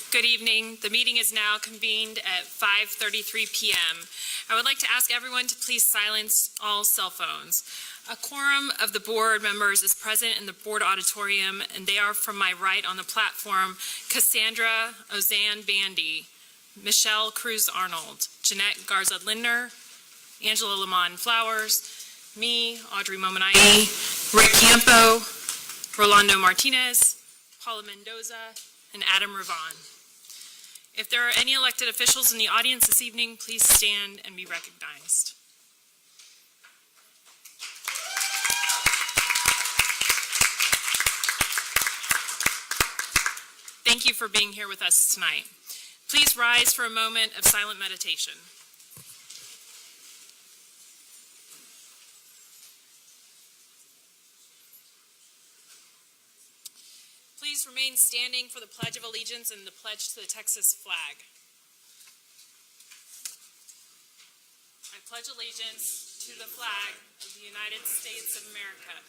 Good evening. The meeting is now convened at 5:33 p.m. I would like to ask everyone to please silence all cell phones. A quorum of the board members is present in the board auditorium, and they are from my right on the platform: Cassandra Ozanne Bandy, Michelle Cruz Arnold, Jeanette Garza Lindner, Angela Lamont Flowers, me, Audrey Mominai, Rick Campo, Rolando Martinez, Paula Mendoza, and Adam Ravon. If there are any elected officials in the audience this evening, please stand and be recognized. Thank you for being here with us tonight. Please rise for a moment of silent meditation. Please remain standing for the Pledge of Allegiance and the pledge to the Texas flag. I pledge allegiance to the flag of the United States of America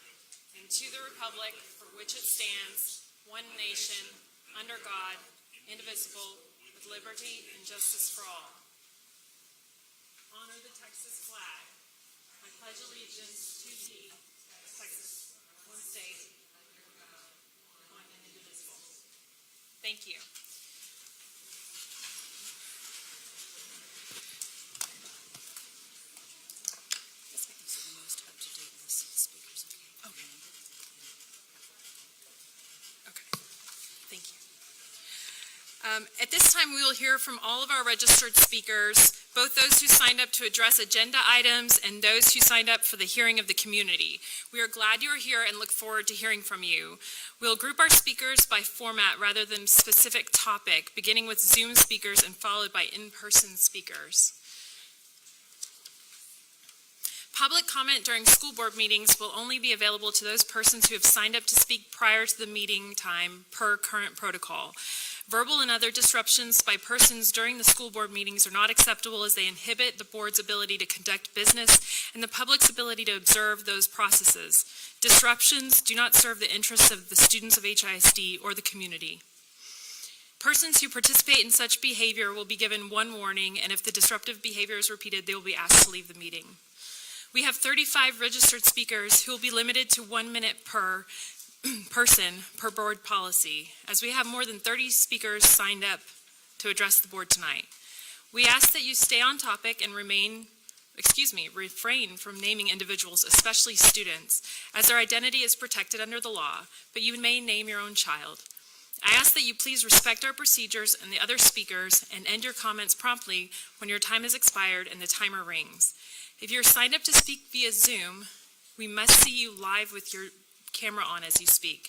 and to the republic for which it stands, one nation, under God, indivisible, with liberty and justice for all. Honor the Texas flag. I pledge allegiance to thee, Texas, one state, one and indivisible. Thank you. At this time, we will hear from all of our registered speakers, both those who signed up to address agenda items and those who signed up for the hearing of the community. We are glad you are here and look forward to hearing from you. We'll group our speakers by format rather than specific topic, beginning with Zoom speakers and followed by in-person speakers. Public comment during school board meetings will only be available to those persons who have signed up to speak prior to the meeting time per current protocol. Verbal and other disruptions by persons during the school board meetings are not acceptable, as they inhibit the board's ability to conduct business and the public's ability to observe those processes. Disruptions do not serve the interests of the students of HISD or the community. Persons who participate in such behavior will be given one warning, and if the disruptive behavior is repeated, they will be asked to leave the meeting. We have 35 registered speakers who will be limited to 1 minute per person per board policy, as we have more than 30 speakers signed up to address the board tonight. We ask that you stay on topic and refrain from naming individuals, especially students, as their identity is protected under the law, but you may name your own child. I ask that you please respect our procedures and the other speakers and end your comments promptly when your time has expired and the timer rings. If you're signed up to speak via Zoom, we must see you live with your camera on as you speak.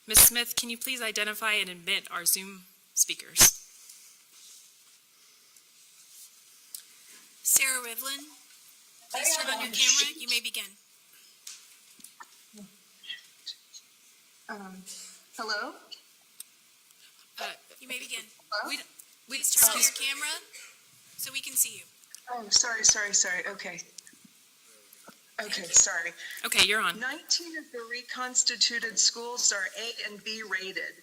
Ms. Smith, can you please identify and admit our Zoom speakers? Sarah Rivlin, please turn on your camera. You may begin. Hello? You may begin. Hello? Please turn on your camera so we can see you. Oh, sorry. Okay, sorry. Okay, you're on. 19 of the reconstituted schools are A and B rated.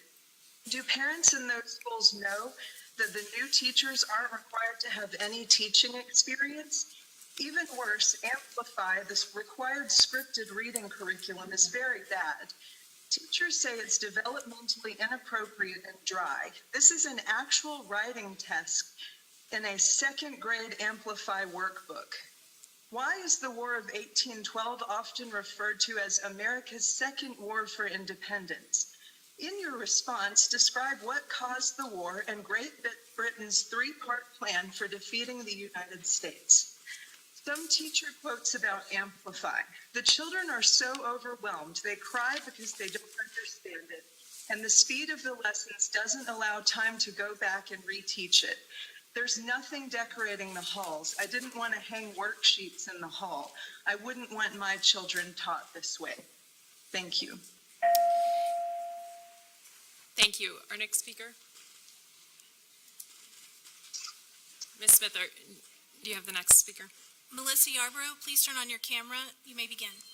Do parents in those schools know that the new teachers aren't required to have any teaching experience? Even worse, Amplify, this required scripted reading curriculum, is very bad. Teachers say it's developmentally inappropriate and dry. This is an actual writing test in a second grade Amplify workbook. Why is the War of 1812 often referred to as America's Second War for Independence? In your response, describe what caused the war and Great Britain's three-part plan for defeating the United States. Some teacher quotes about Amplify. The children are so overwhelmed, they cry because they don't understand it, and the speed of the lessons doesn't allow time to go back and reteach it. There's nothing decorating the halls. I didn't want to hang worksheets in the hall. I wouldn't want my children taught this way. Thank you. Thank you. Our next speaker. Ms. Smith, do you have the next speaker? Melissa Yarbrough, please turn on your camera. You may begin.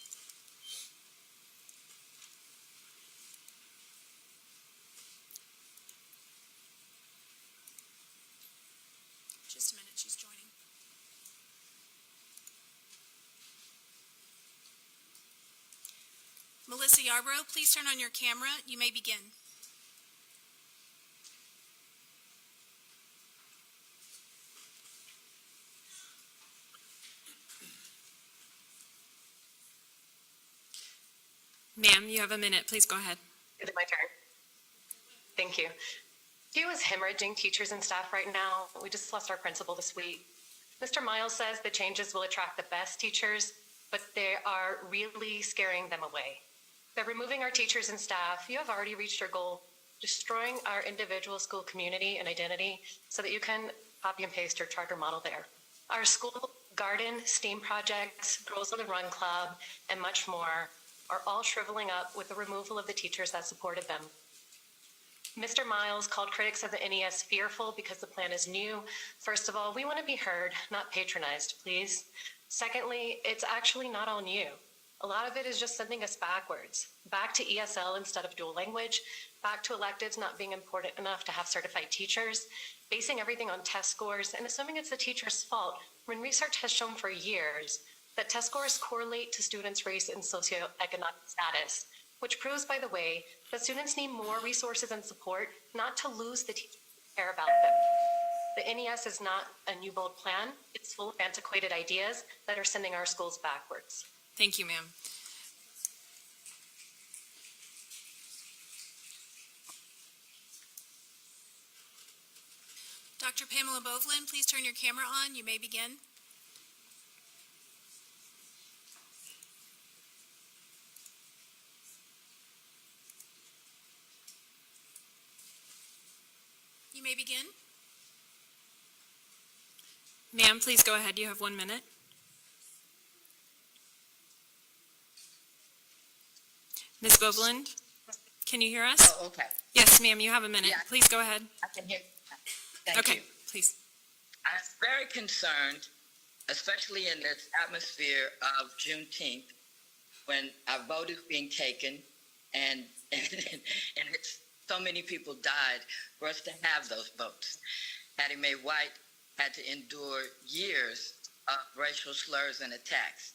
Melissa Yarbrough, please turn on your camera. You may begin. Ma'am, you have a minute. Please go ahead. Is it my turn? Thank you. Q is hemorrhaging teachers and staff right now. We just lost our principal this week. Mr. Miles says the changes will attract the best teachers, but they are really scaring them away. They're removing our teachers and staff. You have already reached your goal, destroying our individual school community and identity so that you can copy and paste your charter model there. Our school garden, STEAM projects, Girls on the Run Club, and much more are all shriveling up with the removal of the teachers that supported them. Mr. Miles called critics of the NES fearful because the plan is new. First of all, we want to be heard, not patronized, please. Secondly, it's actually not all new. A lot of it is just sending us backwards, back to ESL instead of dual language, back to electives not being important enough to have certified teachers, basing everything on test scores, and assuming it's the teacher's fault when research has shown for years that test scores correlate to students' race and socioeconomic status, which proves, by the way, that students need more resources and support, not to lose the teachers who care about them. The NES is not a new bold plan. It's full of antiquated ideas that are sending our schools backwards. Thank you, ma'am. Dr. Pamela Bovelin, please turn your camera on. You may begin. You may begin. Ma'am, please go ahead. You have 1 minute. Ms. Boveland, can you hear us? Oh, okay. Yes, ma'am, you have a minute. Yeah. Please go ahead. I can hear. Thank Okay, you. please. I'm very concerned, especially in this atmosphere of Juneteenth, when our vote is being taken and it's, so many people died for us to have those votes. Hattie Mae White had to endure years of racial slurs and attacks.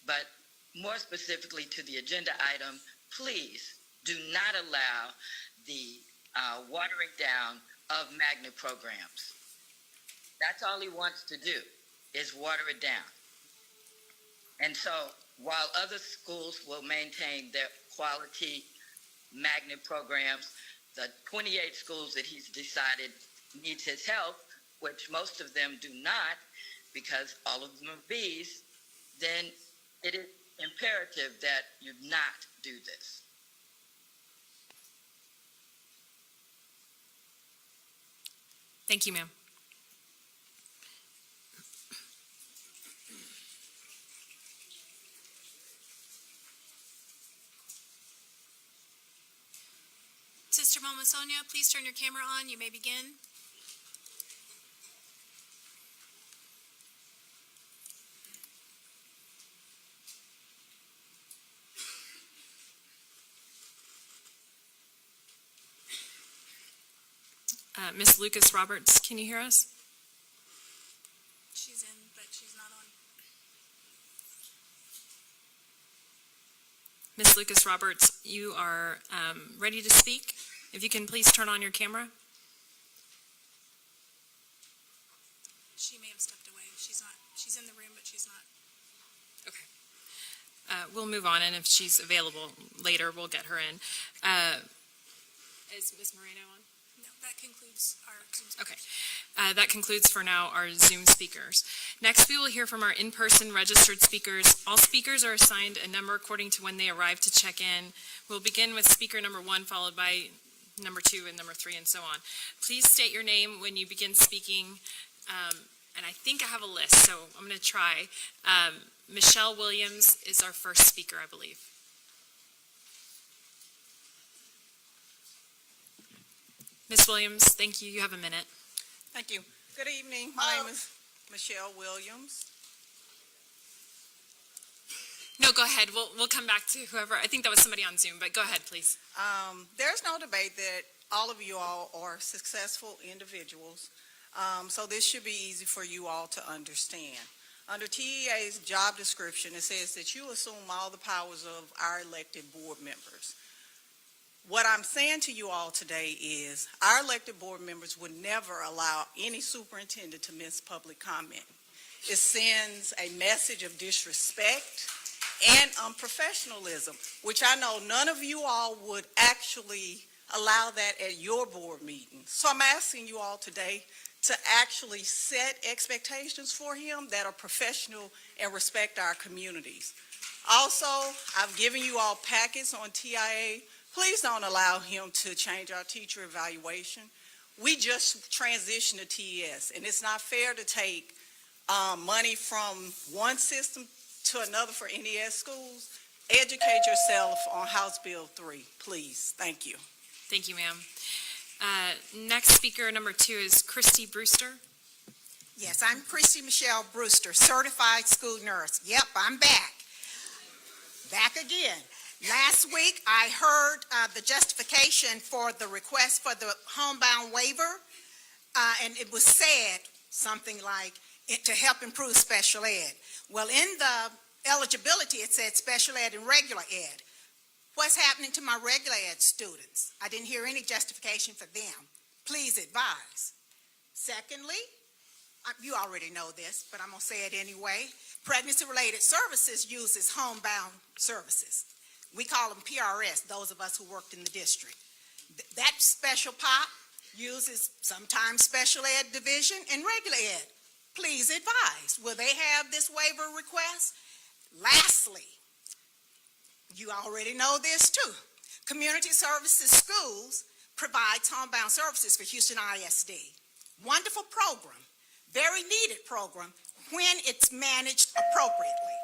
But more specifically to the agenda item, please do not allow the watering down of magnet programs. That's all he wants to do, is water it down. And so while other schools will maintain their quality magnet programs, the 28 schools that he's decided needs his help, which most of them do not, because all of them are Bs, then it is imperative that you not do this. Thank you, ma'am. Sister Mama Sonia, please turn your camera on. You may begin. Ms. Lucas Roberts, can you hear us? She's in, but she's not on. Ms. Lucas Roberts, you are ready to speak. If you can please turn on your camera. She may have stepped away. She's not. She's in the room, but she's not. Okay. We'll move on, and if she's available later, we'll get her in. Is Ms. Moreno on? No, that concludes our Zoom speakers. Okay. That concludes for now our Zoom speakers. Next, we will hear from our in-person registered speakers. All speakers are assigned a number according to when they arrive to check in. We'll begin with speaker number 1, followed by number 2 and number 3, and so on. Please state your name when you begin speaking. And I think I have a list, so I'm going to try. Michelle Williams is our first speaker, I believe. Ms. Williams, thank you. You have a minute. Thank you. Good evening. My name is Michelle Williams. No, go ahead. We'll come back to whoever. I think that was somebody on Zoom, but go ahead, please. There's no debate that all of you all are successful individuals, so this should be easy for you all to understand. Under TEA's job description, it says that you assume all the powers of our elected board members. What I'm saying to you all today is our elected board members would never allow any superintendent to miss public comment. It sends a message of disrespect and unprofessionalism, which I know none of you all would actually allow that at your board meeting. So I'm asking you all today to actually set expectations for him that are professional and respect our communities. Also, I've given you all packets on TIA. Please don't allow him to change our teacher evaluation. We just transitioned to TES, and it's not fair to take money from one system to another for NES schools. Educate yourself on House Bill 3, please. Thank you. Thank you, ma'am. Next speaker, number 2, is Christy Brewster. Yes, I'm Christy Michelle Brewster, certified school nurse. Yep, I'm back. Back again. Last week, I heard the justification for the request for the homebound waiver, and it was said something like, to help improve special ed. Well, in the eligibility, it said special ed and regular ed. What's happening to my regular ed students? I didn't hear any justification for them. Please advise. Secondly, you already know this, but I'm going to say it anyway. Pregnancy-related services uses homebound services. We call them PRS, those of us who worked in the district. That special pop uses sometimes special ed division and regular ed. Please advise. Will they have this waiver request? Lastly, you already know this too. Community Services Schools provides homebound services for Houston ISD. Wonderful program, very needed program when it's managed appropriately.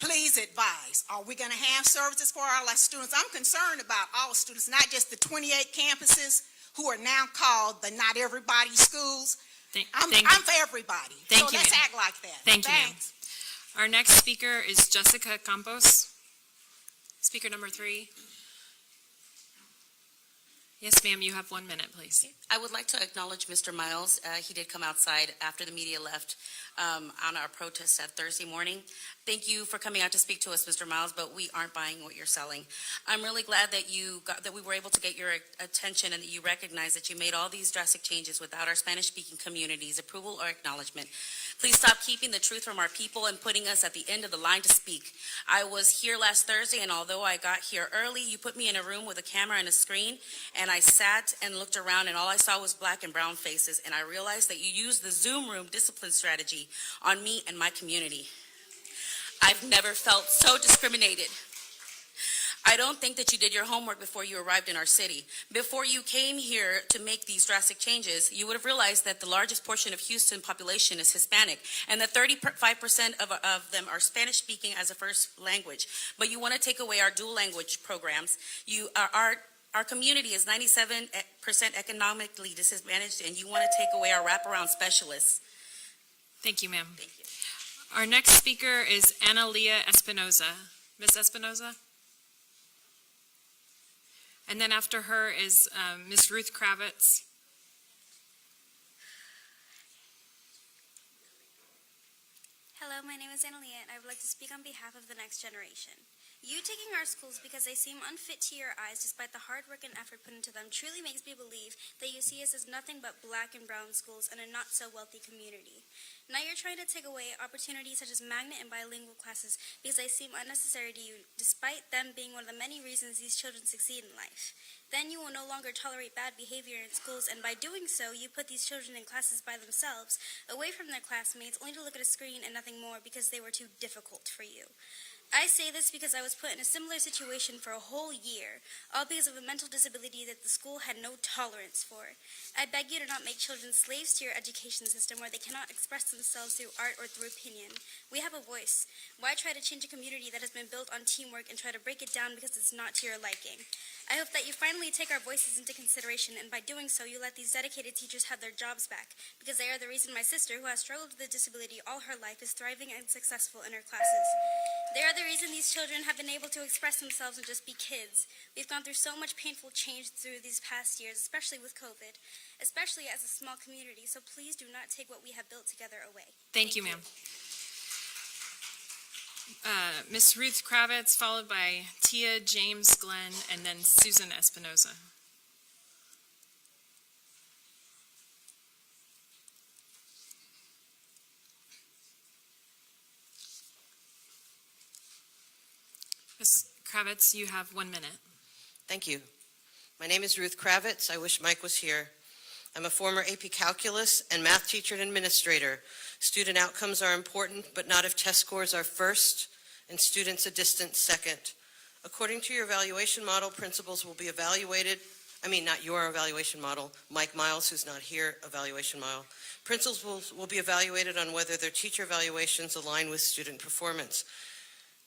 Please advise, are we going to have services for our students? I'm concerned about all students, not just the 28 campuses who are now called the not everybody schools. I'm for everybody. Thank so you, let's ma'am. act like that. Thank you, ma'am. Thanks. Our next speaker is Jessica Campos. Speaker number 3. Yes, ma'am, you have 1 minute, please. I would like to acknowledge Mr. Miles. He did come outside after the media left on our protest that Thursday morning. Thank you for coming out to speak to us, Mr. Miles, but we aren't buying what you're selling. I'm really glad that we were able to get your attention and that you recognize that you made all these drastic changes without our Spanish-speaking community's approval or acknowledgement. Please stop keeping the truth from our people and putting us at the end of the line to speak. I was here last Thursday, and although I got here early, you put me in a room with a camera and a screen, and I sat and looked around, and all I saw was black and brown faces, and I realized that you used the Zoom room discipline strategy on me and my community. I've never felt so discriminated. I don't think that you did your homework before you arrived in our city. Before you came here to make these drastic changes, you would have realized that the largest portion of Houston population is Hispanic, and that 35% of them are Spanish-speaking as a first language. But you want to take away our dual language programs. Our community is 97% economically disadvantaged, and you want to take away our wraparound specialists. Thank you, ma'am. Thank you. Our next speaker is Analia Espinoza. Ms. Espinoza? And then after her is Ms. Ruth Kravitz. Hello, my name is Analia, and I would like to speak on behalf of the next generation. You taking our schools because they seem unfit to your eyes despite the hard work and effort put into them truly makes me believe that you see us as nothing but black and brown schools in a not-so-wealthy community. Now you're trying to take away opportunities such as magnet and bilingual classes because they seem unnecessary to you despite them being one of the many reasons these children succeed in life. Then you will no longer tolerate bad behavior in schools, and by doing so, you put these children in classes by themselves, away from their classmates, only to look at a screen and nothing more because they were too difficult for you. I say this because I was put in a similar situation for a whole year, all because of a mental disability that the school had no tolerance for. I beg you to not make children slaves to your education system where they cannot express themselves through art or through opinion. We have a voice. Why try to change a community that has been built on teamwork and try to break it down because it's not to your liking? I hope that you finally take our voices into consideration, and by doing so, you let these dedicated teachers have their jobs back, because they are the reason my sister, who has struggled with a disability all her life, is thriving and successful in her classes. They are the reason these children have been able to express themselves and just be kids. We've gone through so much painful change through these past years, especially with COVID, especially as a small community, so please do not take what we have built together away. Thank you, ma'am. Miss Ruth Kravitz, followed by Tia James Glenn, and then Susan Espinoza. Ms. Kravitz, you have 1 minute. Thank you. My name is Ruth Kravitz. I wish Mike was here. I'm a former AP Calculus and math teacher and administrator. Student outcomes are important, but not if test scores are first and students a distant second. According to your evaluation model, principals will be evaluated, not your evaluation model, Mike Miles, who's not here, evaluation model. Principals will be evaluated on whether their teacher evaluations align with student performance.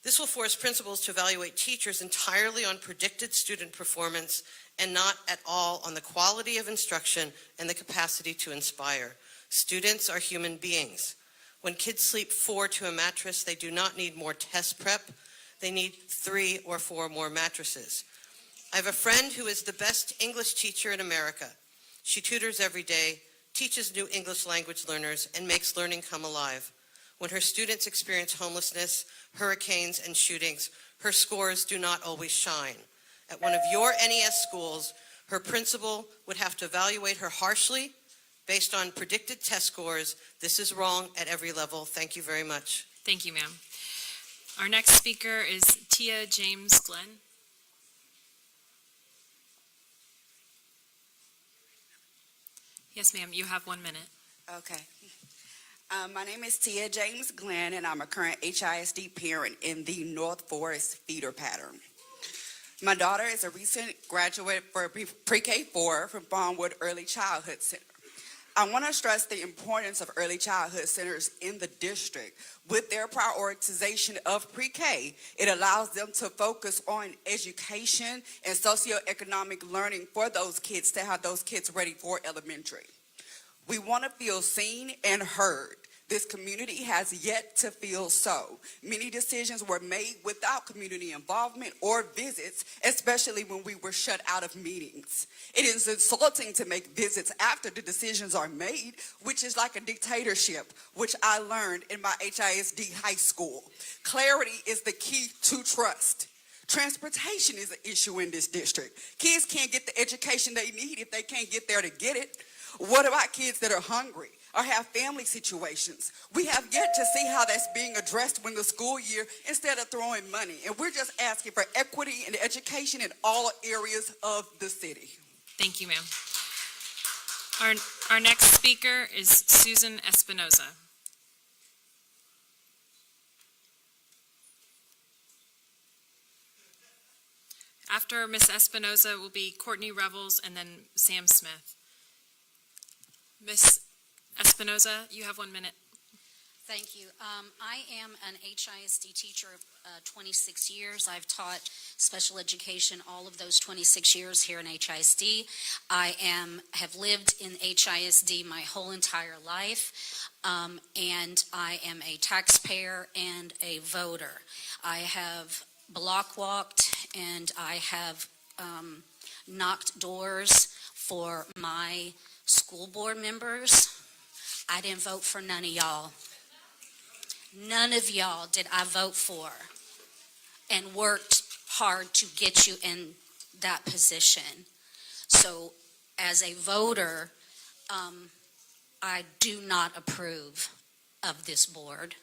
This will force principals to evaluate teachers entirely on predicted student performance and not at all on the quality of instruction and the capacity to inspire. Students are human beings. When kids sleep 4 to a mattress, they do not need more test prep. They need 3 or 4 more mattresses. I have a friend who is the best English teacher in America. She tutors every day, teaches new English language learners, and makes learning come alive. When her students experience homelessness, hurricanes, and shootings, her scores do not always shine. At one of your NES schools, her principal would have to evaluate her harshly based on predicted test scores. This is wrong at every level. Thank you very much. Thank you, ma'am. Our next speaker is Tia James Glenn. Yes, ma'am, you have 1 minute. Okay. My name is Tia James Glenn, and I'm a current HISD parent in the North Forest feeder pattern. My daughter is a recent graduate for pre-K4 from Farmwood Early Childhood Center. I want to stress the importance of early childhood centers in the district. With their prioritization of pre-K, it allows them to focus on education and socioeconomic learning for those kids to have those kids ready for elementary. We want to feel seen and heard. This community has yet to feel so. Many decisions were made without community involvement or visits, especially when we were shut out of meetings. It is insulting to make visits after the decisions are made, which is like a dictatorship, which I learned in my HISD high school. Clarity is the key to trust. Transportation is an issue in this district. Kids can't get the education they need if they can't get there to get it. What about kids that are hungry or have family situations? We have yet to see how that's being addressed when the school year, instead of throwing money. And we're just asking for equity and education in all areas of the city. Thank you, ma'am. Our next speaker is Susan Espinoza. After Ms. Espinoza will be Courtney Revels and then Sam Smith. Ms. Espinoza, you have 1 minute. Thank you. I am an HISD teacher of 26 years. I've taught special education all of those 26 years here in HISD. I have lived in HISD my whole entire life, and I am a taxpayer and a voter. I have block walked and I have knocked doors for my school board members. I didn't vote for none of y'all. None of y'all did I vote for, and worked hard to get you in that position. So as a voter, I do not approve of this board.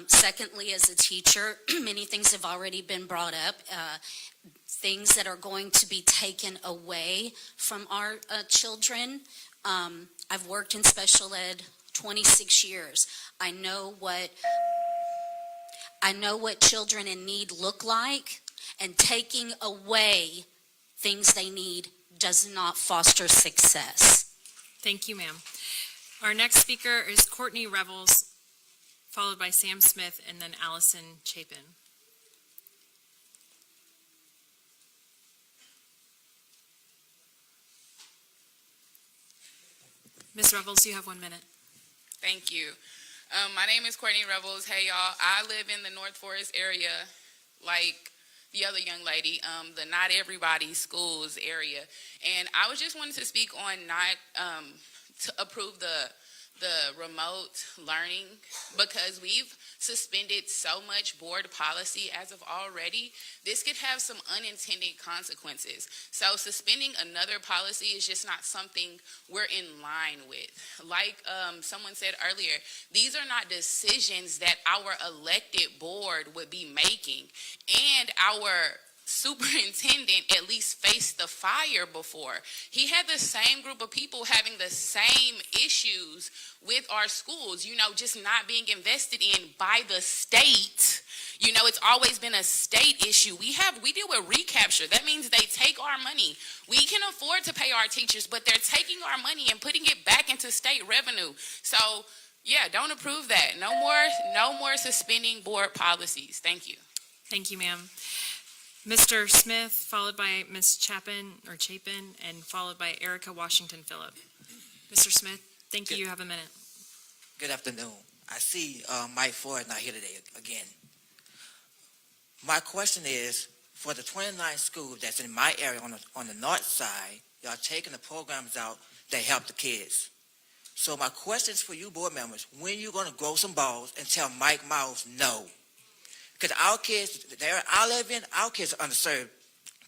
Secondly, as a teacher, many things have already been brought up. Things that are going to be taken away from our children. I've worked in special ed 26 years. I know what children in need look like, and taking away things they need does not foster success. Thank you, ma'am. Our next speaker is Courtney Revels, followed by Sam Smith and then Allison Chapin. Ms. Revels, you have 1 minute. Thank you. My name is Courtney Revels. Hey, y'all. I live in the North Forest area, like the other young lady, the Not Everybody Schools area. And I was just wanting to speak on not to approve the the remote learning, because we've suspended so much board policy as of already, this could have some unintended consequences. So suspending another policy is just not something we're in line with. Like someone said earlier, these are not decisions that our elected board would be making, and our superintendent at least faced the fire before. He had the same group of people having the same issues with our schools, just not being invested in by the state. It's always been a state issue. We deal with recapture. That means they take our money. We can afford to pay our teachers, but they're taking our money and putting it back into state revenue. So yeah, don't approve that. No more suspending board policies. Thank you. Thank you, ma'am. Mr. Smith, followed by Ms. Chapin, and followed by Erica Washington Phillip. Mr. Smith, thank you. You have a minute. Good afternoon. I see Mike Ford not here today again. My question is, for the 29 schools that's in my area on the north side, y'all taking the programs out that help the kids. So my question is for you board members, when you going to grow some balls and tell Mike Miles no? Because our kids, I live in, our kids are underserved.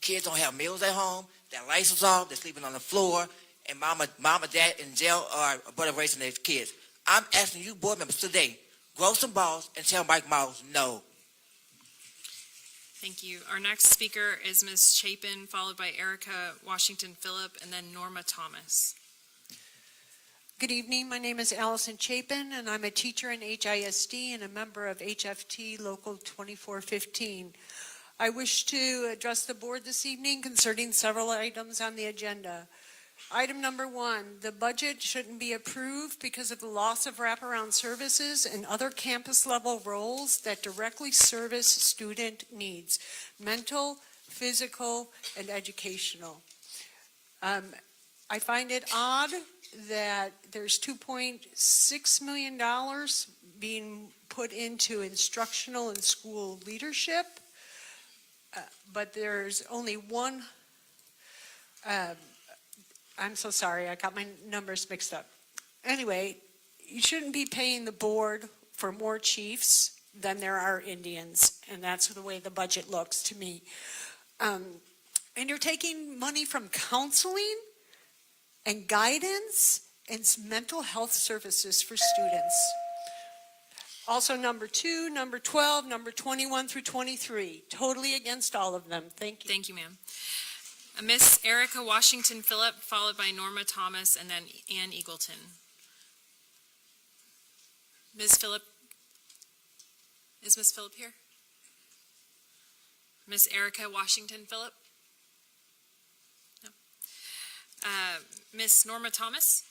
Kids don't have meals at home, their lights is off, they're sleeping on the floor, and mom and dad in jail are brother raising their kids. I'm asking you board members today, grow some balls and tell Mike Miles no. Thank you. Our next speaker is Ms. Chapin, followed by Erica Washington Phillip, and then Norma Thomas. Good evening. My name is Allison Chapin, and I'm a teacher in HISD and a member of HFT Local 2415. I wish to address the board this evening concerning several items on the agenda. Item number 1, the budget shouldn't be approved because of the loss of wraparound services and other campus-level roles that directly service student needs, mental, physical, and educational. I find it odd that there's $2.6 million being put into instructional and school leadership, but there's only one, I'm so sorry, I got my numbers mixed up. Anyway, you shouldn't be paying the board for more chiefs than there are Indians, and that's the way the budget looks to me. And you're taking money from counseling and guidance and mental health services for students. Also number 2, number 12, number 21 through 23, totally against all of them. Thank you. Thank you, ma'am. Miss Erica Washington Phillip, followed by Norma Thomas, and then Ann Eagleton. Ms. Phillip, is Ms. Phillip here? Miss Erica Washington Phillip? No. Miss Norma Thomas?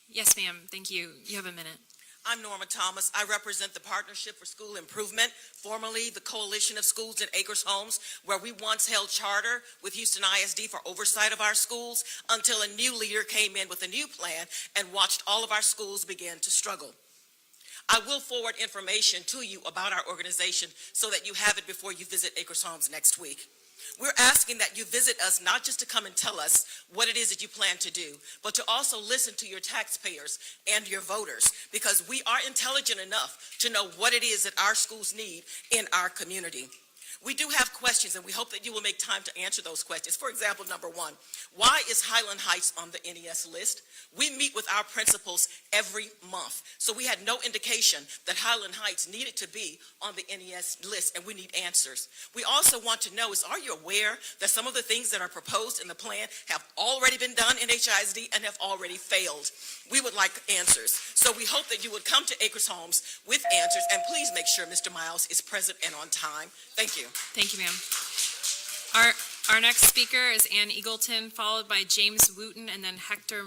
Yes, ma'am. Thank you. You have a minute. I'm Norma Thomas. I represent the Partnership for School Improvement, formerly the Coalition of Schools in Acres Homes, where we once held charter with Houston ISD for oversight of our schools until a new leader came in with a new plan and watched all of our schools begin to struggle. I will forward information to you about our organization so that you have it before you visit Acres Homes next week. We're asking that you visit us not just to come and tell us what it is that you plan to do, but to also listen to your taxpayers and your voters, because we are intelligent enough to know what it is that our schools need in our community. We do have questions, and we hope that you will make time to answer those questions. For example, number 1, why is Highland Heights on the NES list? We meet with our principals every month, so we had no indication that Highland Heights needed to be on the NES list, and we need answers. We also want to know are you aware that some of the things that are proposed in the plan have already been done in HISD and have already failed? We would like answers. So we hope that you would come to Acres Homes with answers, and please make sure Mr. Miles is present and on time. Thank you. Thank you, ma'am. Our next speaker is Ann Eagleton, followed by James Wooten, and then Hector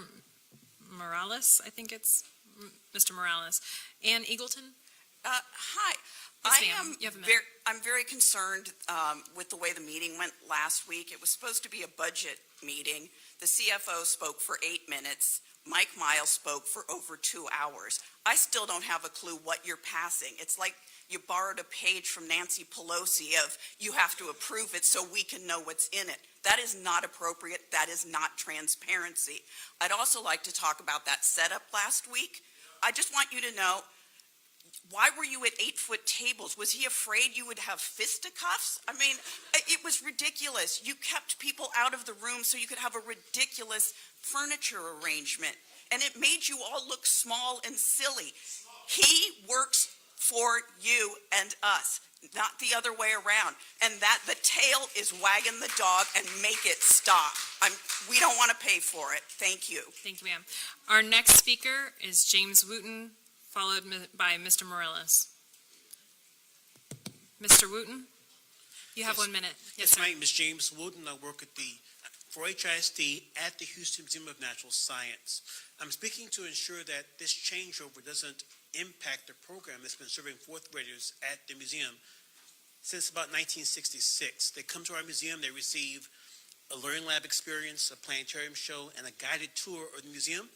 Morales. I think it's Mr. Morales. Ann Eagleton? Hi. Yes, ma'am. You have a minute. I'm very concerned with the way the meeting went last week. It was supposed to be a budget meeting. The CFO spoke for 8 minutes. Mike Miles spoke for over 2 hours. I still don't have a clue what you're passing. It's like you borrowed a page from Nancy Pelosi of you have to approve it so we can know what's in it. That is not appropriate. That is not transparency. I'd also like to talk about that setup last week. I just want you to know, why were you at 8-foot tables? Was he afraid you would have fisticuffs? I mean, it was ridiculous. You kept people out of the room so you could have a ridiculous furniture arrangement. And it made you all look small and silly. He works for you and us, not the other way around. And that the tail is wagging the dog, and make it stop. We don't want to pay for it. Thank you. Thank you, ma'am. Our next speaker is James Wooten, followed by Mr. Morales. Mr. Wooten, you have 1 minute. Yes, sir. My name is James Wooten. I work for HISD at the Houston Museum of Natural Science. I'm speaking to ensure that this changeover doesn't impact the program that's been serving fourth graders at the museum since about 1966. They come to our museum, they receive a learning lab experience, a planetarium show, and a guided tour of the museum.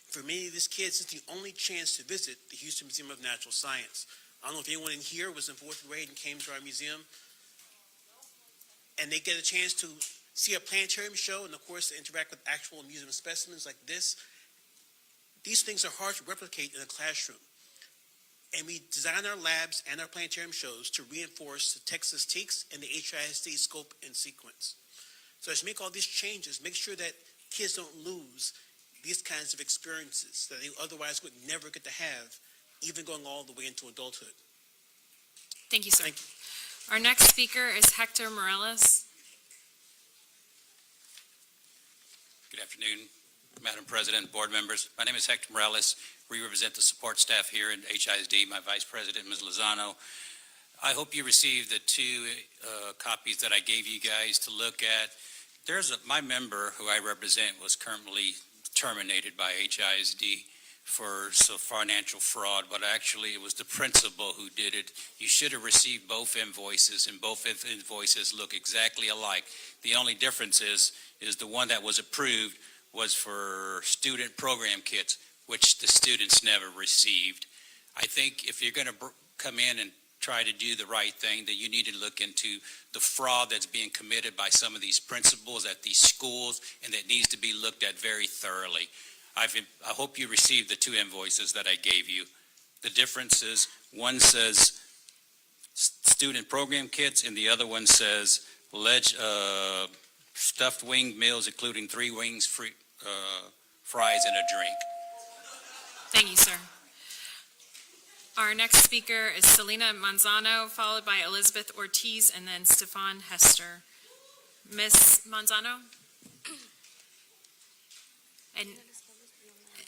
For many of these kids, it's the only chance to visit the Houston Museum of Natural Science. I don't know if anyone in here was in fourth grade and came to our museum, and they get a chance to see a planetarium show and, of course, to interact with actual museum specimens like this. These things are hard to replicate in a classroom. And we design our labs and our planetarium shows to reinforce the Texas TEACS and the HISD scope and sequence. So as you make all these changes, make sure that kids don't lose these kinds of experiences that they otherwise would never get to have, even going all the way into adulthood. Thank you, sir. Thank you. Our next speaker is Hector Morales. Good afternoon, Madam President, board members. My name is Hector Morales. We represent the support staff here at HISD, my Vice President, Ms. Lozano. I hope you received the two copies that I gave you guys to look at. My member who I represent was currently terminated by HISD for financial fraud, but actually it was the principal who did it. You should have received both invoices, and both invoices look exactly alike. The only difference is the one that was approved was for student program kits, which the students never received. I think if you're going to come in and try to do the right thing, that you need to look into the fraud that's being committed by some of these principals at these schools, and that needs to be looked at very thoroughly. I hope you received the two invoices that I gave you. The difference is one says student program kits, and the other one says stuffed wing meals, including 3 wings, fries, and a drink. Thank you, sir. Our next speaker is Selena Manzano, followed by Elizabeth Ortiz, and then Stefan Hester. Ms. Manzano? And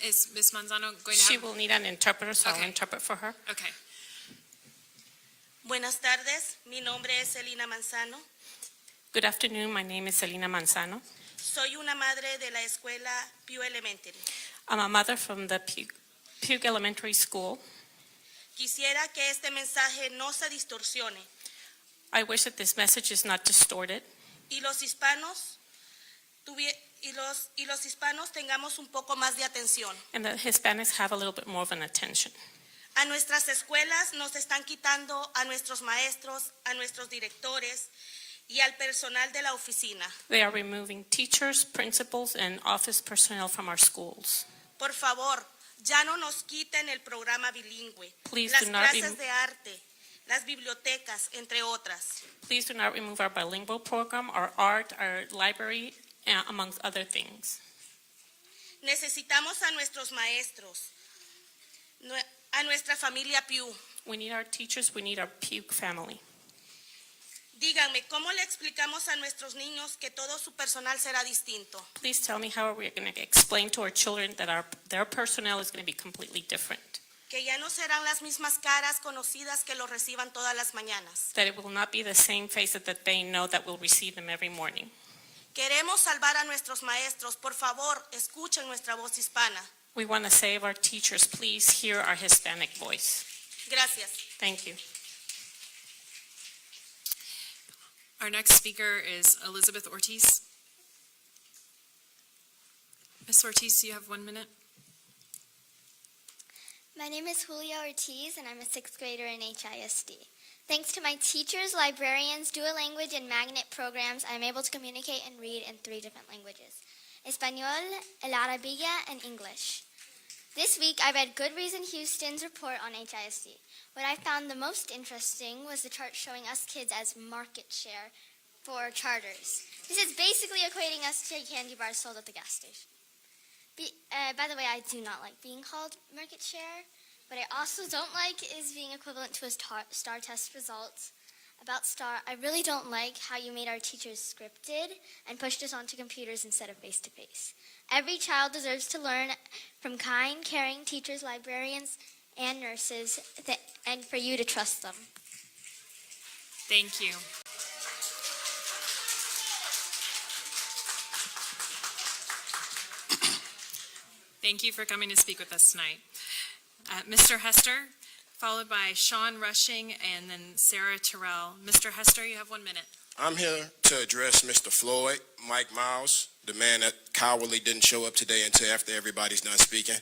is Ms. Manzano going to She have... will need an interpreter, so Okay. I'll interpret for her. Okay. Buenas tardes, mi nombre es Celina Manzano. Good afternoon, my name is Selena Manzano. Soy una madre de la escuela Pew Elementary. I'm a mother from the Pugh Elementary School. Quisiera que este mensaje no se distorsione I wish that this message is not distorted, y los hispanos tengamos un poco más de atención. and that Hispanics have a little bit more of an attention. A nuestras escuelas nos están quitando a nuestros maestros, a nuestros directores y al personal de la oficina. They are removing teachers, principals, and office personnel from our schools. Por favor, ya no nos quiten el programa bilingüe, Please las do not clases de arte, las bibliotecas, entre otras. Please do not remove our bilingual program, our art, our library, amongst other things. Necesitamos a nuestros maestros, a nuestra familia Pew. We need our teachers, we need our Pugh family. Díganme, ¿cómo le explicamos a nuestros niños que todo su personal será distinto? Please tell me how we're going to explain to our children that their personnel is going to be completely different. Que ya no serán las mismas caras conocidas que los reciban todas las mañanas. That it will not be the same face that they know that will receive them every morning. Queremos salvar a nuestros maestros. Por favor, escuchen nuestra voz hispana. We want to save our teachers. Please hear our Hispanic voice. Gracias. Thank you. Our next speaker is Elizabeth Ortiz. Ms. Ortiz, you have 1 minute. My name is Julia Ortiz, and I'm a 6th grader in HISD. Thanks to my teachers, librarians, dual language, and magnet programs, I'm able to communicate and read in 3 different languages: Espanol, El Arabiya, and English. This week, I read Good Reason Houston's report on HISD. What I found the most interesting was the chart showing us kids as market share for charters. This is basically equating us to candy bars sold at the gas station. By the way, I do not like being called market share. What I also don't like is being equivalent to a STAR test results. About STAR, I really don't like how you made our teachers scripted and pushed us onto computers instead of face-to-face. Every child deserves to learn from kind, caring teachers, librarians, and nurses, and for you to trust them. Thank you. Thank you for coming to speak with us tonight. Mr. Hester, followed by Sean Rushing and then Sarah Terrell. Mr. Hester, you have 1 minute. I'm here to address Mr. Floyd, Mike Miles, the man that cowardly didn't show up today until after everybody's done speaking.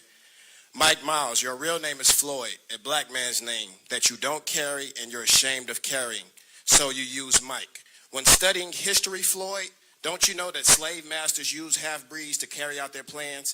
Mike Miles, your real name is Floyd, a black man's name that you don't carry and you're ashamed of carrying, so you use Mike. When studying history, Floyd, don't you know that slave masters used half-breeds to carry out their plans?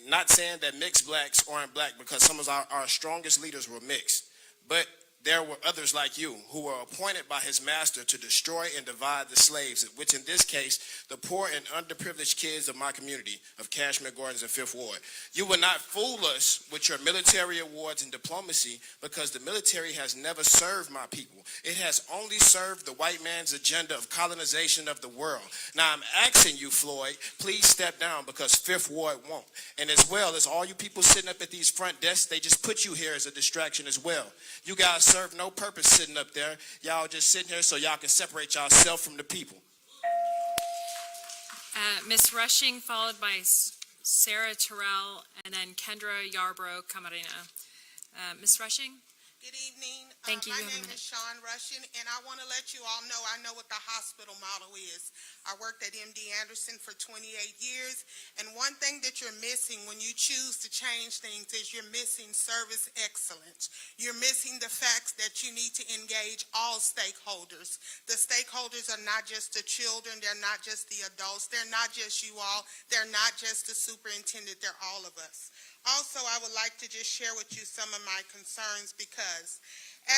Not saying that mixed blacks aren't black, because some of our strongest leaders were mixed, but there were others like you who were appointed by his master to destroy and divide the slaves, which in this case, the poor and underprivileged kids of my community of Cashmere Gardens and Fifth Ward. You will not fool us with your military awards and diplomacy, because the military has never served my people. It has only served the white man's agenda of colonization of the world. Now I'm asking you, Floyd, please step down, because Fifth Ward won't. And as well as all you people sitting up at these front desks, they just put you here as a distraction as well. You guys serve no purpose sitting up there. Y'all just sitting here so y'all can separate yourself from the people. Ms. Rushing, followed by Sarah Terrell, and then Kendra Yarbrough Camarena. Ms. Rushing? Good evening. Thank you. My name is Sean Rushing, and I want to let you all know I know what the hospital model is. I worked at MD Anderson for 28 years, and one thing that you're missing when you choose to change things is you're missing service excellence. You're missing the facts that you need to engage all stakeholders. The stakeholders are not just the children, they're not just the adults, they're not just you all, they're not just the superintendent, they're all of us. Also, I would like to just share with you some of my concerns, because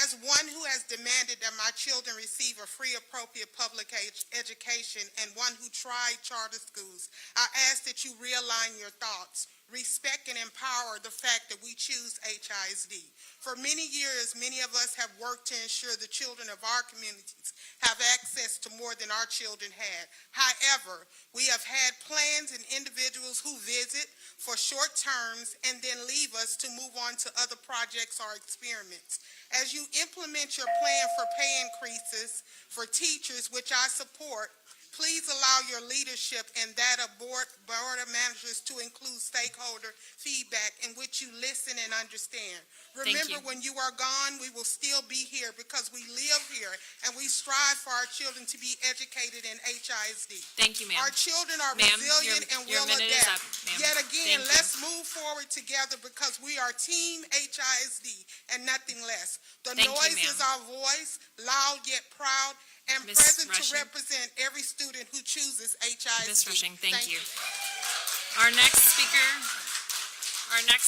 as one who has demanded that my children receive a free, appropriate public education and one who tried charter schools, I ask that you realign your thoughts. Respect and empower the fact that we choose HISD. For many years, many of us have worked to ensure the children of our communities have access to more than our children had. However, we have had plans and individuals who visit for short terms and then leave us to move on to other projects or experiments. As you implement your plan for pay increases for teachers, which I support, please allow your leadership and that of board of managers to include stakeholder feedback in which you listen and understand. Remember, when you are gone, we will still be here because we live here and we strive for our children to be educated in HISD. Thank you, ma'am. Our children are resilient and will adapt. Yet again, let's move forward together, because we are Team HISD and nothing less. The noise is our voice, loud yet proud, and present to represent every student who chooses HISD. Ms. Rushing, thank you. Our next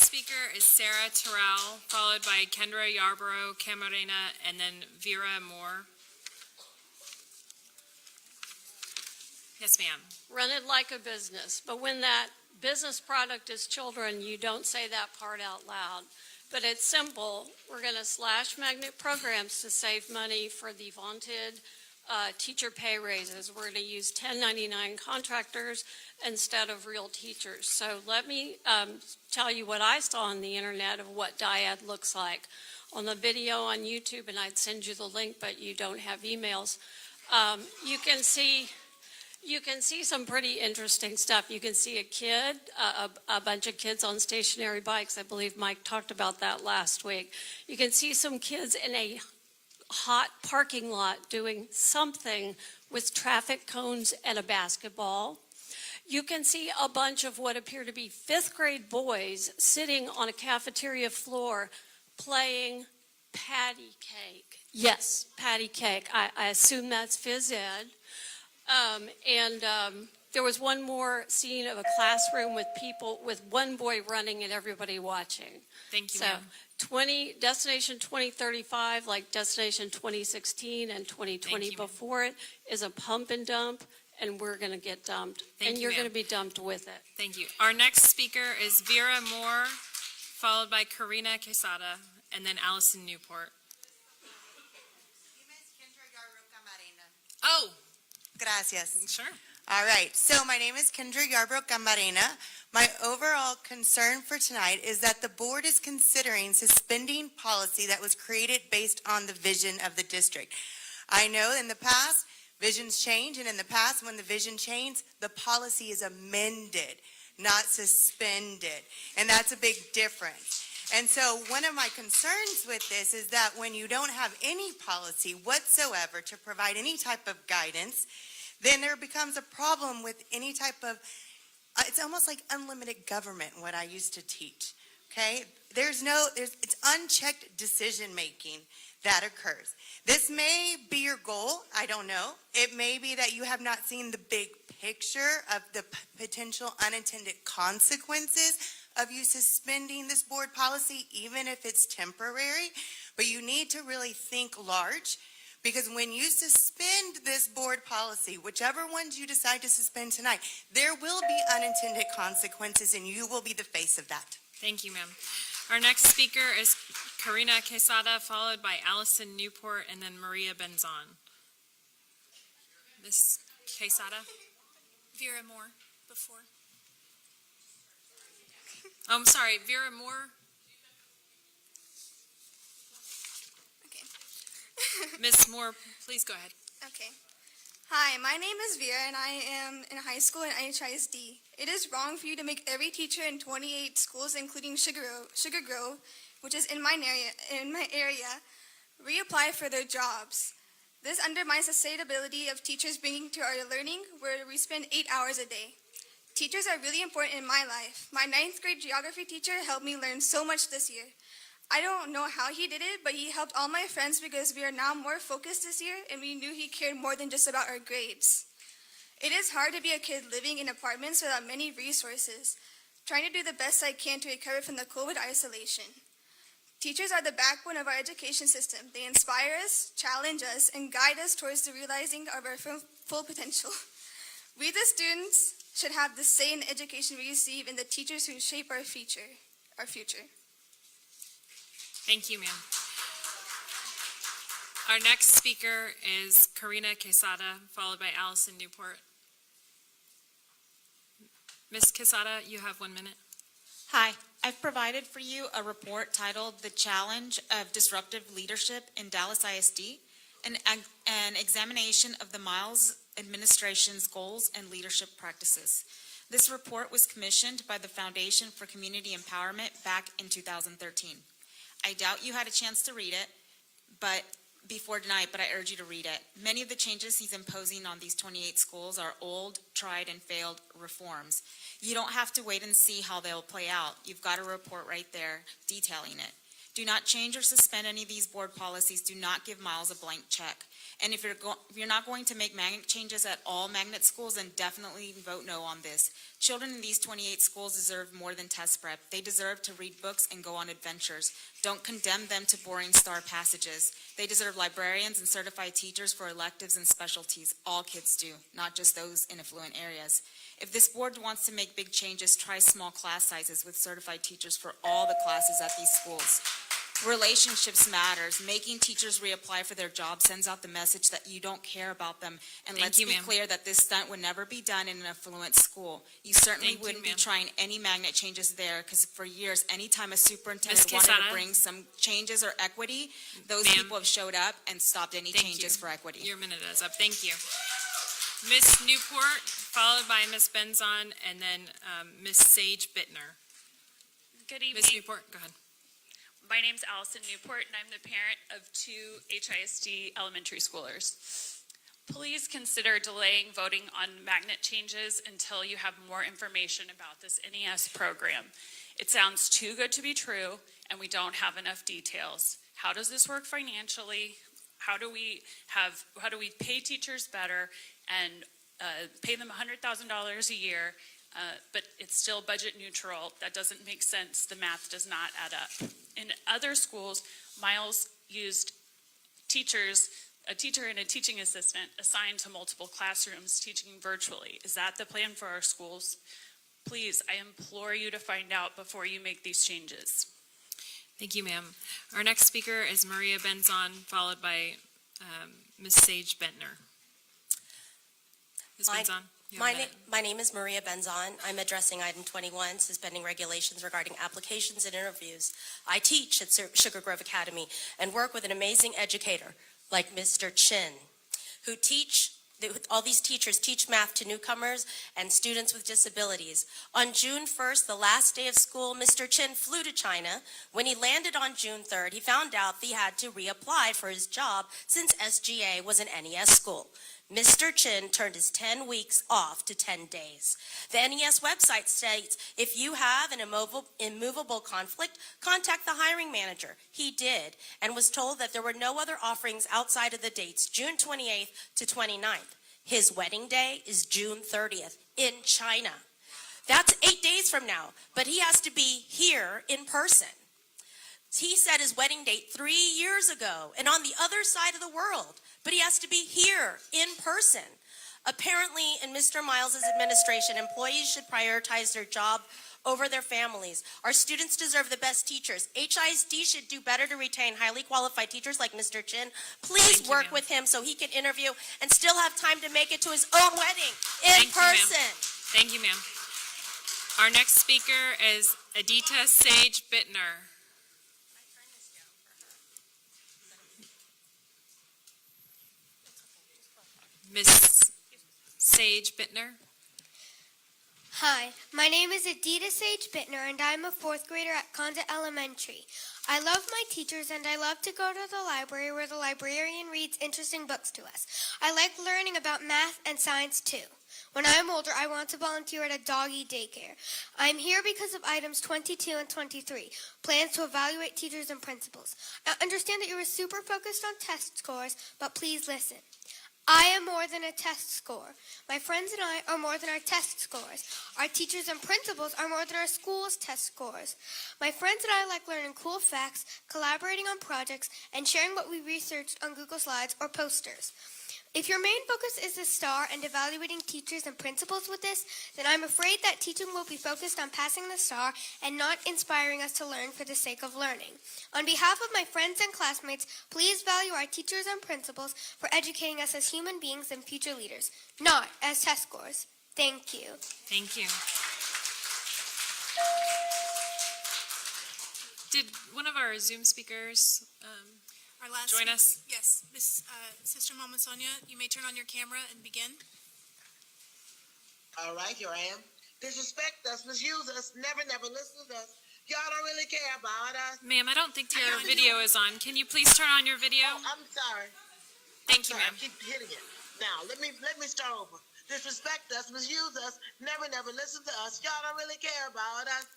speaker is Sarah Terrell, followed by Kendra Yarbrough Camarena, and then Vera Moore. Yes, ma'am. Run it like a business, but when that business product is children, you don't say that part out loud. But it's simple. We're going to slash magnet programs to save money for the vaunted teacher pay raises. We're going to use 1099 contractors instead of real teachers. So let me tell you what I saw on the internet of what dyad looks like. On the video on YouTube, and I'd send you the link, but you don't have emails, you can see some pretty interesting stuff. You can see a kid, a bunch of kids on stationary bikes. I believe Mike talked about that last week. You can see some kids in a hot parking lot doing something with traffic cones and a basketball. you can see a bunch of what appear to be fifth grade boys sitting on a cafeteria floor playing patty cake. Yes, patty cake. I assume that's phys ed. There was one more scene of a classroom with people, with one boy running and everybody watching. Thank you, So ma'am. Destination 2035, like Destination 2016 and 2020 Thank you, ma'am. before it, is a pump and dump, and we're going to get dumped. Thank And you, you're ma'am. going to be dumped with it. Thank you. Our next speaker is Vera Moore, followed by Karina Quesada, and then Allison Newport. Oh, Gracias. sure. All right, so my name is Kendra Yarbrough Gambarena. My overall concern for tonight is that the board is considering suspending policy that was created based on the vision of the district. I know in the past, visions change, and in the past, when the vision changed, the policy is amended, not suspended, and that's a big difference. And so one of my concerns with this is that when you don't have any policy whatsoever to provide any type of guidance, then there becomes a problem with any type of, it's almost like unlimited government, what I used to teach, okay? It's unchecked decision-making that occurs. This may be your goal, I don't know. It may be that you have not seen the big picture of the potential unintended consequences of you suspending this board policy, even if it's temporary, but you need to really think large. Because when you suspend this board policy, whichever ones you decide to suspend tonight, there will be unintended consequences, and you will be the face of that. Thank you, ma'am. Our next speaker is Karina Quesada, followed by Allison Newport, and then Maria Benzon. Ms. Quesada? Vera Moore before. Oh, I'm sorry, Vera Moore? Ms. Moore, please go ahead. Okay. Hi, my name is Vera, and I am in high school in HISD. It is wrong for you to make every teacher in 28 schools, including Sugar Grove, which is in my area, reapply for their jobs. This undermines the sustainability of teachers bringing to our learning, where we spend 8 hours a day. Teachers are really important in my life. My 9th grade geography teacher helped me learn so much this year. I don't know how he did it, but he helped all my friends because we are now more focused this year, and we knew he cared more than just about our grades. It is hard to be a kid living in apartments without many resources, trying to do the best I can to recover from the COVID isolation. Teachers are the backbone of our education system. They inspire us, challenge us, and guide us towards the realizing of our full potential. We, the students, should have the same education we receive in the teachers who shape our future. Thank you, ma'am. Our next speaker is Karina Quesada, followed by Allison Newport. Ms. Quesada, you have 1 minute. Hi, I've provided for you a report titled The Challenge of Disruptive Leadership in Dallas ISD, an examination of the Miles administration's goals and leadership practices. This report was commissioned by the Foundation for Community Empowerment back in 2013. I doubt you had a chance to read it before tonight, but I urge you to read it. Many of the changes he's imposing on these 28 schools are old, tried, and failed reforms. You don't have to wait and see how they'll play out. You've got a report right there detailing it. Do not change or suspend any of these board policies. Do not give Miles a blank check. And if you're not going to make magnet changes at all magnet schools, then definitely vote no on this. Children in these 28 schools deserve more than test prep. They deserve to read books and go on adventures. Don't condemn them to boring star passages. They deserve librarians and certified teachers for electives and specialties. All kids do, not just those in affluent areas. If this board wants to make big changes, try small class sizes with certified teachers for all the classes at these schools. Relationships matters. Making teachers reapply for their job sends out the message that you don't care about them. And let's be clear that this stunt would never be done in an affluent school. You certainly wouldn't be trying any magnet changes there, because for years, anytime a superintendent wanted to bring some changes or equity, those people have showed up and stopped any changes for equity. Your minute is up. Thank you. Ms. Newport, followed by Ms. Benzon, and then Ms. Sage Bittner. Good evening. Ms. Newport, go ahead. My name's Allison Newport, and I'm the parent of 2 HISD elementary schoolers. please consider delaying voting on magnet changes until you have more information about this NES program. It sounds too good to be true, and we don't have enough details. How does this work financially? How do we pay teachers better and pay them $100,000 a year, but it's still budget neutral? That doesn't make sense. The math does not add up. In other schools, Miles used a teacher and a teaching assistant assigned to multiple classrooms teaching virtually. Is that the plan for our schools? Please, I implore you to find out before you make these changes. Thank you, ma'am. Our next speaker is Maria Benzon, followed by Ms. Sage Bentner. Ms. Benzon, you have a minute. My name is Maria Benzon. I'm addressing item 21, suspending regulations regarding applications and interviews. I teach at Sugar Grove Academy and work with an amazing educator like Mr. Chin, all these teachers teach math to newcomers and students with disabilities. On June 1st, the last day of school, Mr. Chin flew to China. When he landed on June 3rd, he found out that he had to reapply for his job since SGA was an NES school. Mr. Chin turned his 10 weeks off to 10 days. The NES website states, if you have an immovable conflict, contact the hiring manager. He did, and was told that there were no other offerings outside of the dates, June 28th to 29th. His wedding day is June 30th in China. That's 8 days from now, but he has to be here in person. He set his wedding date 3 years ago and on the other side of the world, but he has to be here in person. Apparently, in Mr. Miles' administration, employees should prioritize their job over their families. Our students deserve the best teachers. HISD should do better to retain highly qualified teachers like Mr. Chin. Please work with him so he can interview and still have time to make it to his own wedding in person. Thank you, ma'am. Our next speaker is Adita Sage Bittner. Ms. Sage Bittner. Hi, my name is Adita Sage Bittner, and I'm a fourth grader at Conda Elementary. I love my teachers, and I love to go to the library where the librarian reads interesting books to us. I like learning about math and science, too. When I'm older, I want to volunteer at a doggy daycare. I'm here because of items 22 and 23, plans to evaluate teachers and principals. I understand that you are super focused on test scores, but please listen. I am more than a test score. My friends and I are more than our test scores. Our teachers and principals are more than our school's test scores. My friends and I like learning cool facts, collaborating on projects, and sharing what we researched on Google Slides or posters. If your main focus is the STAR and evaluating teachers and principals with this, then I'm afraid that teaching will be focused on passing the STAR and not inspiring us to learn for the sake of learning. On behalf of my friends and classmates, please value our teachers and principals for educating us as human beings and future leaders, not as test scores. Thank you. Thank you. Did one of our Zoom speakers Our last join us? Yes, Sister Mama Sonia, you may turn on your camera and begin. All right, here I am. Disrespect us, misuse us, never listen to us. Y'all don't really care about us. Ma'am, I don't think your video is on. Can you please turn on your video? Oh, I'm sorry. Thank you, ma'am. I keep hitting it. Now, let me start over. Disrespect us, misuse us, never listen to us. Y'all don't really care about us.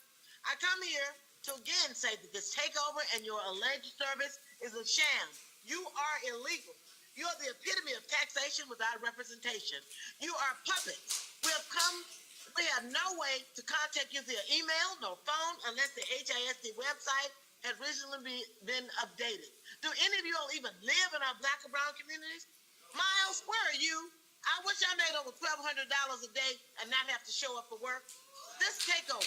I come here to again say that this takeover and your alleged service is a sham. You are illegal. You are the epitome of taxation without representation. You are puppets. We have no way to contact you via email, no phone, unless the HISD website has recently been updated. Do any of you all even live in our black and brown communities? Miles, where are you? I wish I made over $1,200 a day and not have to show up for work. This takeover,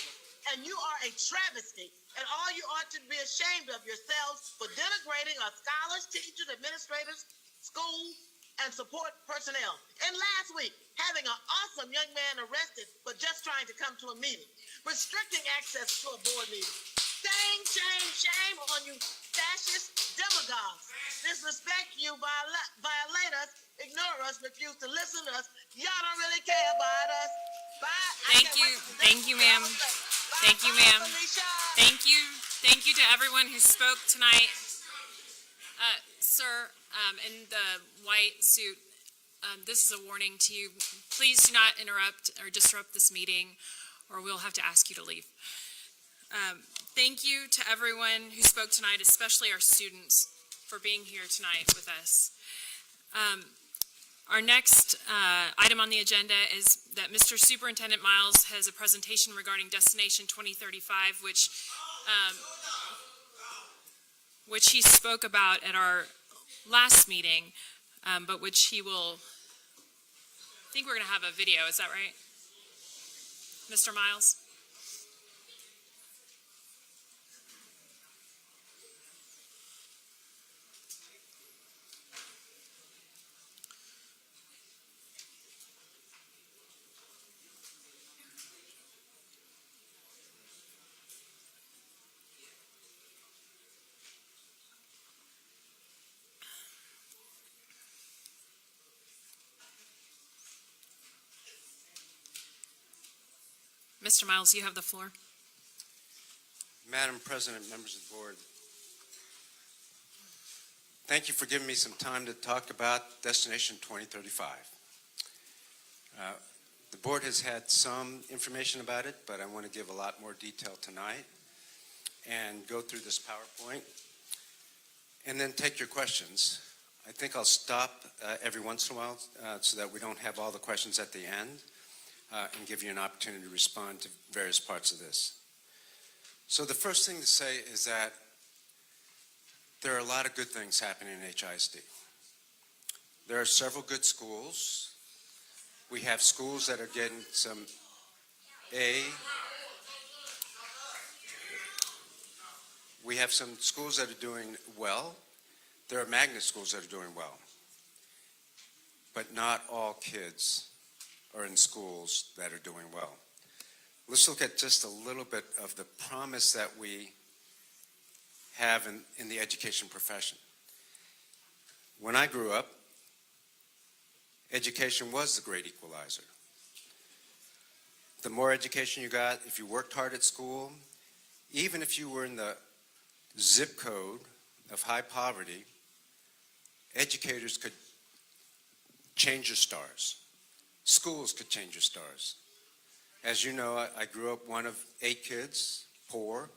and you are a travesty, and all you ought to be ashamed of yourselves for denigrating our scholars, teachers, administrators, schools, and support personnel. And last week, having an awesome young man arrested for just trying to come to a meeting, restricting access to a board meeting. Shame, shame, shame on you fascist demagogues. Disrespect you, violate us, ignore us, refuse to listen to us. Y'all don't really care about us. Bye. Thank you, ma'am. Thank you, ma'am. Thank you to everyone who spoke tonight. Sir, in the white suit, this is a warning to you. Please do not interrupt or disrupt this meeting, or we'll have to ask you to leave. Thank you to everyone who spoke tonight, especially our students, for being here tonight with us. Our next item on the agenda is that Mr. Superintendent Miles has a presentation regarding Destination 2035, which he spoke about at our last meeting, but which he will, I think we're going to have a video, is that right? Mr. Miles? Mr. Miles, you have the floor. Madam President, members of the board, thank you for giving me some time to talk about Destination 2035. The board has had some information about it, but I want to give a lot more detail tonight and go through this PowerPoint and then take your questions. I think I'll stop every once in a while so that we don't have all the questions at the end. And give you an opportunity to respond to various parts of this. So the first thing to say is that there are a lot of good things happening in HISD. There are several good schools. We have schools that are getting some we have some schools that are doing well. There are magnet schools that are doing well. But not all kids are in schools that are doing well. Let's look at just a little bit of the promise that we have in the education profession. When I grew up, education was the great equalizer. The more education you got, if you worked hard at school, even if you were in the zip code of high poverty, educators could change your stars. Schools could change your stars. As you know, I grew up one of 8 kids, poor.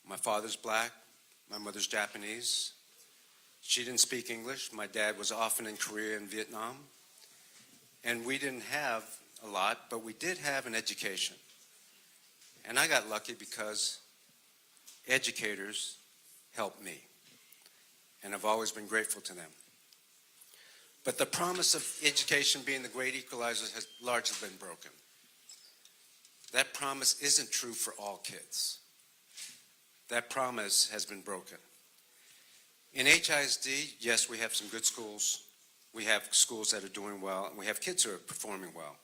My father's black, my mother's Japanese. She didn't speak English. My dad was often in Korea and Vietnam. And we didn't have a lot, but we did have an education. And I got lucky because educators helped me. And I've always been grateful to them. But the promise of education being the great equalizer has largely been broken. That promise isn't true for all kids. That promise has been broken. In HISD, yes, we have some good schools. We have schools that are doing well, and we have kids who are performing well.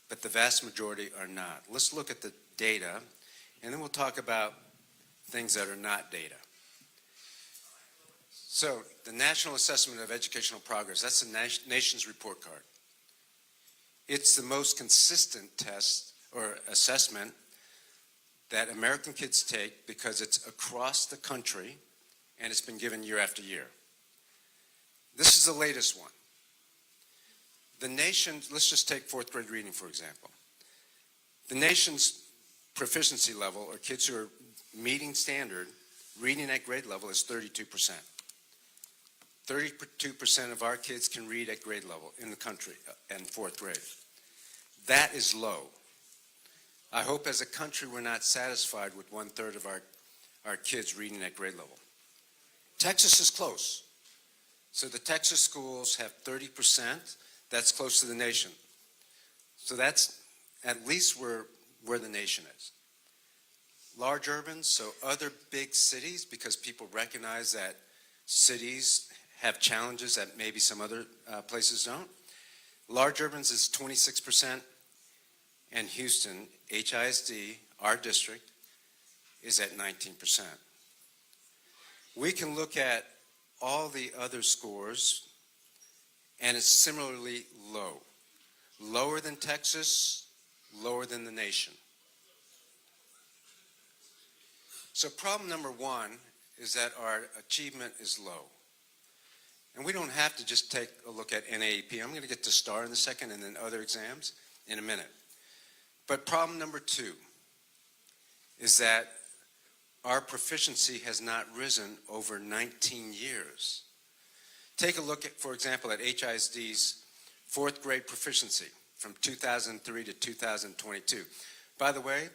But the vast majority are not. Let's look at the data, and then we'll talk about things that are not data. So, the National Assessment of Educational Progress, that's the nation's report card. It's the most consistent test or assessment that American kids take because it's across the country and it's been given year after year. This is the latest one. The nation, let's just take 4th grade reading, for example. The nation's proficiency level, or kids who are meeting standard, reading at grade level, is 32%. 32% of our kids can read at grade level in the country in 4th grade. That is low. I hope as a country we're not satisfied with 1/3 of our kids reading at grade level. Texas is close. So the Texas schools have 30%. That's close to the nation. So that's at least where the nation is. Large urbans, so other big cities, because people recognize that cities have challenges that maybe some other places don't. Large urbans is 26%, and Houston, HISD, our district, is at 19%. We can look at all the other scores, and it's similarly low. Lower than Texas, lower than the nation. So problem number one is that our achievement is low. And we don't have to just take a look at NAEP. I'm going to get to STAR in a second and then other exams in a minute. But problem number 2 is that our proficiency has not risen over 19 years. Take a look at, for example, at HISD's 4th grade proficiency from 2003 to 2022. By the way,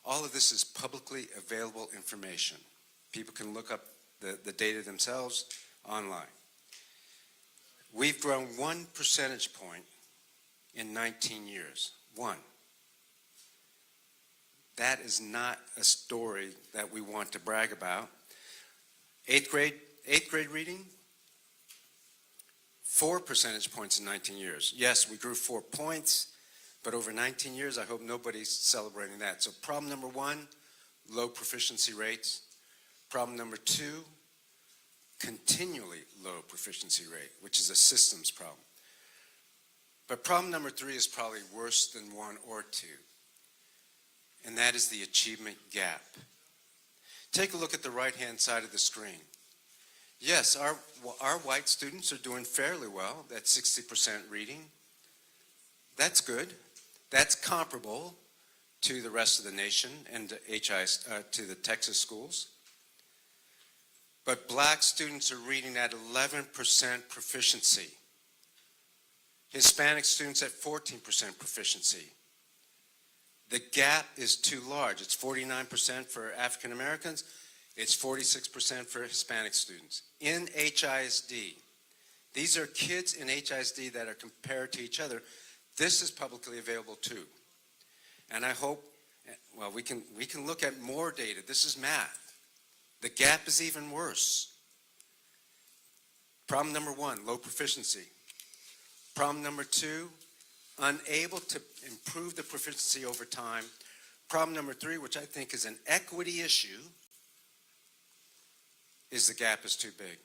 all of this is publicly available information. People can look up the data themselves online. We've grown 1 percentage point in 19 years. 1. That is not a story that we want to brag about. 8th grade reading, 4 percentage points in 19 years. Yes, we grew 4 points, but over 19 years, I hope nobody's celebrating that. So problem number 1, low proficiency rates. Problem number 2, continually low proficiency rate, which is a systems problem. But problem number 3 is probably worse than 1 or 2, and that is the achievement gap. Take a look at the right-hand side of the screen. Yes, our white students are doing fairly well, that's 60% reading. That's good. That's comparable to the rest of the nation and to the Texas schools. But black students are reading at 11% proficiency. Hispanic students at 14% proficiency. The gap is too large. It's 49% for African Americans. It's 46% for Hispanic students. In HISD, these are kids in HISD that are compared to each other. This is publicly available too. And I hope, well, we can look at more data. This is math. The gap is even worse. Problem number 1, low proficiency. Problem number 2, unable to improve the proficiency over time. Problem number 3, which I think is an equity issue, is the gap is too big.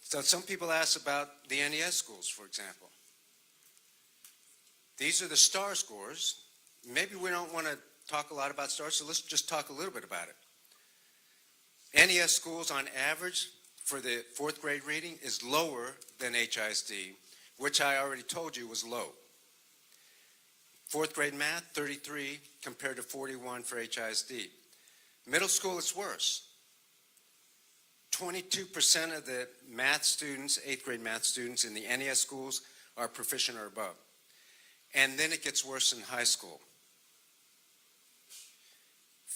So some people ask about the NES schools, for example. These are the STAR scores. Maybe we don't want to talk a lot about STAR, so let's just talk a little bit about it. NES schools on average for the 4th grade reading is lower than HISD, which I already told you was low. 4th grade math, 33 compared to 41 for HISD. Middle school, it's worse. 22% of the math students, 8th grade math students in the NES schools are proficient or above. And then it gets worse in high school.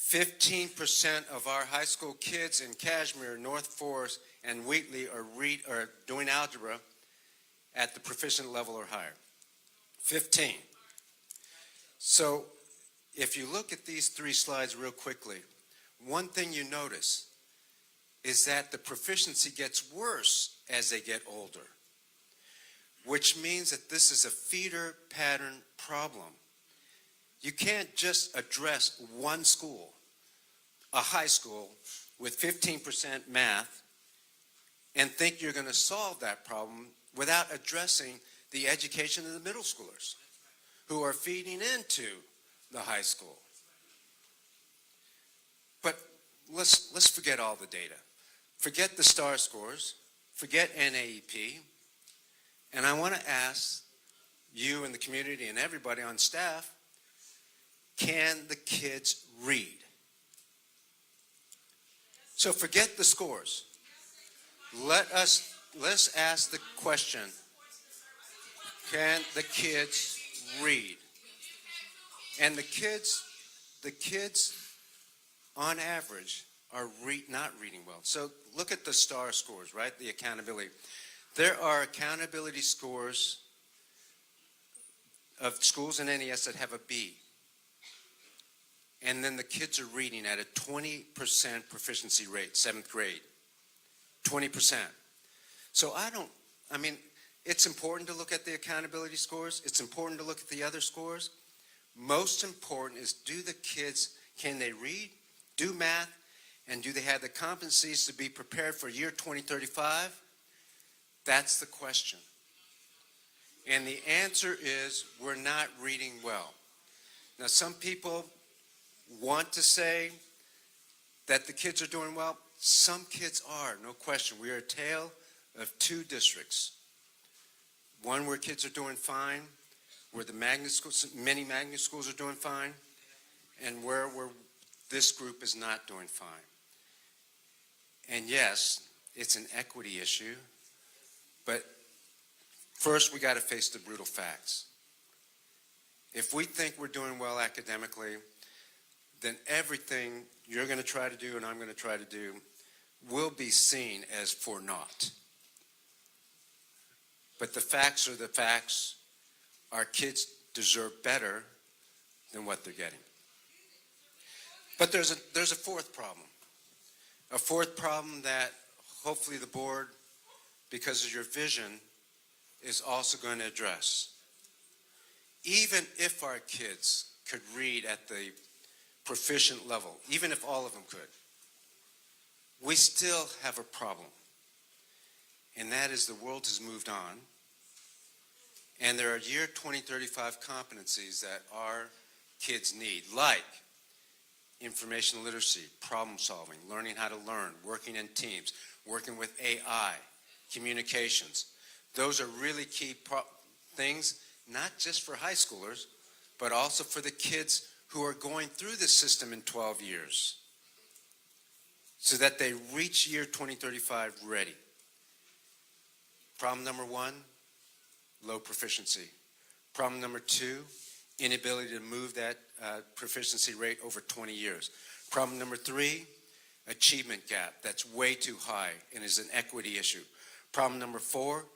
15% of our high school kids in Kashmir, North Forest, and Wheatley are doing algebra at the proficient level or higher. 15. So if you look at these 3 slides real quickly, one thing you notice is that the proficiency gets worse as they get older, which means that this is a feeder pattern problem. You can't just address one school, a high school with 15% math, and think you're going to solve that problem without addressing the education of the middle schoolers who are feeding into the high school. But let's forget all the data. Forget the STAR scores, forget NAEP, and I want to ask you and the community and everybody on staff, can the kids read? So forget the scores. Let's ask the question, can the kids read? And the kids on average are not reading well. So look at the STAR scores, right? The accountability. There are accountability scores of schools in NES that have a B. And then the kids are reading at a 20% proficiency rate, 7th grade. 20%. So it's important to look at the accountability scores. It's important to look at the other scores. Most important is, can they read, do math, and do they have the competencies to be prepared for year 2035? That's the question. And the answer is, we're not reading well. Now, some people want to say that the kids are doing well. Some kids are, no question. We are a tale of two districts. One where kids are doing fine, where the magnet schools, many magnet schools are doing fine, and where this group is not doing fine. And yes, it's an equity issue, but first we got to face the brutal facts. If we think we're doing well academically, then everything you're going to try to do and I'm going to try to do will be seen as for naught. But the facts are the facts. Our kids deserve better than what they're getting. But there's a fourth problem. A fourth problem that hopefully the board, because of your vision, is also going to address. Even if our kids could read at the proficient level, even if all of them could, we still have a problem. And that is the world has moved on. And there are year 2035 competencies that our kids need, like information literacy, problem solving, learning how to learn, working in teams, working with AI, communications. Those are really key things, not just for high schoolers, but also for the kids who are going through the system in 12 years, so that they reach year 2035 ready. Problem number one, low proficiency. Problem number two, inability to move that proficiency rate over 20 years. Problem number three, achievement gap that's way too high and is an equity issue. Problem number four,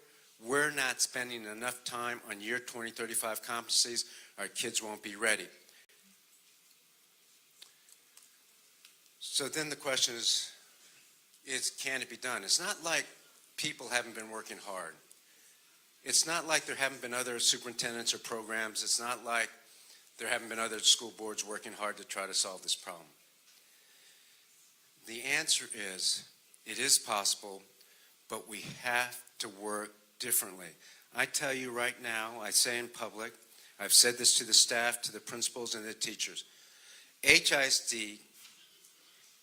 we're not spending enough time on year 2035 competencies. Our kids won't be ready. So then the question is can it be done? It's not like people haven't been working hard. It's not like there haven't been other superintendents or programs. It's not like there haven't been other school boards working hard to try to solve this problem. The answer is, it is possible, but we have to work differently. I tell you right now, I say in public, I've said this to the staff, to the principals, and the teachers, HISD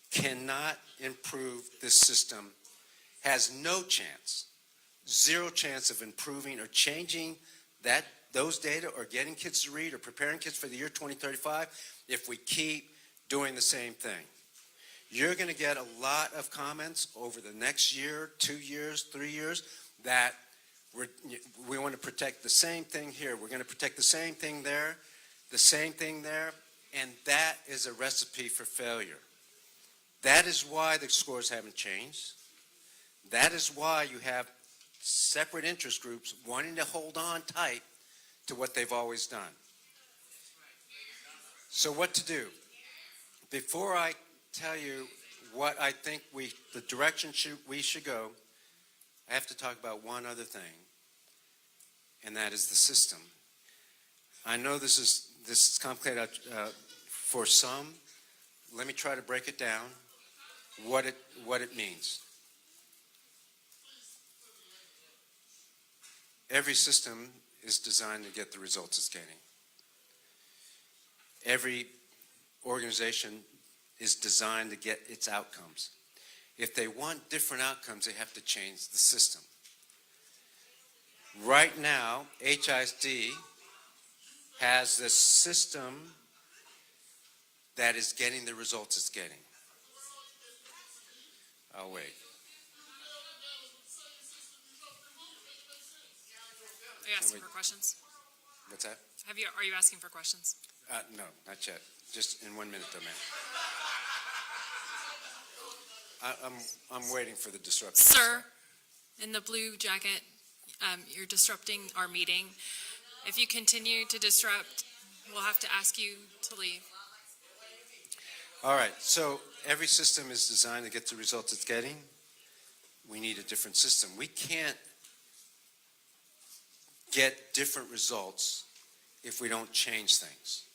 cannot improve this system, has no chance, zero chance of improving or changing those data or getting kids to read or preparing kids for the year 2035 if we keep doing the same thing. You're going to get a lot of comments over the next year, 2 years, 3 years that we want to protect the same thing here. We're going to protect the same thing there, and that is a recipe for failure. That is why the scores haven't changed. That is why you have separate interest groups wanting to hold on tight to what they've always done. So what to do? Before I tell you what I think the direction we should go, I have to talk about one other thing, and that is the system. I know this is complicated for some. Let me try to break it down, what it means. Every system is designed to get the results it's getting. Every organization is designed to get its outcomes. If they want different outcomes, they have to change the system. Right now, HISD has this system that is getting the results it's getting. I'll wait. Are you asking for questions? What's that? Are you asking for questions? No, not yet. Just in 1 minute, though, ma'am. I'm waiting for the disruption. Sir, in the blue jacket, you're disrupting our meeting. If you continue to disrupt, we'll have to ask you to leave. All right, so every system is designed to get the results it's getting. We need a different system. We can't get different results if we don't change things.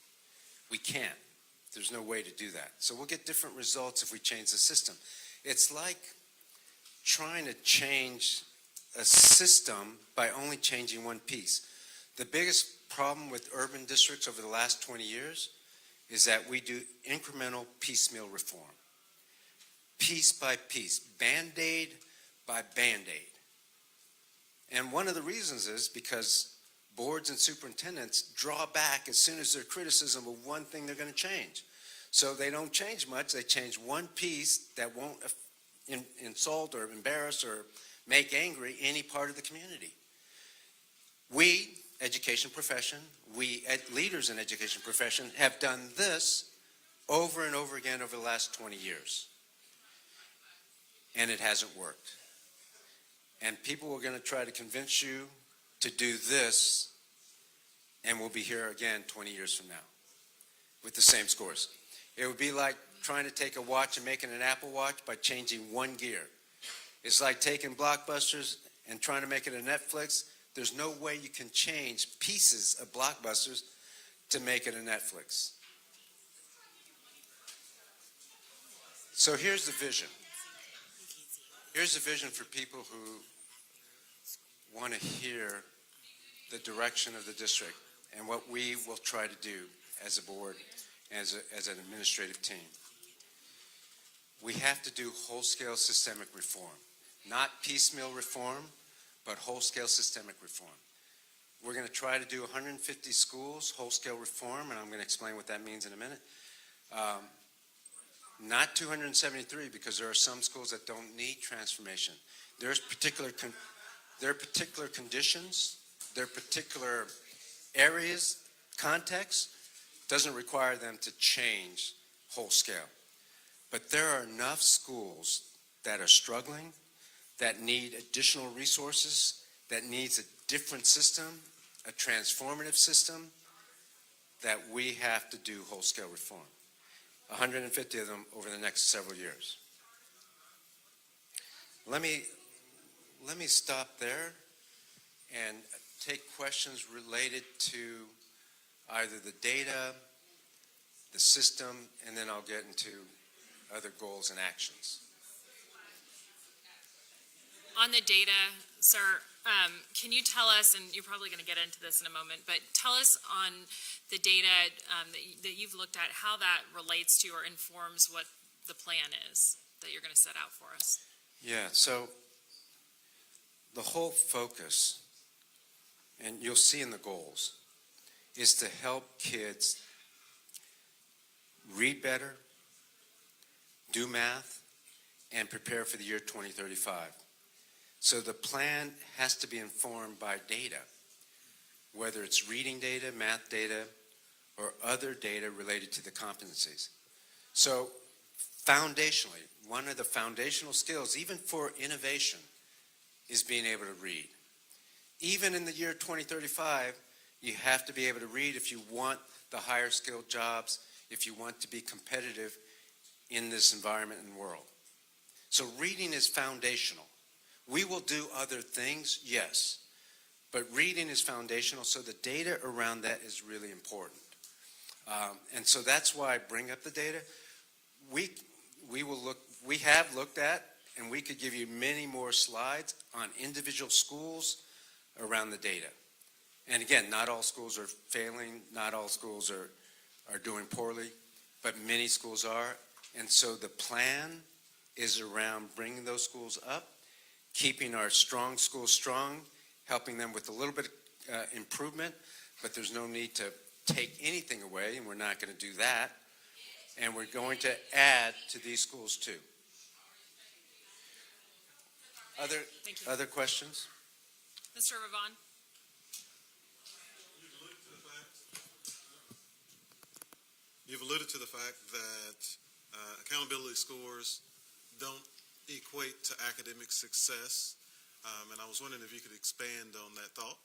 We can't. There's no way to do that. So we'll get different results if we change the system. It's like trying to change a system by only changing one piece. The biggest problem with urban districts over the last 20 years is that we do incremental piecemeal reform. piece by piece, Band-Aid by Band-Aid. And one of the reasons is because boards and superintendents draw back as soon as there's criticism of one thing they're going to change. So they don't change much. They change one piece that won't insult or embarrass or make angry any part of the community. We, education profession, we leaders in education profession have done this over and over again over the last 20 years. And it hasn't worked. And people are going to try to convince you to do this, and we'll be here again 20 years from now with the same scores. It would be like trying to take a watch and making an Apple Watch by changing one gear. It's like taking Blockbusters and trying to make it a Netflix. There's no way you can change pieces of Blockbusters to make it a Netflix. So here's the vision. Here's the vision for people who want to hear the direction of the district and what we will try to do as a board, as an administrative team. We have to do whole-scale systemic reform, not piecemeal reform, but whole-scale systemic reform. We're going to try to do 150 schools, whole-scale reform, and I'm going to explain what that means in a minute. Not 273, because there are some schools that don't need transformation. There are particular conditions, there are particular areas, context, doesn't require them to change whole scale. But there are enough schools that are struggling, that need additional resources, that needs a different system, a transformative system, that we have to do whole scale reform. 150 of them over the next several years. Let me stop there and take questions related to either the data, the system, and then I'll get into other goals and actions. On the data, sir, can you tell us, and you're probably going to get into this in a moment, but tell us on the data that you've looked at, how that relates to or informs what the plan is that you're going to set out for us. Yeah, so the whole focus, and you'll see in the goals, is to help kids read better, do math, and prepare for the year 2035. So the plan has to be informed by data, whether it's reading data, math data, or other data related to the competencies. So foundationally, one of the foundational skills, even for innovation, is being able to read. Even in the year 2035, you have to be able to read if you want the higher skilled jobs, if you want to be competitive in this environment and world. So reading is foundational. We will do other things, yes, but reading is foundational, so the data around that is really important. And so that's why I bring up the data. We have looked at, and we could give you many more slides on individual schools around the data. And again, not all schools are failing, not all schools are doing poorly, but many schools are. And so the plan is around bringing those schools up, keeping our strong schools strong, helping them with a little bit of improvement, but there's no need to take anything away, and we're not going to do that. And we're going to add to these schools too. Other questions? Mr. Ravon? You've alluded to the fact that accountability scores don't equate to academic success, and I was wondering if you could expand on that thought.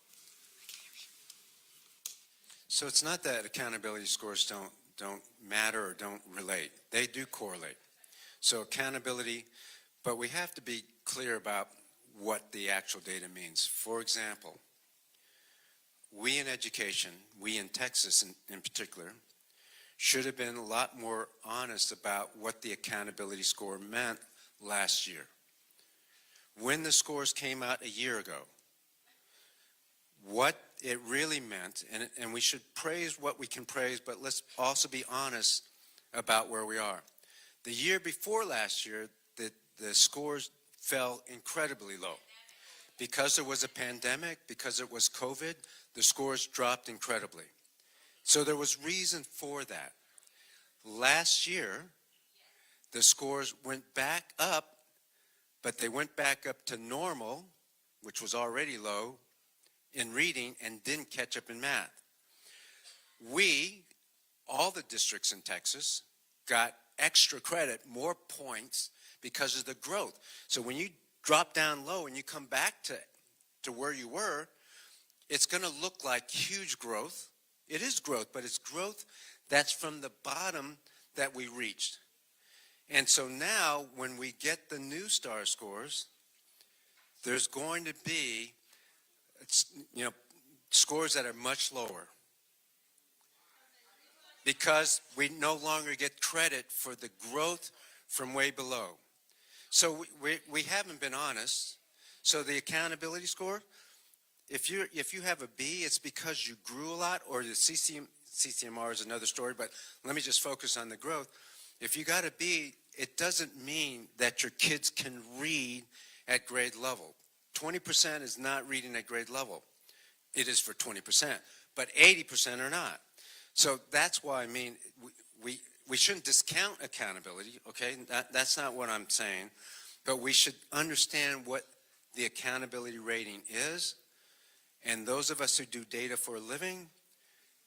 So it's not that accountability scores don't matter or don't relate. They do correlate. So accountability, but we have to be clear about what the actual data means. For example, we in education, we in Texas in particular, should have been a lot more honest about what the accountability score meant last year. When the scores came out a year ago, what it really meant, and we should praise what we can praise, but let's also be honest about where we are. The year before last year, the scores fell incredibly low. Because there was a pandemic, because it was COVID, the scores dropped incredibly. So there was reason for that. Last year, the scores went back up, but they went back up to normal, which was already low, in reading and didn't catch up in math. We, all the districts in Texas, got extra credit, more points, because of the growth. So when you drop down low and you come back to where you were, it's going to look like huge growth. It is growth, but it's growth that's from the bottom that we reached. And so now when we get the new STAR scores, there's going to be, scores that are much lower, because we no longer get credit for the growth from way below. So we haven't been honest. So the accountability score, if you have a B, it's because you grew a lot, or the CCMR is another story, but let me just focus on the growth. If you got a B, it doesn't mean that your kids can read at grade level. 20% is not reading at grade level. It is for 20%, but 80% are not. So that's why, I mean, we shouldn't discount accountability, okay? That's not what I'm saying, but we should understand what the accountability rating is, and those of us who do data for a living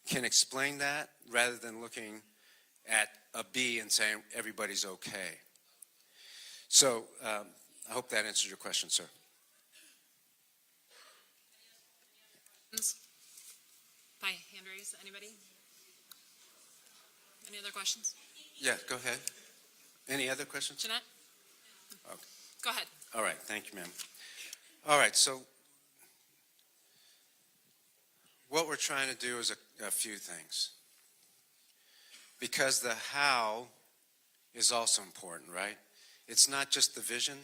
can explain that rather than looking at a B and saying everybody's okay. So I hope that answers your question, sir. By hand raise, anybody? Any other questions? Yeah, go ahead. Any other questions? Jeanette? Okay. Go ahead. All right, thank you, ma'am. All right, so what we're trying to do is a few things. Because the how is also important, right? It's not just the vision,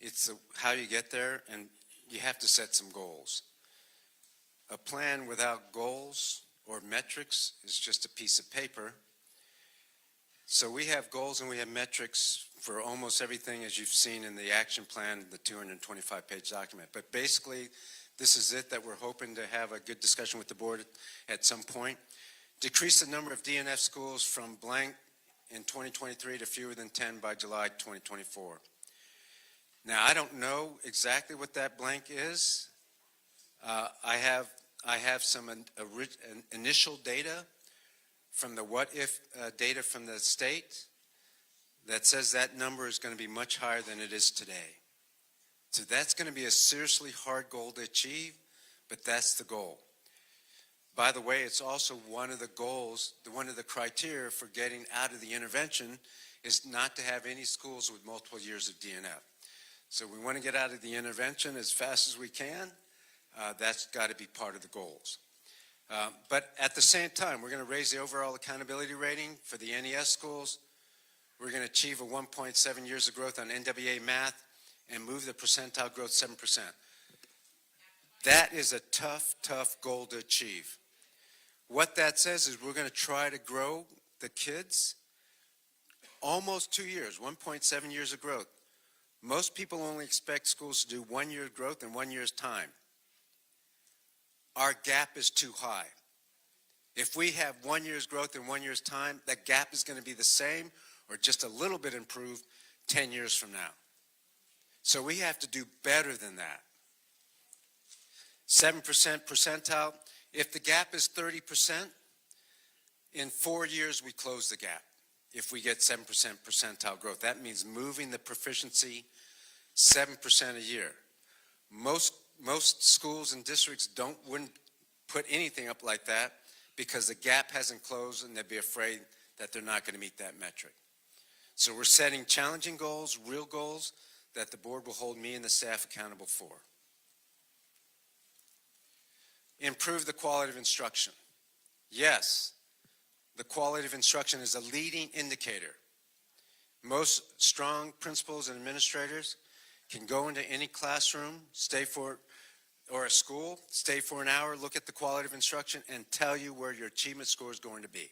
it's how you get there, and you have to set some goals. A plan without goals or metrics is just a piece of paper. So we have goals and we have metrics for almost everything, as you've seen in the action plan, the 225-page document. But basically, this is it, that we're hoping to have a good discussion with the board at some point. Decrease the number of DNF schools from blank in 2023 to fewer than 10 by July 2024. Now, I don't know exactly what that blank is. I have some initial data from the what if data from the state that says that number is going to be much higher than it is today. So that's going to be a seriously hard goal to achieve, but that's the goal. By the way, it's also one of the goals, one of the criteria for getting out of the intervention is not to have any schools with multiple years of DNF. So we want to get out of the intervention as fast as we can. That's got to be part of the goals. But at the same time, we're going to raise the overall accountability rating for the NES schools. We're going to achieve a 1.7 years of growth on NWA math and move the percentile growth 7%. That is a tough, tough goal to achieve. What that says is we're going to try to grow the kids almost 2 years, 1.7 years of growth. Most people only expect schools to do 1 year of growth in 1 year's time. Our gap is too high. If we have 1 year's growth in 1 year's time, that gap is going to be the same or just a little bit improved 10 years from now. So we have to do better than that. 7% percentile. If the gap is 30%, in 4 years we close the gap. If we get 7% percentile growth, that means moving the proficiency 7% a year. Most schools and districts wouldn't put anything up like that because the gap hasn't closed and they'd be afraid that they're not going to meet that metric. So we're setting challenging goals, real goals, that the board will hold me and the staff accountable for. Improve the quality of instruction. Yes, the quality of instruction is a leading indicator. Most strong principals and administrators can go into any classroom, or a school, stay for an hour, look at the quality of instruction, and tell you where your achievement score is going to be.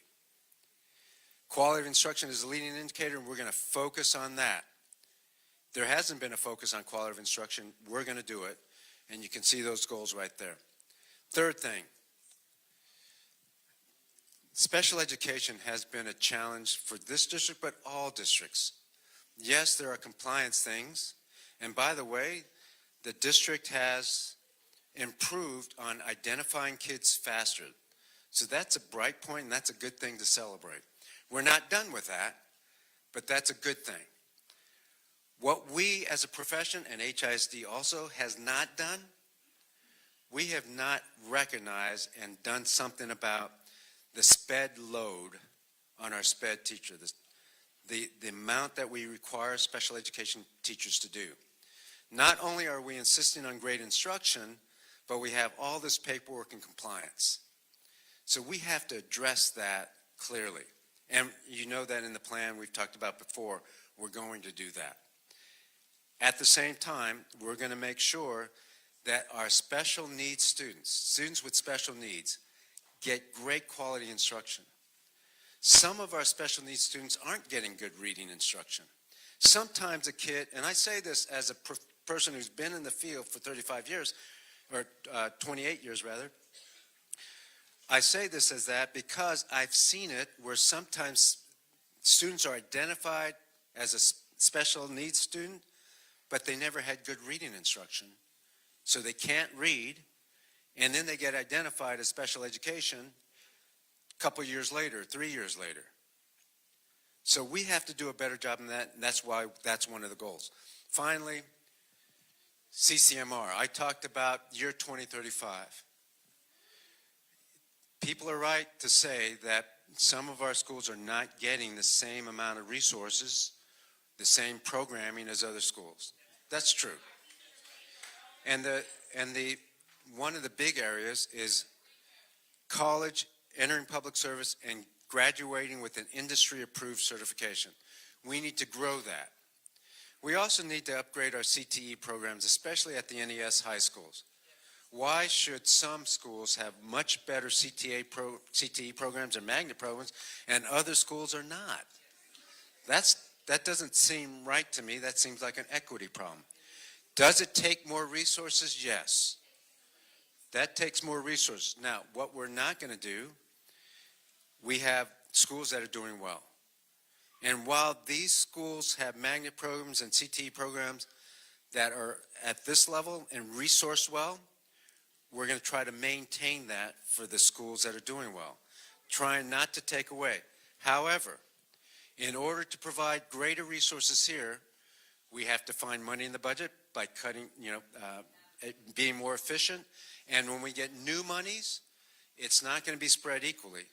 Quality of instruction is a leading indicator, and we're going to focus on that. There hasn't been a focus on quality of instruction. We're going to do it, and you can see those goals right there. Third thing, special education has been a challenge for this district, but all districts. Yes, there are compliance things, and by the way, the district has improved on identifying kids faster. So that's a bright point, and that's a good thing to celebrate. We're not done with that, but that's a good thing. What we as a profession, and HISD also, has not done, we have not recognized and done something about the SPED load on our SPED teacher, the amount that we require special education teachers to do. Not only are we insisting on great instruction, but we have all this paperwork and compliance. So we have to address that clearly. And you know that in the plan we've talked about before, we're going to do that. At the same time, we're going to make sure that our special needs students with special needs, get great quality instruction. Some of our special needs students aren't getting good reading instruction. Sometimes a kid, and I say this as a person who's been in the field for 35 years, or 28 years rather, I say this as that because I've seen it where sometimes students are identified as a special needs student, but they never had good reading instruction. So they can't read, and then they get identified as special education a couple years later, 3 years later. So we have to do a better job in that, and that's why that's one of the goals. Finally, CCMR. I talked about year 2035. People are right to say that some of our schools are not getting the same amount of resources, the same programming as other schools. That's true. And one of the big areas is college, entering public service, and graduating with an industry-approved certification. We need to grow that. We also need to upgrade our CTE programs, especially at the NES high schools. Why should some schools have much better CTE programs or magnet programs and other schools are not? That doesn't seem right to me. That seems like an equity problem. Does it take more resources? Yes. That takes more resources. Now, what we're not going to do, we have schools that are doing well. And while these schools have magnet programs and CTE programs that are at this level and resourced well, we're going to try to maintain that for the schools that are doing well, trying not to take away. However, in order to provide greater resources here, we have to find money in the budget by cutting, being more efficient. And when we get new monies, it's not going to be spread equally.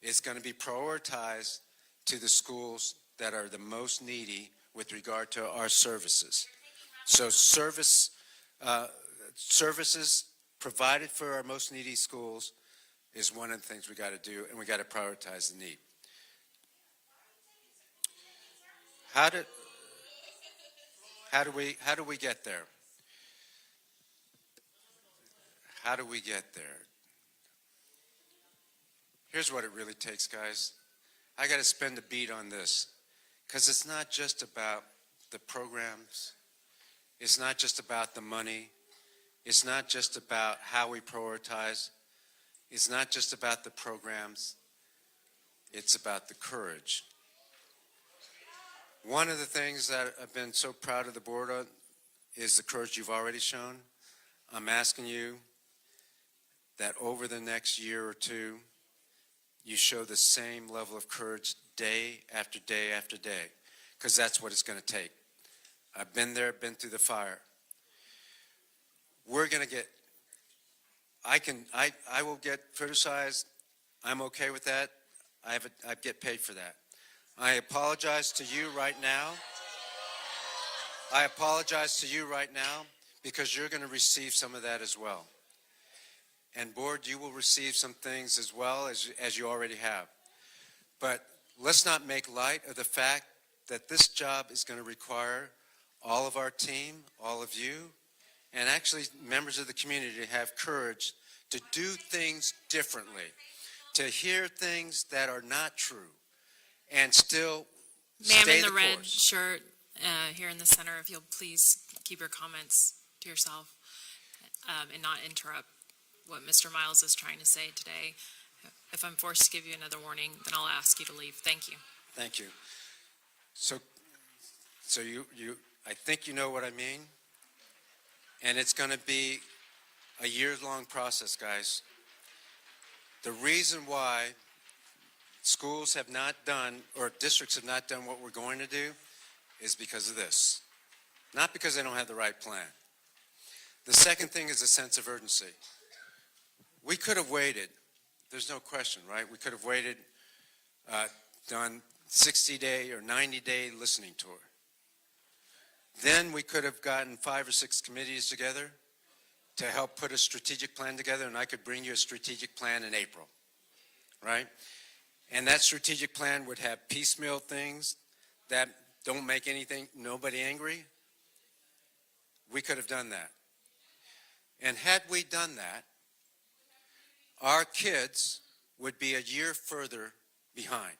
It's going to be prioritized to the schools that are the most needy with regard to our services. So services provided for our most needy schools is one of the things we got to do, and we got to prioritize the need. How do we get there? How do we get there? Here's what it really takes, guys. I got to spend a beat on this because it's not just about the programs. It's not just about the money. It's not just about how we prioritize. It's not just about the programs. It's about the courage. One of the things that I've been so proud of the board on is the courage you've already shown. I'm asking you that over the next year or two, you show the same level of courage day after day after day, because that's what it's going to take. I've been there, been through the fire. We're going to get, I will get criticized. I'm okay with that. I get paid for that. I apologize to you right now. I apologize to you right now because you're going to receive some of that as well. And board, you will receive some things as well as you already have. But let's not make light of the fact that this job is going to require all of our team, all of you, and actually members of the community to have courage to do things differently, to hear things that are not true, and still Ma'am stay in the red course. shirt here in the center, if you'll please keep your comments to yourself and not interrupt what Mr. Miles is trying to say today. If I'm forced to give you another warning, then I'll ask you to leave. Thank you. Thank you. So I think you know what I mean, and it's going to be a years-long process, guys. The reason why schools have not done, or districts have not done what we're going to do is because of this. Not because they don't have the right plan. The second thing is a sense of urgency. We could have waited. There's no question, right? We could have waited, done 60-day or 90-day listening tour. Then we could have gotten 5 or 6 committees together to help put a strategic plan together, and I could bring you a strategic plan in April, right? And that strategic plan would have piecemeal things that don't make nobody angry. We could have done that. And had we done that, our kids would be a year further behind.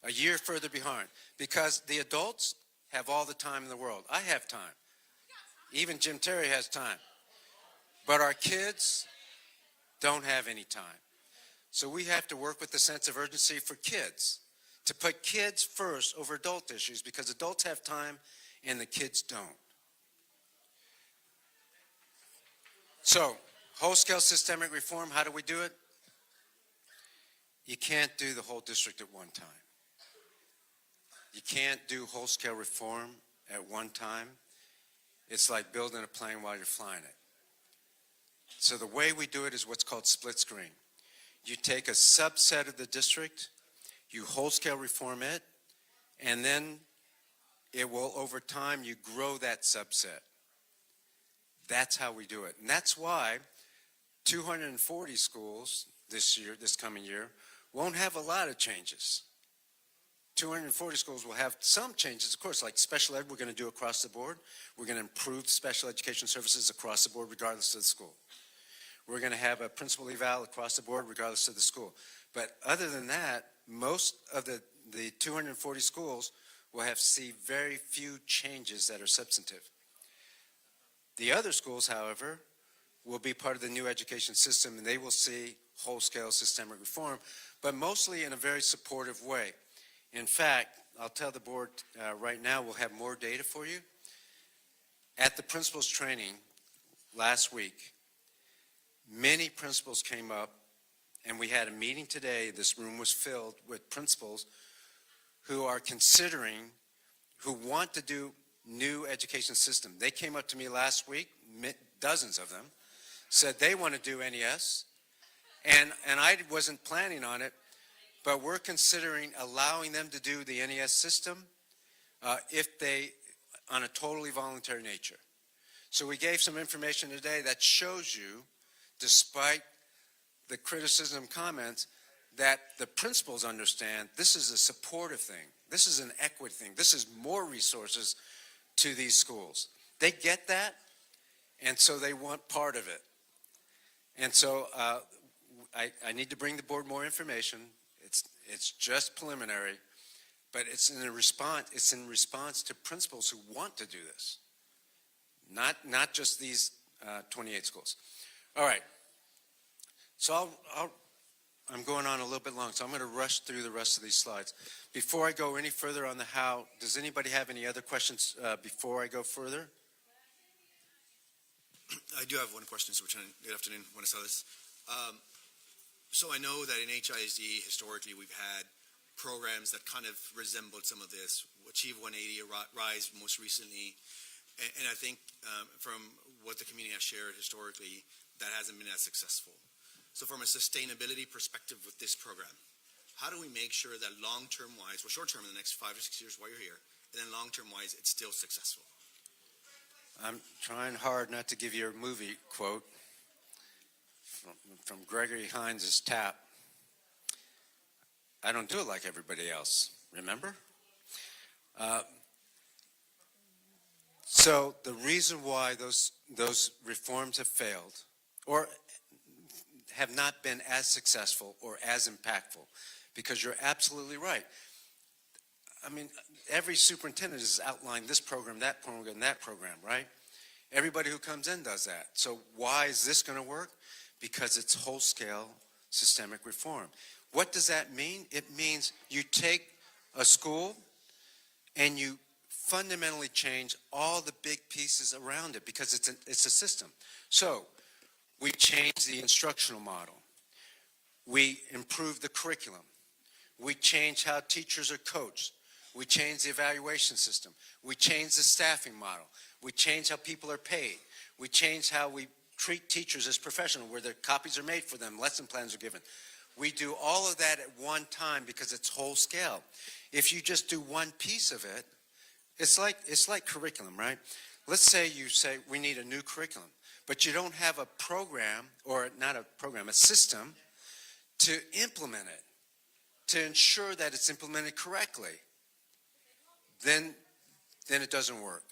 A year further behind. Because the adults have all the time in the world. I have time. Even Jim Terry has time. But our kids don't have any time. So we have to work with the sense of urgency for kids, to put kids first over adult issues, because adults have time and the kids don't. So, whole-scale systemic reform, how do we do it? You can't do the whole district at one time. You can't do whole-scale reform at one time. It's like building a plane while you're flying it. So the way we do it is what's called split screen. You take a subset of the district, you whole-scale reform it, and then it will, over time, you grow that subset. That's how we do it. And that's why 240 schools this coming year, won't have a lot of changes. 240 schools will have some changes, of course, like special ed we're going to do across the board. We're going to improve special education services across the board regardless of the school. We're going to have a principal eval across the board regardless of the school. But other than that, most of the 240 schools will see very few changes that are substantive. The other schools, however, will be part of the new education system, and they will see whole-scale systemic reform, but mostly in a very supportive way. In fact, I'll tell the board right now, we'll have more data for you. At the principals training last week, many principals came up, and we had a meeting today. This room was filled with principals who are considering, who want to do new education system. They came up to me last week, dozens of them, said they want to do NES, and I wasn't planning on it, but we're considering allowing them to do the NES system if they, on a totally voluntary nature. So we gave some information today that shows you, despite the criticism comments, that the principals understand this is a supportive thing. This is an equity thing. This is more resources to these schools. They get that, and so they want part of it. And so I need to bring the board more information. It's just preliminary, but it's in response to principals who want to do this, not just these 28 schools. All right. So I'm going on a little bit long, so I'm going to rush through the rest of these slides. Before I go any further on the how, does anybody have any other questions before I go further? I do have one question, Superintendent. Good afternoon. Buenas tardes. So I know that in HISD, historically, we've had programs that kind of resembled some of this. Achieve 180, Rise most recently. And I think from what the community has shared historically, that hasn't been as successful. So from a sustainability perspective with this program, how do we make sure that long-term wise, well, short-term in the next 5 or 6 years while you're here, and then long-term wise, it's still successful? I'm trying hard not to give you a movie quote from Gregory Hines' Tap. I don't do it like everybody else, remember? So the reason why those reforms have failed, or have not been as successful or as impactful, because you're absolutely right. I mean, every superintendent has outlined this program, that program, right? Everybody who comes in does that. So why is this going to work? Because it's whole-scale systemic reform. What does that mean? It means you take a school and you fundamentally change all the big pieces around it because it's a system. So we change the instructional model. We improve the curriculum. We change how teachers are coached. We change the evaluation system. We change the staffing model. We change how people are paid. We change how we treat teachers as professional, where their copies are made for them, lesson plans are given. We do all of that at one time because it's whole scale. If you just do one piece of it, it's like curriculum, right? Let's say you say we need a new curriculum, but you don't have a program, or not a program, a system to implement it, to ensure that it's implemented correctly. Then it doesn't work.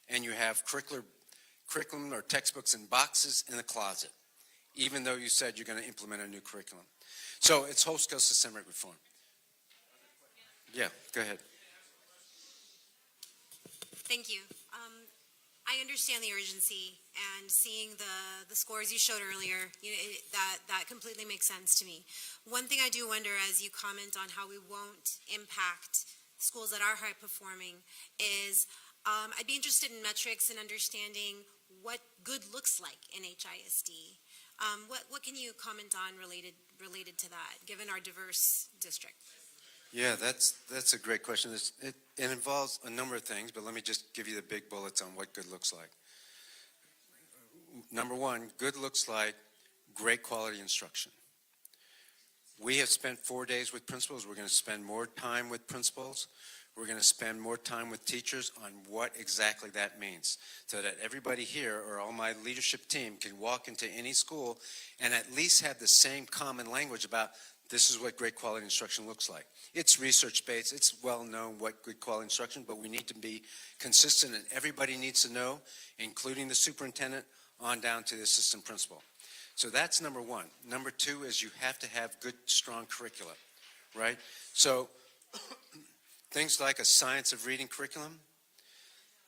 And you have curriculum or textbooks in boxes in the closet, even though you said you're going to implement a new curriculum. So it's whole-scale systemic reform. Yeah, go ahead. Thank you. I understand the urgency, and seeing the scores you showed earlier, that completely makes sense to me. One thing I do wonder, as you comment on how we won't impact schools that are high performing, is I'd be interested in metrics and understanding what good looks like in HISD. What can you comment on related to that, given our diverse district? Yeah, that's a great question. It involves a number of things, but let me just give you the big bullets on what good looks like. Number one, good looks like great quality instruction. We have spent 4 days with principals. We're going to spend more time with principals. We're going to spend more time with teachers on what exactly that means, so that everybody here, or all my leadership team, can walk into any school and at least have the same common language about this is what great quality instruction looks like. It's research-based. It's well known what good quality instruction, but we need to be consistent, and everybody needs to know, including the superintendent, on down to the assistant principal. So that's number one. Number two is you have to have good, strong curricula, right? So things like a science of reading curriculum,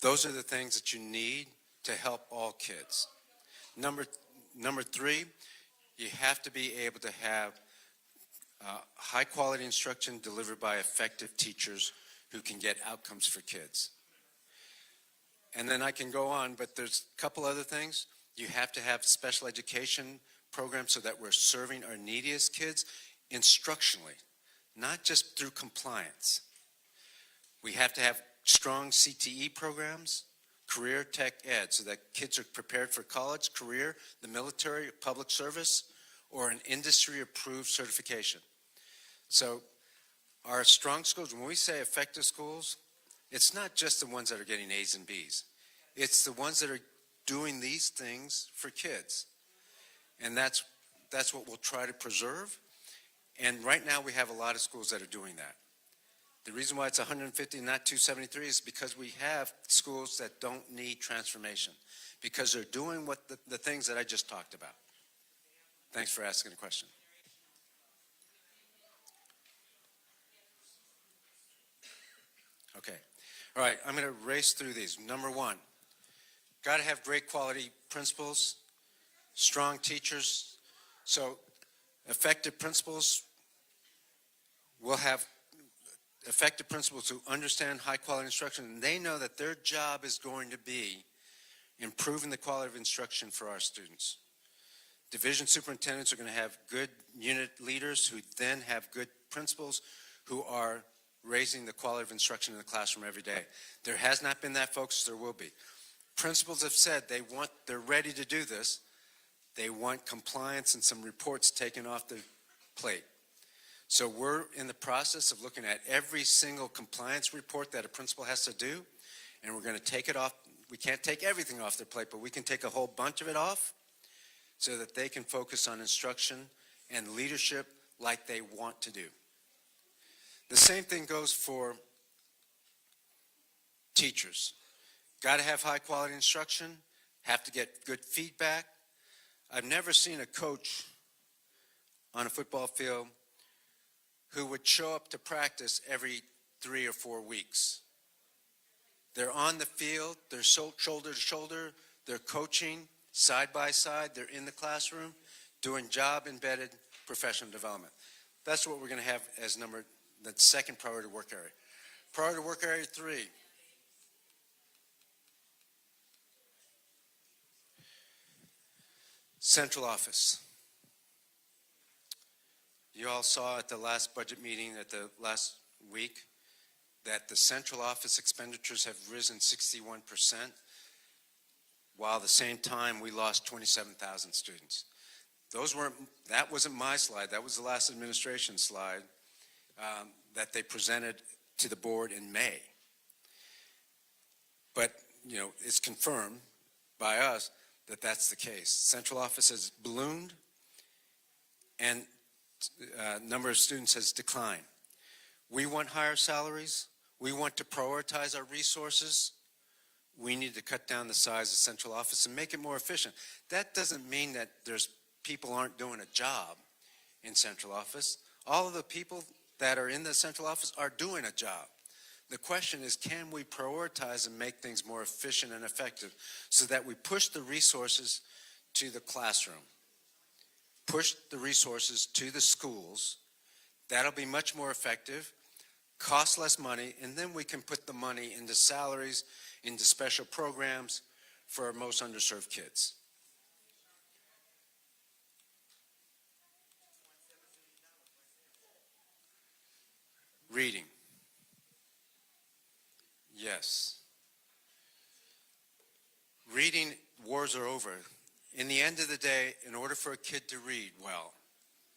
those are the things that you need to help all kids. Number three, you have to be able to have high quality instruction delivered by effective teachers who can get outcomes for kids. And then I can go on, but there's a couple other things. You have to have special education programs so that we're serving our neediest kids instructionally, not just through compliance. We have to have strong CTE programs, career tech ed, so that kids are prepared for college, career, the military, public service, or an industry-approved certification. So our strong schools, when we say effective schools, it's not just the ones that are getting A's and B's. It's the ones that are doing these things for kids. And that's what we'll try to preserve. And right now we have a lot of schools that are doing that. The reason why it's 150 and not 273 is because we have schools that don't need transformation, because they're doing what the things that I just talked about. Thanks for asking the question. Okay. All right, I'm going to race through these. Number one, got to have great quality principals, strong teachers. So effective principals will have effective principals who understand high quality instruction, and they know that their job is going to be improving the quality of instruction for our students. Division superintendents are going to have good unit leaders who then have good principals who are raising the quality of instruction in the classroom every day. There has not been that focus. There will be. Principals have said they're ready to do this. They want compliance and some reports taken off their plate. So we're in the process of looking at every single compliance report that a principal has to do, and we're going to take it off. We can't take everything off their plate, but we can take a whole bunch of it off so that they can focus on instruction and leadership like they want to do. The same thing goes for teachers. Got to have high quality instruction, have to get good feedback. I've never seen a coach on a football field who would show up to practice every 3 or 4 weeks. They're on the field, they're shoulder to shoulder, they're coaching side by side, they're in the classroom doing job-embedded professional development. That's what we're going to have as the second priority work area. Priority work area 3. Central office. You all saw at the last budget meeting at the last week that the central office expenditures have risen 61%, while at the same time we lost 27,000 students. That wasn't my slide, that was the last administration slide that they presented to the board in May. But, it's confirmed by us that that's the case. Central office has ballooned and number of students has declined. We want higher salaries. We want to prioritize our resources. We need to cut down the size of central office and make it more efficient. That doesn't mean that people aren't doing a job in central office. All of the people that are in the central office are doing a job. The question is, can we prioritize and make things more efficient and effective so that we push the resources to the classroom, push the resources to the schools? That'll be much more effective, cost less money, and then we can put the money into salaries, into special programs for our most underserved kids. Reading. Yes. Reading wars are over. In the end of the day, in order for a kid to read well,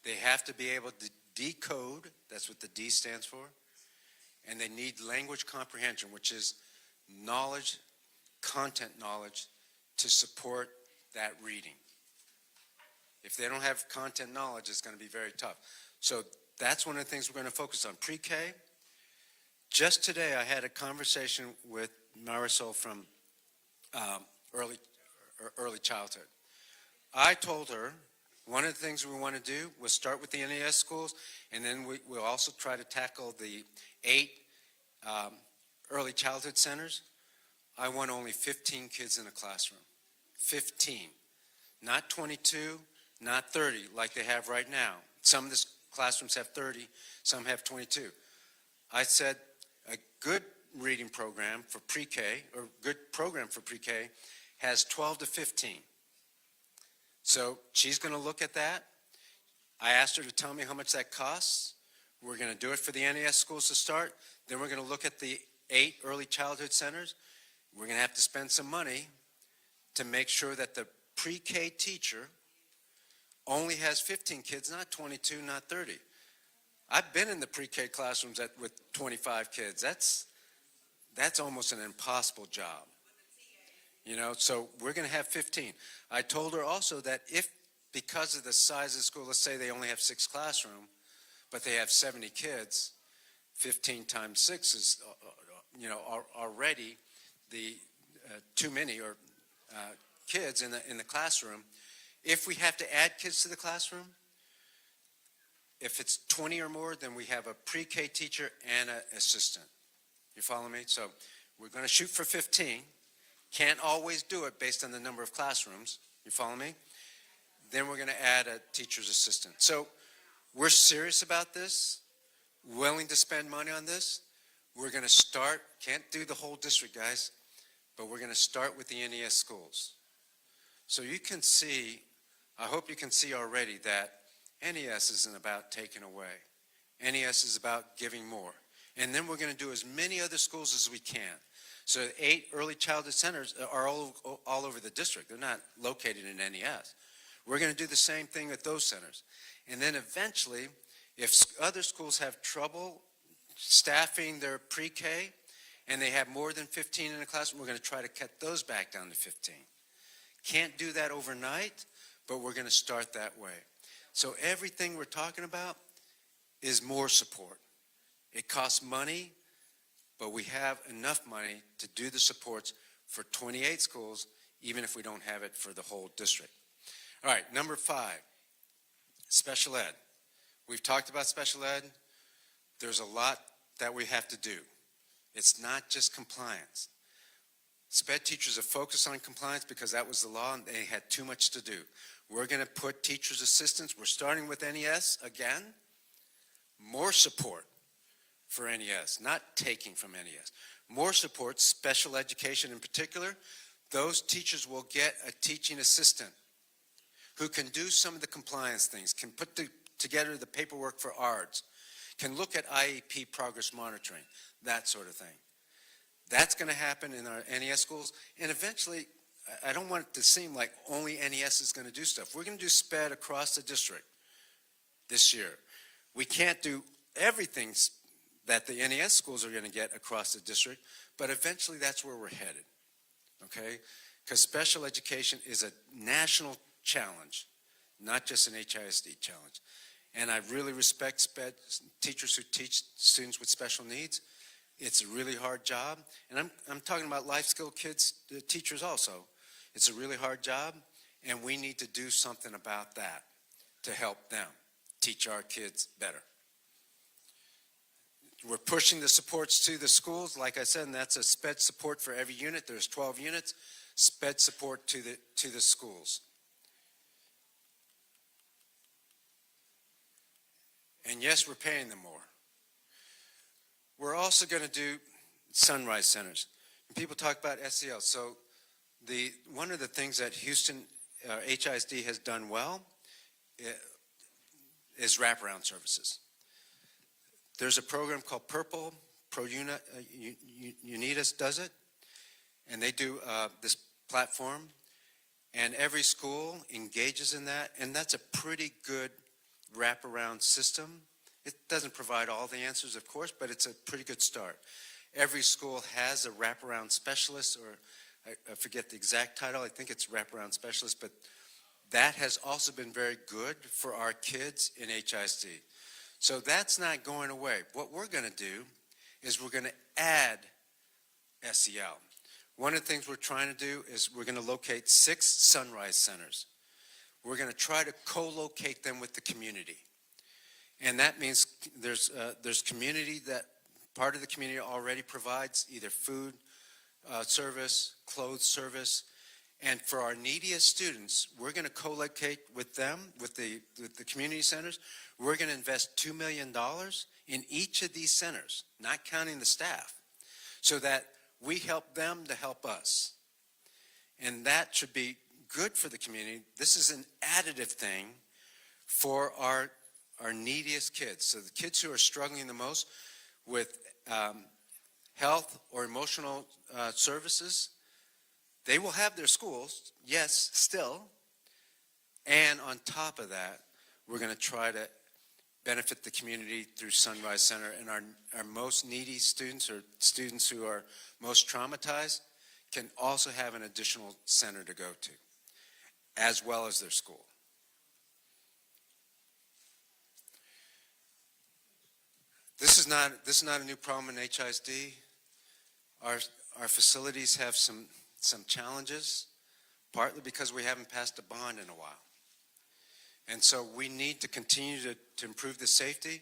they have to be able to decode, that's what the D stands for, and they need language comprehension, which is knowledge, content knowledge, to support that reading. If they don't have content knowledge, it's going to be very tough. So that's one of the things we're going to focus on. Pre-K. Just today, I had a conversation with Marisol from early childhood. I told her one of the things we want to do was start with the NAS schools, and then we'll also try to tackle the 8 early childhood centers. I want only 15 kids in a classroom. 15. Not 22, not 30 like they have right now. Some of the classrooms have 30, some have 22. I said a good reading program for pre-K, or good program for pre-K, has 12 to 15. So she's going to look at that. I asked her to tell me how much that costs. We're going to do it for the NAS schools to start. Then we're going to look at the 8 early childhood centers. We're going to have to spend some money to make sure that the pre-K teacher only has 15 kids, not 22, not 30. I've been in the pre-K classrooms with 25 kids. That's almost an impossible job. So we're going to have 15. I told her also that if, because of the size of the school, let's say they only have 6 classrooms, but they have 70 kids, 15 times 6 is, already the too many or kids in the classroom. If we have to add kids to the classroom, if it's 20 or more, then we have a pre-K teacher and an assistant. You follow me? So we're going to shoot for 15. Can't always do it based on the number of classrooms. You follow me? Then we're going to add a teacher's assistant. So we're serious about this, willing to spend money on this. We're going to start, can't do the whole district, guys, but we're going to start with the NES schools. So you can see, I hope you can see already that NES isn't about taking away. NES is about giving more. And then we're going to do as many other schools as we can. So 8 early childhood centers are all over the district. They're not located in NES. We're going to do the same thing at those centers. And then eventually, if other schools have trouble staffing their pre-K and they have more than 15 in a classroom, we're going to try to cut those back down to 15. Can't do that overnight, but we're going to start that way. So everything we're talking about is more support. It costs money, but we have enough money to do the supports for 28 schools, even if we don't have it for the whole district. All right, number 5, special ed. We've talked about special ed. There's a lot that we have to do. It's not just compliance. SPED teachers are focused on compliance because that was the law and they had too much to do. We're going to put teachers' assistants, we're starting with NES again, more support for NES, not taking from NES. More support, special education in particular. Those teachers will get a teaching assistant who can do some of the compliance things, can put together the paperwork for ARDS, can look at IEP progress monitoring, that sort of thing. That's going to happen in our NES schools, and eventually, I don't want it to seem like only NES is going to do stuff. We're going to do SPED across the district this year. We can't do everything that the NES schools are going to get across the district, but eventually that's where we're headed, okay? Because special education is a national challenge, not just an HISD challenge. And I really respect SPED teachers who teach students with special needs. It's a really hard job, and I'm talking about life skill kids, the teachers also. It's a really hard job, and we need to do something about that to help them teach our kids better. We're pushing the supports to the schools, like I said, and that's a SPED support for every unit. There's 12 units, SPED support to the schools. And yes, we're paying them more. We're also going to do sunrise centers. And people talk about SEL. So one of the things that Houston HISD has done well is wraparound services. There's a program called Purple, Unitas does it, and they do this platform, and every school engages in that, and that's a pretty good wraparound system. It doesn't provide all the answers, of course, but it's a pretty good start. Every school has a wraparound specialist, or I forget the exact title, I think it's wraparound specialist, but that has also been very good for our kids in HISD. So that's not going away. What we're going to do is we're going to add SEL. One of the things we're trying to do is we're going to locate 6 sunrise centers. We're going to try to co-locate them with the community. And that means there's community that part of the community already provides either food service, clothes service, and for our neediest students, we're going to co-locate with them, with the community centers. We're going to invest $2 million in each of these centers, not counting the staff, so that we help them to help us. And that should be good for the community. This is an additive thing for our neediest kids. So the kids who are struggling the most with health or emotional services, they will have their schools, yes, still. And on top of that, we're going to try to benefit the community through Sunrise Center. And our most needy students, or students who are most traumatized, can also have an additional center to go to, as well as their school. This is not a new problem in HISD. Our facilities have some challenges, partly because we haven't passed a bond in a while. And so we need to continue to improve the safety.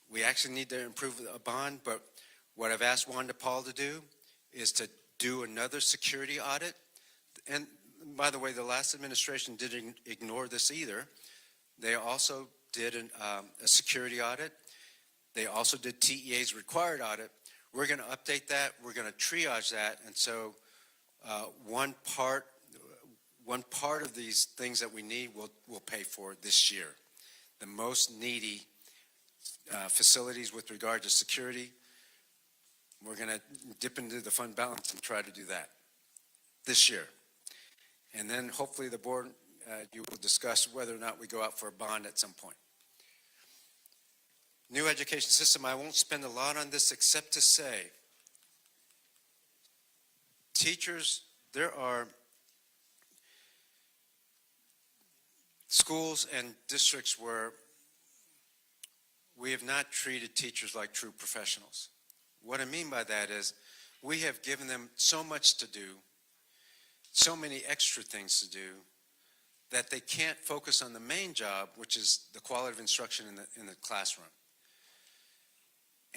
We actually need to improve a bond, but what I've asked Wanda Paul to do is to do another security audit. And by the way, the last administration didn't ignore this either. They also did a security audit. They also did TEA's required audit. We're going to update that. We're going to triage that. And so one part of these things that we need we'll pay for this year. The most needy facilities with regard to security, we're going to dip into the fund balance and try to do that this year. And then hopefully the board, you will discuss whether or not we go out for a bond at some point. New education system, I won't spend a lot on this except to say, teachers, there are schools and districts where we have not treated teachers like true professionals. What I mean by that is we have given them so much to do, so many extra things to do, that they can't focus on the main job, which is the quality of instruction in the classroom.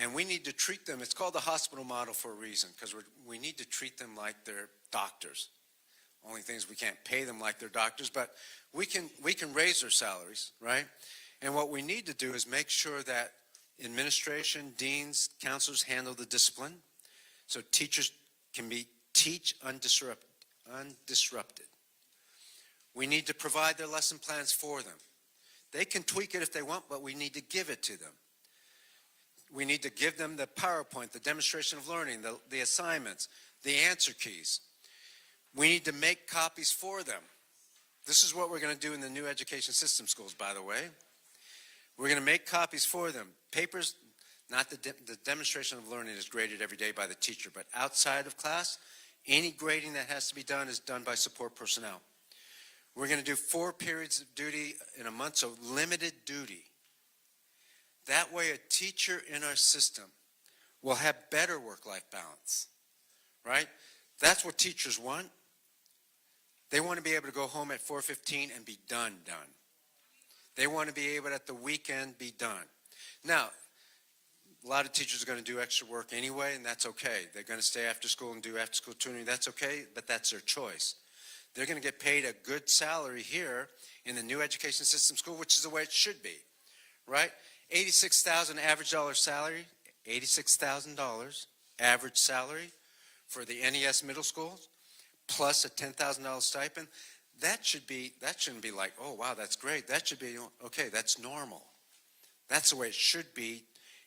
And we need to treat them, it's called the hospital model for a reason, because we need to treat them like they're doctors. Only thing is we can't pay them like they're doctors, but we can raise their salaries, right? And what we need to do is make sure that administration, deans, counselors handle the discipline, so teachers can teach undisrupted. We need to provide their lesson plans for them. They can tweak it if they want, but we need to give it to them. We need to give them the PowerPoint, the demonstration of learning, the assignments, the answer keys. We need to make copies for them. This is what we're going to do in the new education system schools, by the way. We're going to make copies for them. Papers, not the demonstration of learning is graded every day by the teacher, but outside of class, any grading that has to be done is done by support personnel. We're going to do 4 periods of duty in a month, so limited duty. That way a teacher in our system will have better work-life balance, right? That's what teachers want. They want to be able to go home at 4:15 and be done. They want to be able at the weekend be done. Now, a lot of teachers are going to do extra work anyway, and that's okay. They're going to stay after school and do after-school tutoring. That's okay, but that's their choice. They're going to get paid a good salary here in the new education system school, which is the way it should be, right? $86,000 average dollar salary, $86,000 average salary for the NES middle schools, plus a $10,000 stipend. That shouldn't be like, oh wow, that's great. That should be, okay, that's normal. That's the way it should be,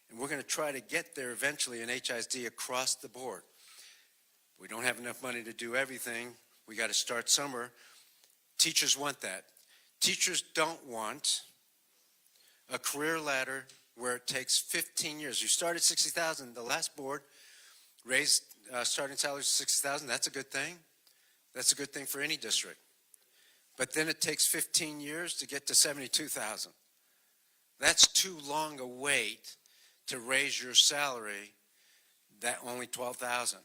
and we're going to try to get there eventually in HISD across the board. We don't have enough money to do everything. We got to start somewhere. Teachers want that. Teachers don't want a career ladder where it takes 15 years. You start at $60,000. The last board raised starting salaries to $60,000. That's a good thing. That's a good thing for any district. But then it takes 15 years to get to $72,000. That's too long a wait to raise your salary that only $12,000.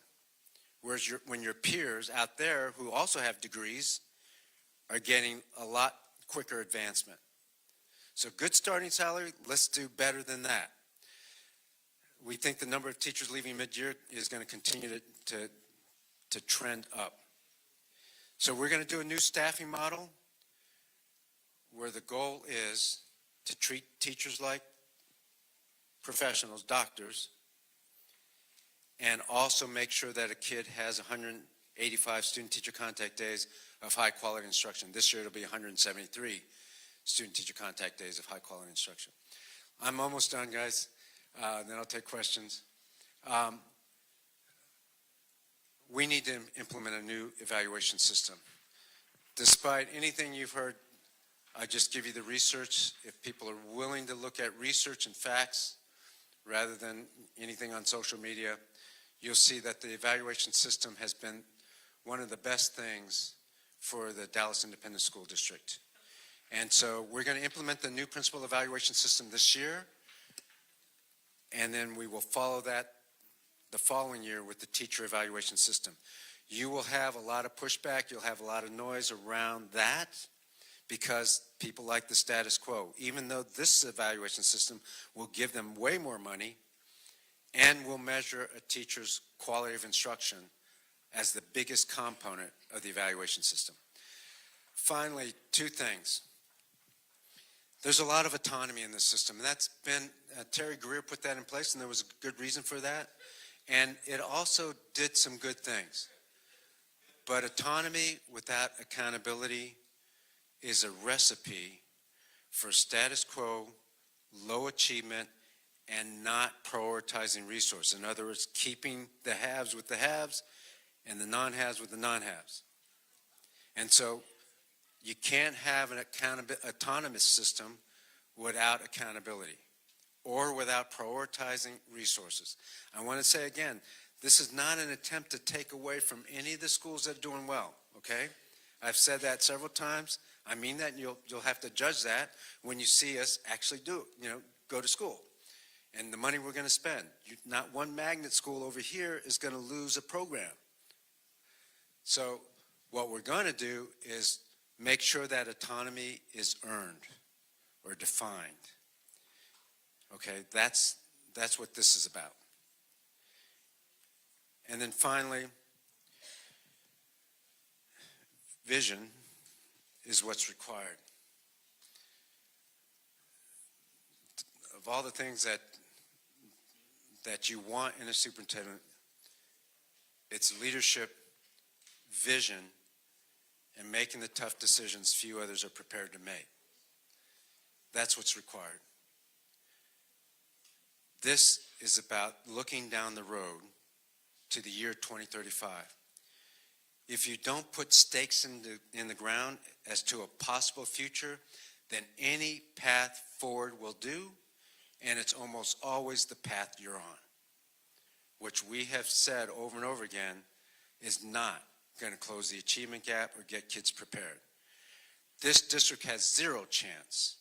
Whereas when your peers out there who also have degrees are getting a lot quicker advancement. So good starting salary, let's do better than that. We think the number of teachers leaving mid-year is going to continue to trend up. So we're going to do a new staffing model where the goal is to treat teachers like professionals, doctors, and also make sure that a kid has 185 student-teacher contact days of high-quality instruction. This year it'll be 173 student-teacher contact days of high-quality instruction. I'm almost done, guys. Then I'll take questions. We need to implement a new evaluation system. Despite anything you've heard, I just give you the research. If people are willing to look at research and facts rather than anything on social media, you'll see that the evaluation system has been one of the best things for the Dallas Independent School District. And so we're going to implement the new principal evaluation system this year, and then we will follow that the following year with the teacher evaluation system. You will have a lot of pushback, you'll have a lot of noise around that because people like the status quo. Even though this evaluation system will give them way more money and will measure a teacher's quality of instruction as the biggest component of the evaluation system. Finally, 2 things. There's a lot of autonomy in this system, and that's been, Terry Greer put that in place, and there was a good reason for that. And it also did some good things. But autonomy without accountability is a recipe for status quo, low achievement, and not prioritizing resources. In other words, keeping the haves with the haves and the non-haves with the non-haves. And so you can't have an autonomous system without accountability or without prioritizing resources. I want to say again, this is not an attempt to take away from any of the schools that are doing well, okay? I've said that several times. I mean that, and you'll have to judge that when you see us actually go to school. And the money we're going to spend. Not one magnet school over here is going to lose a program. So what we're going to do is make sure that autonomy is earned or defined. Okay, that's That's what this is about. And then finally, vision is what's required. Of all the things that you want in a superintendent, it's leadership, vision, and making the tough decisions few others are prepared to make. That's what's required. This is about looking down the road to the year 2035. If you don't put stakes in the ground as to a possible future, then any path forward will do, and it's almost always the path you're on, which we have said over and over again is not going to close the achievement gap or get kids prepared. This district has zero chance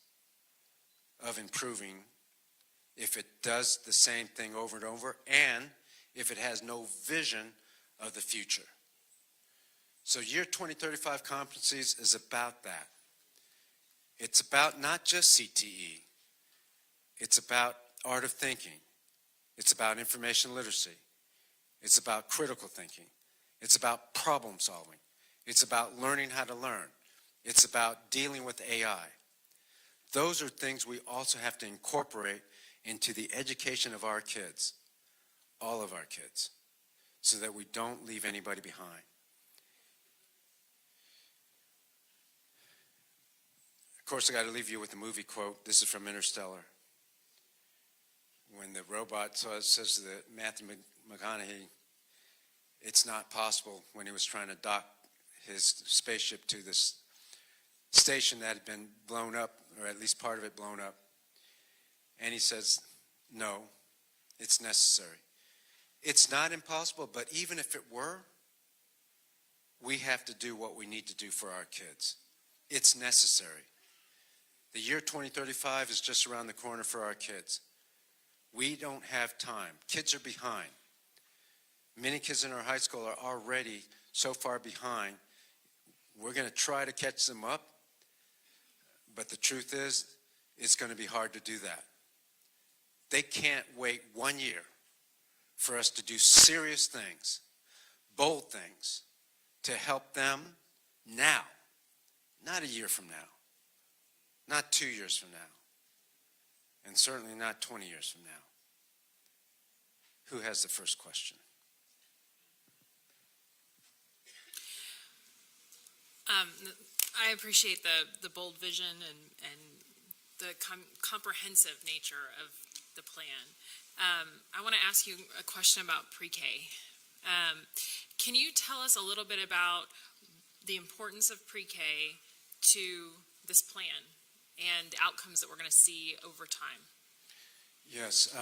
of improving if it does the same thing over and over, and if it has no vision of the future. So year 2035 competencies is about that. It's about not just CTE. It's about art of thinking. It's about information literacy. It's about critical thinking. It's about problem solving. It's about learning how to learn. It's about dealing with AI. Those are things we also have to incorporate into the education of our kids, all of our kids, so that we don't leave anybody behind. Of course, I got to leave you with a movie quote. This is from Interstellar. When the robot says to Matthew McConaughey, it's not possible, when he was trying to dock his spaceship to this station that had been blown up, or at least part of it blown up. And he says, no, it's necessary. It's not impossible, but even if it were, we have to do what we need to do for our kids. It's necessary. The year 2035 is just around the corner for our kids. We don't have time. Kids are behind. Many kids in our high school are already so far behind. We're going to try to catch them up, but the truth is, it's going to be hard to do that. They can't wait 1 year for us to do serious things, bold things, to help them now, not a year from now, not 2 years from now, and certainly not 20 years from now. Who has the first question? I appreciate the bold vision and the comprehensive nature of the plan. I want to ask you a question about pre-K. Can you tell us a little bit about the importance of pre-K to this plan and outcomes that we're going to see over time? Yes.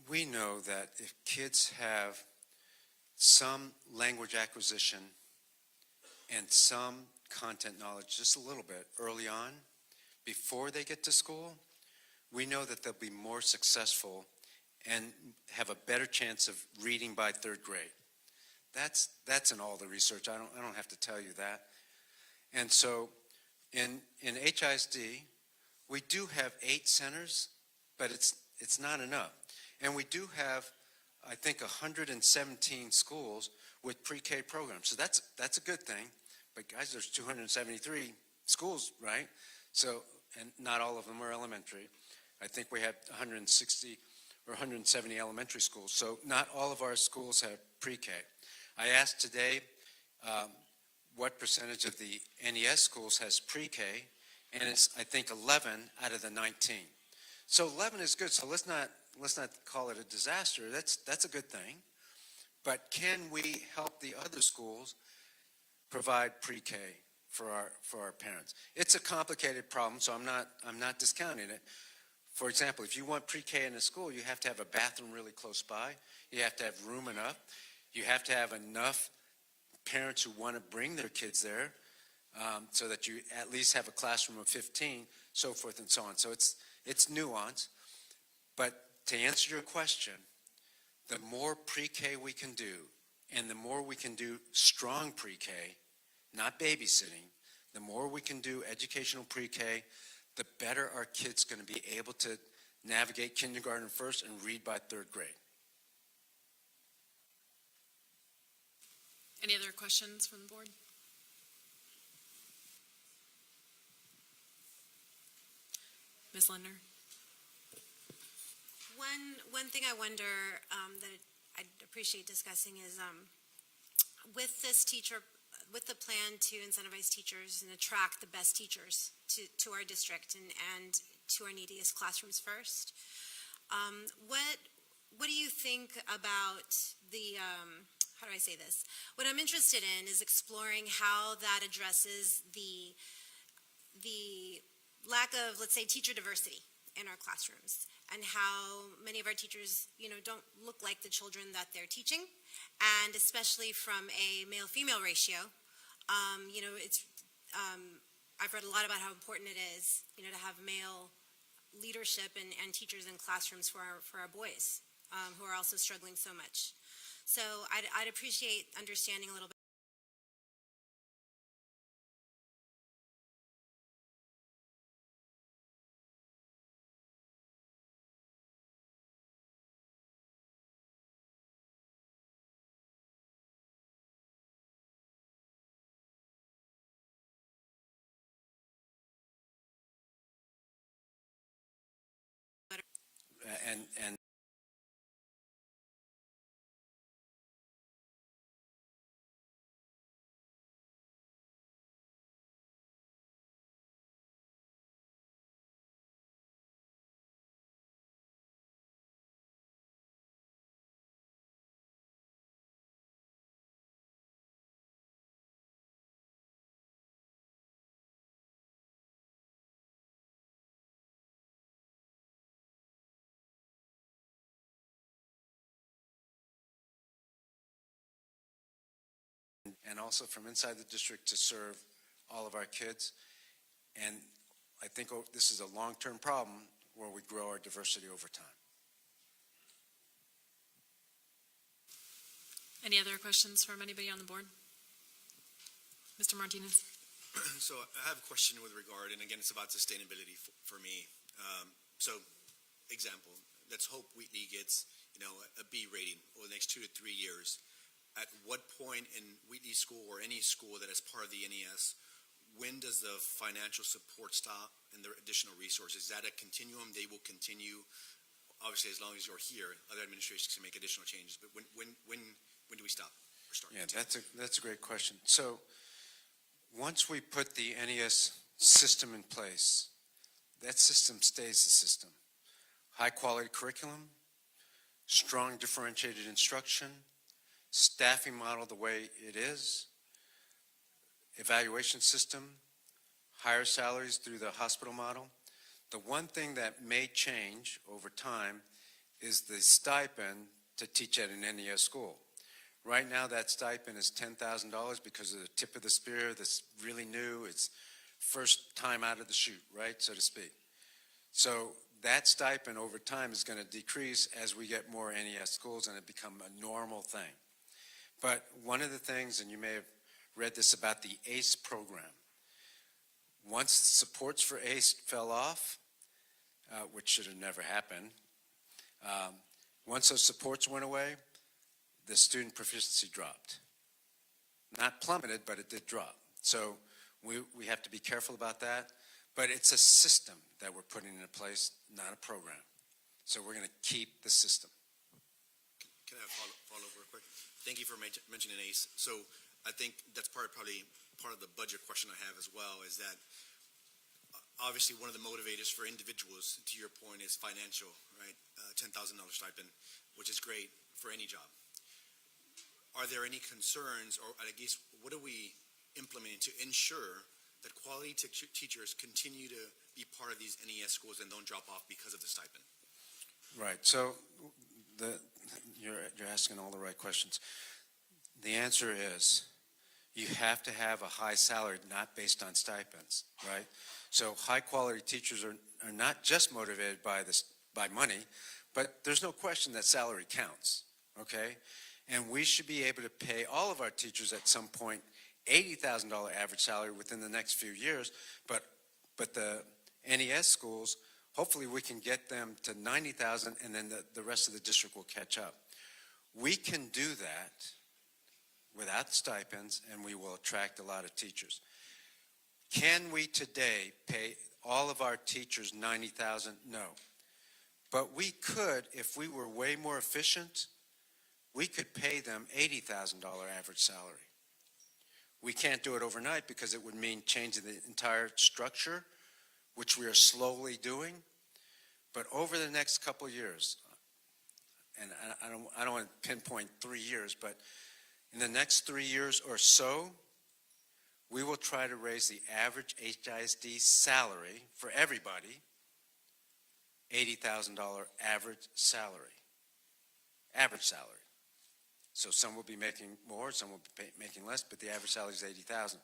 We know that if kids have some language acquisition and some content knowledge, just a little bit early on, before they get to school, we know that they'll be more successful and have a better chance of reading by third grade. That's in all the research. I don't have to tell you that. And so in HISD, we do have 8 centers, but it's not enough. And we do have, I think, 117 schools with pre-K programs. So that's a good thing. But guys, there's 273 schools, right? So, and not all of them are elementary. I think we have 160 or 170 elementary schools. So not all of our schools have pre-K. I asked today what percentage of the NES schools has pre-K, and it's, I think, 11 out of the 19. So 11 is good. So let's not call it a disaster. That's a good thing. But can we help the other schools provide pre-K for our parents? It's a complicated problem, so I'm not discounting it. For example, if you want pre-K in a school, you have to have a bathroom really close by. You have to have room enough. You have to have enough parents who want to bring their kids there, so that you at least have a classroom of 15, so forth and so on. So it's nuance. But to answer your question, the more pre-K we can do, and the more we can do strong pre-K, not babysitting, the more we can do educational pre-K, the better our kids going to be able to navigate kindergarten first, and read by third grade. Any other questions from the board? Ms. Lindner? One thing I wonder that I'd appreciate discussing is with this with the plan to incentivize teachers and attract the best teachers to our district and to our neediest classrooms first. What do you think about the, how do I say this? What I'm interested in is exploring how that addresses the lack of, let's say, teacher diversity in our classrooms, and how many of our teachers, don't look like the children that they're teaching, and especially from a male-female ratio. I've read a lot about how important it is, to have male leadership and teachers in classrooms for our boys, who are also struggling so much. So I'd appreciate understanding a little bit. And also from inside the district to serve all of our kids. And I think this is a long-term problem where we grow our diversity over time. Any other questions from anybody on the board? Mr. Martinez? So I have a question with regard, and again, it's about sustainability for me. So, example, let's hope Wheatley gets, a B rating over the next 2 to 3 years. At what point in Wheatley School or any school that is part of the NES, when does the financial support stop and the additional resources? Is that a continuum? They will continue, obviously, as long as you're here. Other administrations can make additional changes, but when do we stop or start? Yeah, that's a great question. So once we put the NES system in place, that system stays the system. High quality curriculum, strong differentiated instruction, staffing model the way it is, evaluation system, higher salaries through the hospital model. The one thing that may change over time is the stipend to teach at an NES school. Right now, that stipend is $10,000 because of the tip of the spear that's really new. It's first time out of the chute, right, so to speak. So that stipend over time is going to decrease as we get more NES schools and it become a normal thing. But one of the things, and you may have read this about the ACE program, once the supports for ACE fell off, which should have never happened, once those supports went away, the student proficiency dropped. Not plummeted, but it did drop. So we have to be careful about that. But it's a system that we're putting into place, not a program. So we're going to keep the system. Can I follow up real quick? Thank you for mentioning ACE. So I think that's probably part of the budget question I have as well, is that obviously one of the motivators for individuals, to your point, is financial, right? $10,000 stipend, which is great for any job. Are there any concerns, or I guess, what are we implementing to ensure that quality teachers continue to be part of these NES schools and don't drop off because of the stipend? Right. So you're asking all the right questions. The answer is you have to have a high salary, not based on stipends, right? So high quality teachers are not just motivated by money, but there's no question that salary counts, okay? And we should be able to pay all of our teachers at some point $80,000 average salary within the next few years, but the NES schools hopefully we can get them to 90,000 and then the rest of the district will catch up. We can do that without stipends and we will attract a lot of teachers. Can we today pay all of our teachers 90,000? No. But we could, if we were way more efficient, we could pay them $80,000 average salary. We can't do it overnight because it would mean changing the entire structure, which we are slowly doing. But over the next couple of years, and I don't want to pinpoint 3 years, but in the next 3 years or so, we will try to raise the average HISD salary for everybody, $80,000 average salary. Average salary. So some will be making more, some will be making less, but the average salary is $80,000.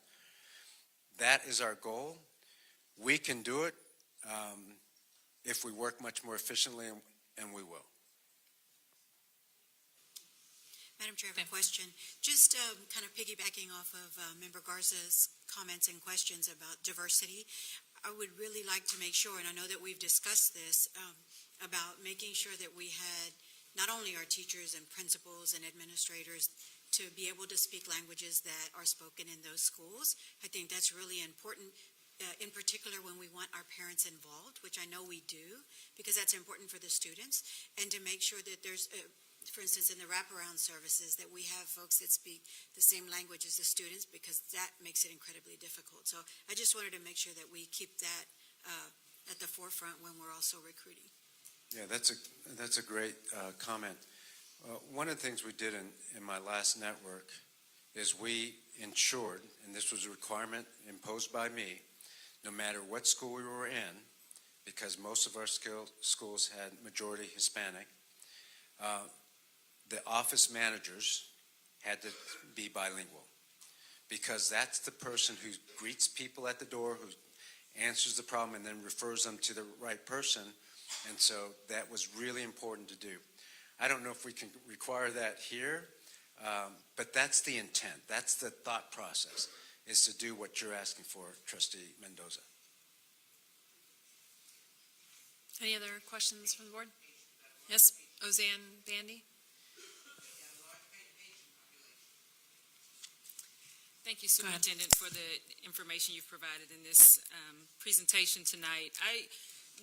That is our goal. We can do it if we work much more efficiently, and we will. Madam Chair, I have a question. Just kind of piggybacking off of Member Garza's comments and questions about diversity, I would really like to make sure, and I know that we've discussed this, about making sure that we had not only our teachers and principals and administrators to be able to speak languages that are spoken in those schools. I think that's really important, in particular when we want our parents involved, which I know we do, because that's important for the students, and to make sure that there's, for instance, in the wraparound services, that we have folks that speak the same language as the students, because that makes it incredibly difficult. So I just wanted to make sure that we keep that at the forefront when we're also recruiting. Yeah, that's a great comment. One of the things we did in my last network is we ensured, and this was a requirement imposed by me, no matter what school we were in, because most of our schools had majority Hispanic, the office managers had to be bilingual, because that's the person who greets people at the door, who answers the problem, and then refers them to the right person. And so that was really important to do. I don't know if we can require that here, but that's the intent. That's the thought process, is to do what you're asking for, Trustee Mendoza. Any other questions from the board? Yes, Ozanne Bandy. Thank you, Superintendent, for the information you've provided in this presentation tonight.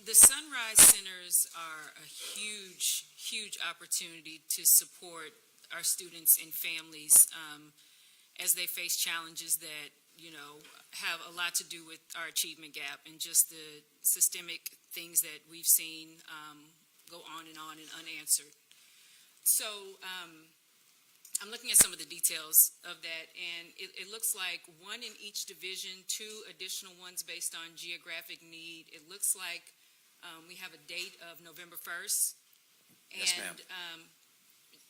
The Sunrise Centers are a huge, huge opportunity to support our students and families as they face challenges that, have a lot to do with our achievement gap and just the systemic things that we've seen go on and unanswered. So I'm looking at some of the details of that, and it looks like 1 in each division, 2 additional ones based on geographic need. It looks like we have a date of November 1st. Yes, ma'am.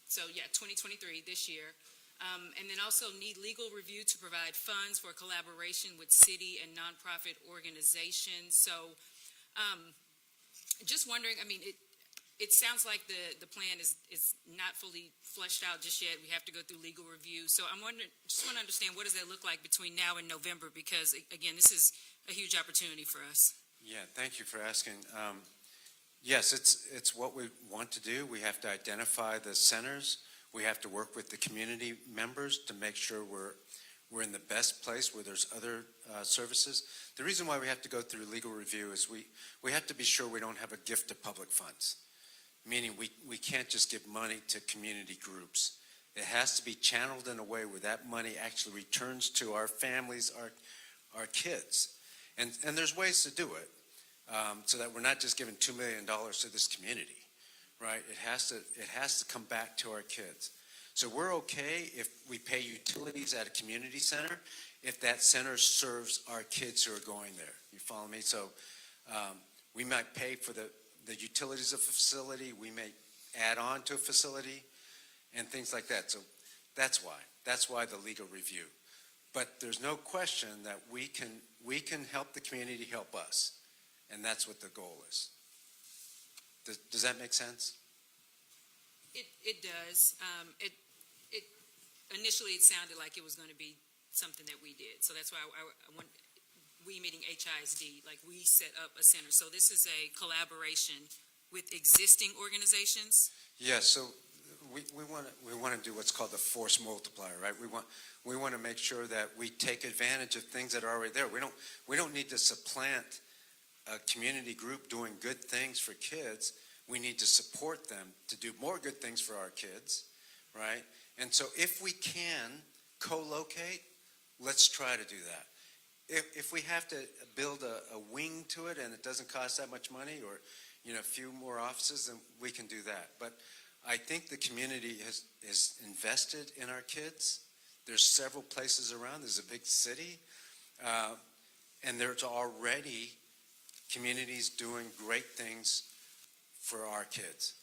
So, 2023, this year. And then also need legal review to provide funds for collaboration with city and nonprofit organizations. So, just wondering, it sounds like the plan is not fully fleshed out just yet. We have to go through legal review. So I'm wondering, just want to understand, what does that look like between now and November? Because, again, this is a huge opportunity for us. Yeah, thank you for asking. Yes, it's what we want to do. We have to identify the centers. We have to work with the community members to make sure we're in the best place where there's other services. The reason why we have to go through legal review is we have to be sure we don't have a gift of public funds, meaning we can't just give money to community groups. It has to be channeled in a way where that money actually returns to our families, our kids. And there's ways to do it, so that we're not just giving $2 million to this community, right? It has to come back to our kids. So we're okay if we pay utilities at a community center, if that center serves our kids who are going there. You follow me? So we might pay for the utilities of a facility, we may add on to a facility, and things like that. So that's why the legal review. But there's no question that we can help the community help us, and that's what the goal is. Does that make sense? It does. Initially it sounded like it was going to be something that we did. So that's why I we meaning HISD, like we set up a center. So this is a collaboration with existing organizations? Yes, so we want to do what's called the force multiplier, right? We want to make sure that we take advantage of things that are already there. We don't need to supplant a community group doing good things for kids. We need to support them to do more good things for our kids, right? And so if we can co-locate, let's try to do that. If we have to build a wing to it and it doesn't cost that much money, or a few more offices, then we can do that. But I think the community is invested in our kids. There's several places around. There's a big city, and there's already communities doing great things for our kids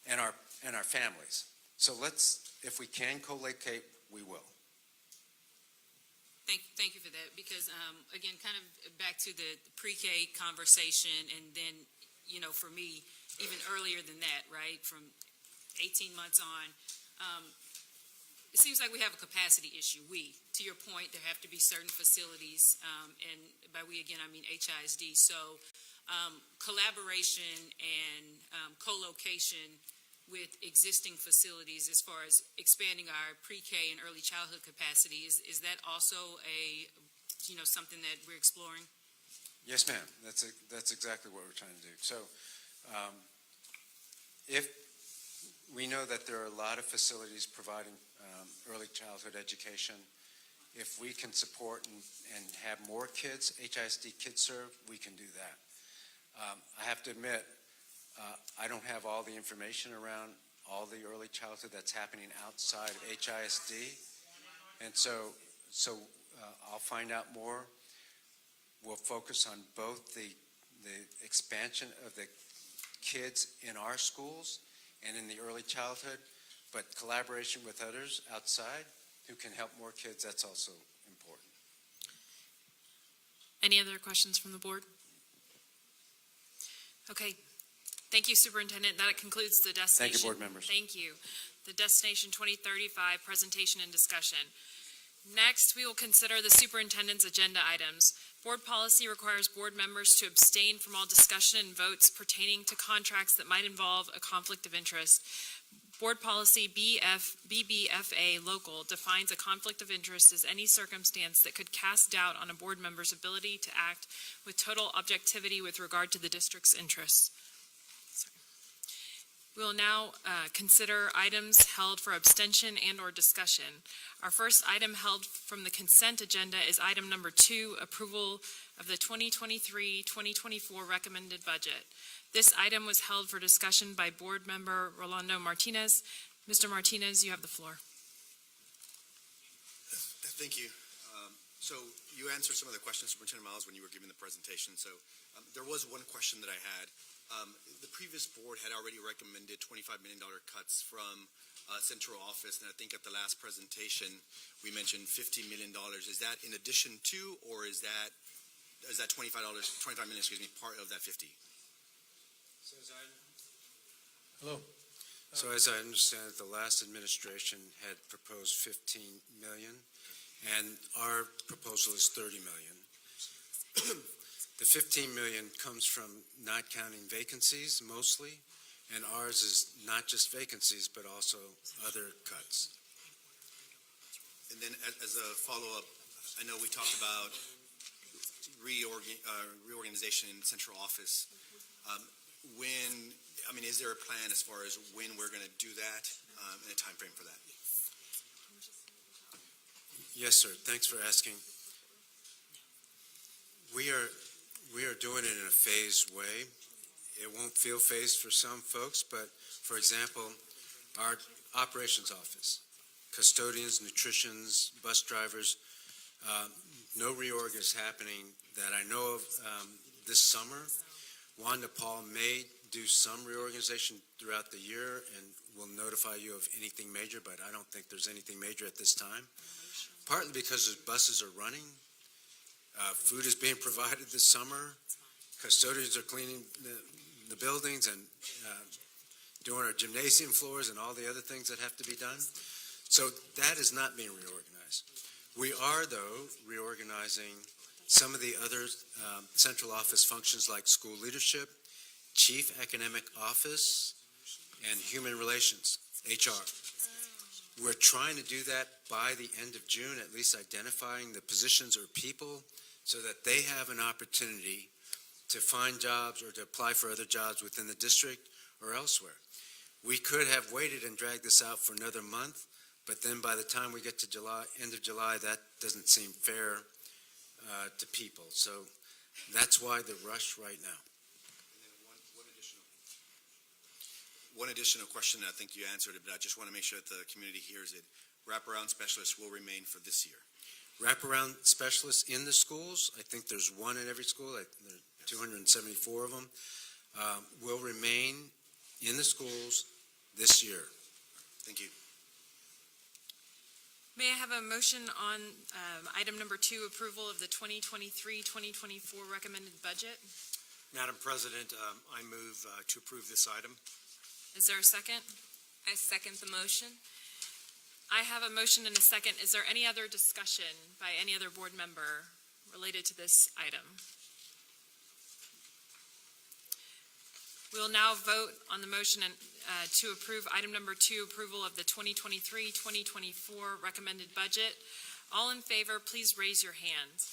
and our families. So if we can co-locate, we will. Thank you for that, because, again, kind of back to the pre-K conversation, and then, for me, even earlier than that, right, from 18 months on, it seems like we have a capacity issue. To your point, there have to be certain facilities, and by we, again, I mean HISD. So collaboration and co-location with existing facilities as far as expanding our pre-K and early childhood capacity, is that also something that we're exploring? Yes, ma'am. That's exactly what we're trying to do. So if we know that there are a lot of facilities providing early childhood education, if we can support and have more kids, HISD Kids Serve, we can do that. I have to admit, I don't have all the information around all the early childhood that's happening outside of HISD. And so I'll find out more. We'll focus on both the expansion of the kids in our schools and in the early childhood, but collaboration with others outside who can help more kids, that's also important. Any other questions from the board? Okay. Thank you, Superintendent. That concludes the Destination. Thank you, board members. Thank you. The Destination 2035 presentation and discussion. Next, we will consider the superintendent's agenda items. Board policy requires board members to abstain from all discussion and votes pertaining to contracts that might involve a conflict of interest. Board policy BBFA local defines a conflict of interest as any circumstance that could cast doubt on a board member's ability to act with total objectivity with regard to the district's interests. We will now consider items held for abstention and/or discussion. Our first item held from the consent agenda is item number 2, approval of the 2023-2024 recommended budget. This item was held for discussion by Board Member Rolando Martinez. Mr. Martinez, you have the floor. Thank you. So you answered some of the questions, Superintendent Miles, when you were giving the presentation. So there was one question that I had. The previous board had already recommended $25 million cuts from central office, and I think at the last presentation we mentioned $50 million. Is that in addition to, or is that $25 million, part of that 50? Hello. So as I understand it, the last administration had proposed 15 million, and our proposal is 30 million. The 15 million comes from not counting vacancies mostly, and ours is not just vacancies, but also other cuts. And then as a follow-up, I know we talked about reorganization in central office. Is there a plan as far as when we're going to do that, and a time frame for that? Yes, sir. Thanks for asking. We are doing it in a phased way. It won't feel phased for some folks, but for example, our operations office, custodians, nutritionists, bus drivers, no reorg is happening that I know of this summer. Wanda Paul may do some reorganization throughout the year, and we'll notify you of anything major, but I don't think there's anything major at this time. Partly because the buses are running, food is being provided this summer, custodians are cleaning the buildings and doing our gymnasium floors and all the other things that have to be done. So that is not being reorganized. We are, though, reorganizing some of the other central office functions like school leadership, chief academic office, and human relations, HR. We're trying to do that by the end of June, at least identifying the positions or people so that they have an opportunity to find jobs or to apply for other jobs within the district or elsewhere. We could have waited and dragged this out for another month, but then by the time we get to July, end of July, that doesn't seem fair to people. So that's why the rush right now. One additional question, I think you answered it, but I just want to make sure that the community hears it. Wraparound specialists will remain for this year. Wraparound specialists in the schools, I think there's one in every school, there are 274 of them, will remain in the schools this year. Thank you. May I have a motion on item number 2, approval of the 2023-2024 recommended budget? Madam President, I move to approve this item. Is there a second? I second the motion. I have a motion and a second. Is there any other discussion by any other board member related to this item? We'll now vote on the motion to approve item number 2, approval of the 2023-2024 recommended budget. All in favor, please raise your hand.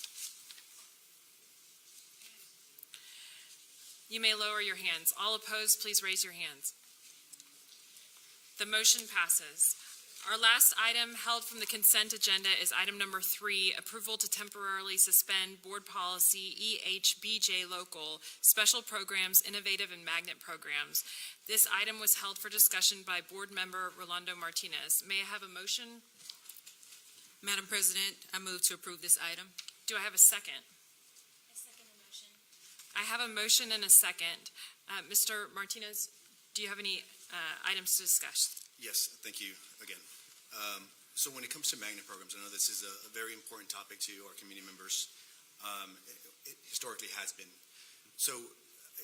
You may lower your hands. All opposed, please raise your hands. The motion passes. Our last item held from the consent agenda is item number 3, approval to temporarily suspend board policy EHBJ local, special programs, innovative and magnet programs. This item was held for discussion by board member Rolando Martinez. May I have a motion? Madam President, I move to approve this item. Do I have a second? I second the motion. I have a motion and a second. Mr. Martinez, do you have any items to discuss? Yes, thank you again. So when it comes to magnet programs, I know this is a very important topic to our community members. It historically has been. So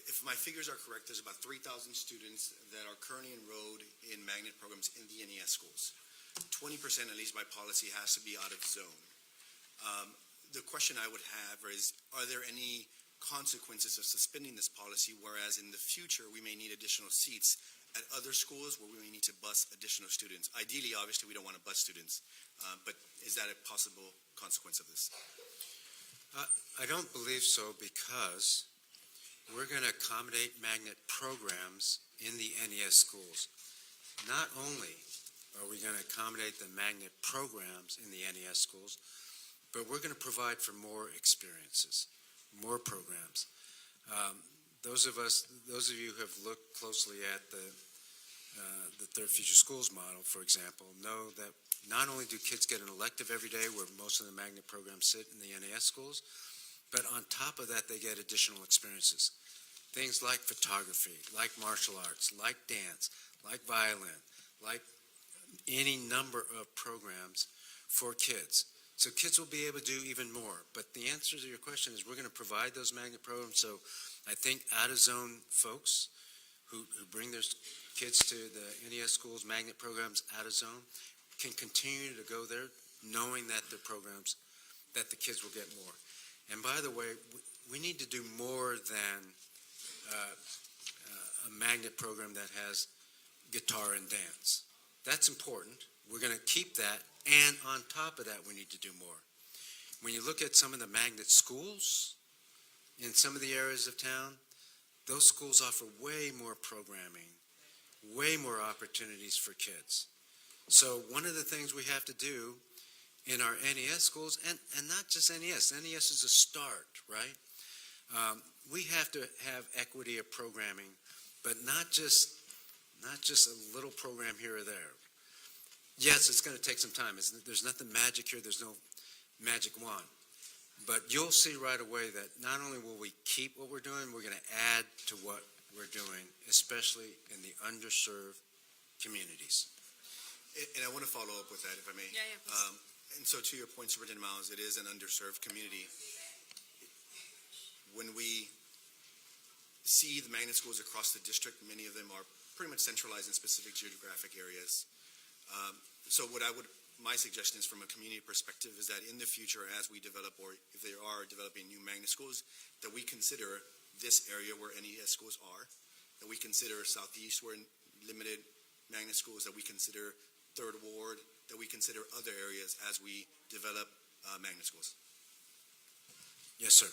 if my figures are correct, there's about 3,000 students that are currently enrolled in magnet programs in the NES schools. 20%, at least by policy, has to be out of zone. The question I would have is, are there any consequences of suspending this policy, whereas in the future we may need additional seats at other schools where we may need to bus additional students? Ideally, obviously, we don't want to bus students, but is that a possible consequence of this? I don't believe so, because we're going to accommodate magnet programs in the NES schools. Not only are we going to accommodate the magnet programs in the NES schools, but we're going to provide for more experiences, more programs. Those of you who have looked closely at the Third Future Schools model, for example, know that not only do kids get an elective every day where most of the magnet programs sit in the NES schools, but on top of that, they get additional experiences. Things like photography, like martial arts, like dance, like violin, like any number of programs for kids. So kids will be able to do even more. But the answer to your question is we're going to provide those magnet programs. So I think out-of-zone folks who bring their kids to the NES schools magnet programs out of zone can continue to go there knowing that the programs, that the kids will get more. And by the way, we need to do more than a magnet program that has guitar and dance. That's important. We're going to keep that, and on top of that, we need to do more. When you look at some of the magnet schools in some of the areas of town, those schools offer way more programming, way more opportunities for kids. So one of the things we have to do in our NES schools, and not just NES is a start, right? We have to have equity of programming, but not just a little program here or there. Yes, it's going to take some time. There's nothing magic here. There's no magic wand. But you'll see right away that not only will we keep what we're doing, we're going to add to what we're doing, especially in the underserved communities. And I want to follow up with that, if I may. Yeah, please. And so to your point, Superintendent Miles, it is an underserved community. When we see the magnet schools across the district, many of them are pretty much centralized in specific geographic areas. So what I would my suggestion is from a community perspective is that in the future, as we develop, or if they are developing new magnet schools, that we consider this area where NES schools are, that we consider Southeast where limited magnet schools, that we consider Third Ward, that we consider other areas as we develop magnet schools. Yes, sir.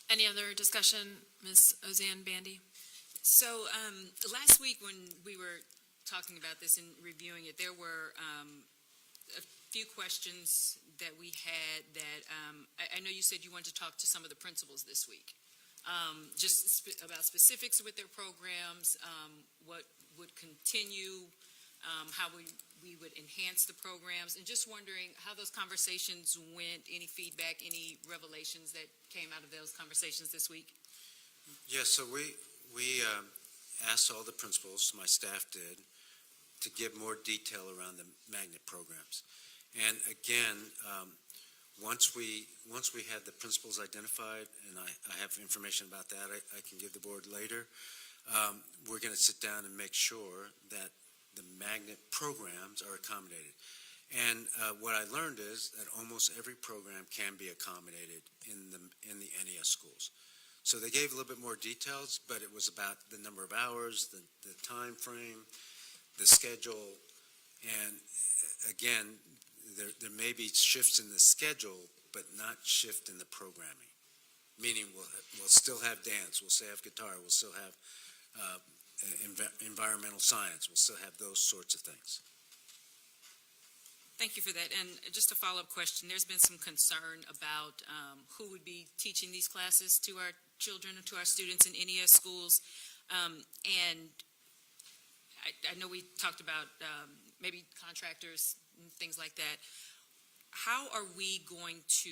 Any other discussion, Ms. Ozanne Bandy? So last week when we were talking about this and reviewing it, there were a few questions that we had that I know you said you wanted to talk to some of the principals this week, just about specifics with their programs, what would continue, how we would enhance the programs, and just wondering how those conversations went, any feedback, any revelations that came out of those conversations this week? Yes, so we asked all the principals, my staff did, to give more detail around the magnet programs. And again, once we had the principals identified, and I have information about that I can give the board later, we're going to sit down and make sure that the magnet programs are accommodated. And what I learned is that almost every program can be accommodated in the NES schools. So they gave a little bit more details, but it was about the number of hours, the time frame, the schedule, and again, there may be shifts in the schedule, but not shift in the programming. Meaning we'll still have dance, we'll still have guitar, we'll still have environmental science, we'll still have those sorts of things. Thank you for that. And just a follow-up question, there's been some concern about who would be teaching these classes to our children, to our students in NES schools. And I know we talked about maybe contractors and things like that. How are we going to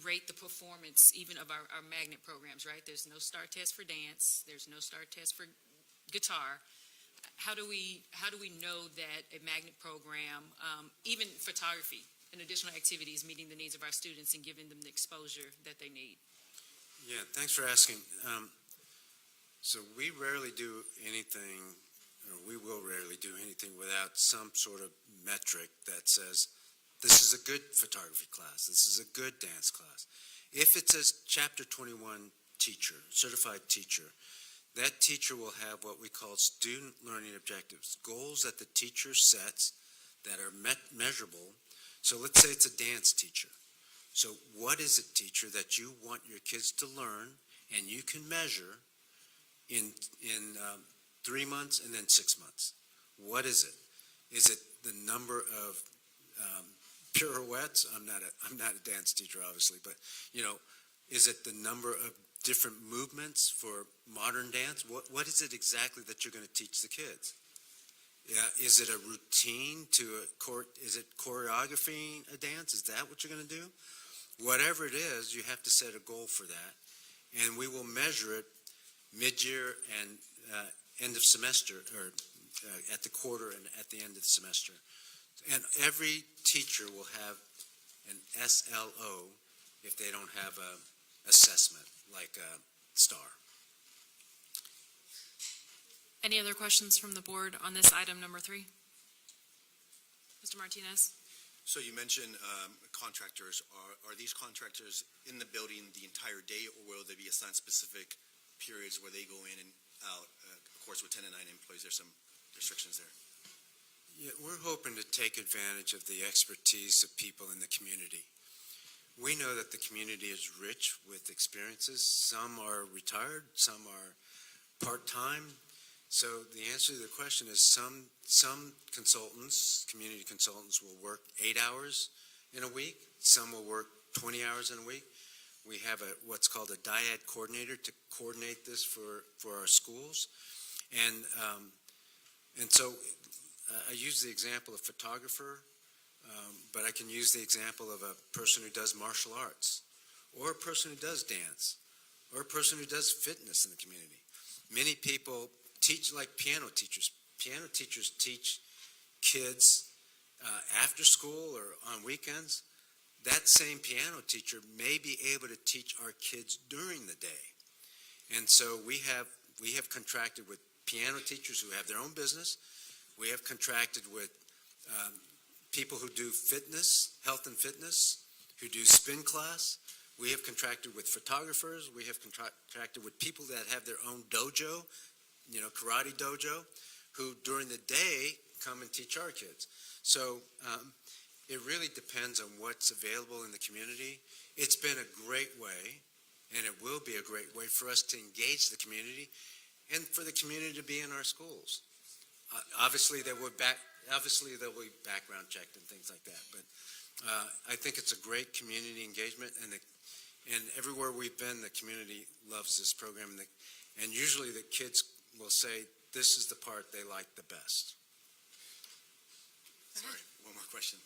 rate the performance even of our magnet programs, right? There's no STAR test for dance. There's no STAR test for guitar. How do we know that a magnet program, even photography and additional activities, meeting the needs of our students and giving them the exposure that they need? Yeah, thanks for asking. So we rarely do anything, or we will rarely do anything without some sort of metric that says, this is a good photography class, this is a good dance class. If it says Chapter 21 teacher, certified teacher, that teacher will have what we call student learning objectives, goals that the teacher sets that are measurable. So let's say it's a dance teacher. So what is it, teacher, that you want your kids to learn and you can measure in 3 months and then 6 months? What is it? Is it the number of pirouettes? I'm not a dance teacher, obviously, but is it the number of different movements for modern dance? What is it exactly that you're going to teach the kids? Yeah, is it a routine is it choreographing a dance? Is that what you're going to do? Whatever it is, you have to set a goal for that, and we will measure it mid-year and end of semester, or at the quarter and at the end of the semester. And every teacher will have an SLO if they don't have a assessment like a STAR. Any other questions from the board on this item number 3? Mr. Martinez? So you mentioned contractors. Are these contractors in the building the entire day, or will they be assigned specific periods where they go in and out? Of course, with 10 and 9 employees, there's some restrictions there. Yeah, we're hoping to take advantage of the expertise of people in the community. We know that the community is rich with experiences. Some are retired, some are part-time. So the answer to the question is some consultants, community consultants, will work 8 hours in a week. Some will work 20 hours in a week. We have what's called a dyad coordinator to coordinate this for our schools. And so I use the example of photographer, but I can use the example of a person who does martial arts, or a person who does dance, or a person who does fitness in the community. Many people teach, like piano teachers. Piano teachers teach kids after school or on weekends. That same piano teacher may be able to teach our kids during the day. And so we have contracted with piano teachers who have their own business. We have contracted with people who do fitness, health and fitness, who do spin class. We have contracted with photographers. We have contracted with people that have their own dojo, karate dojo, who during the day come and teach our kids. So it really depends on what's available in the community. It's been a great way, and it will be a great way for us to engage the community and for the community to be in our schools. Obviously, they'll be background checked and things like that, but I think it's a great community engagement, and everywhere we've been, the community loves this program, and usually the kids will say this is the part they like the best. Sorry, one more question.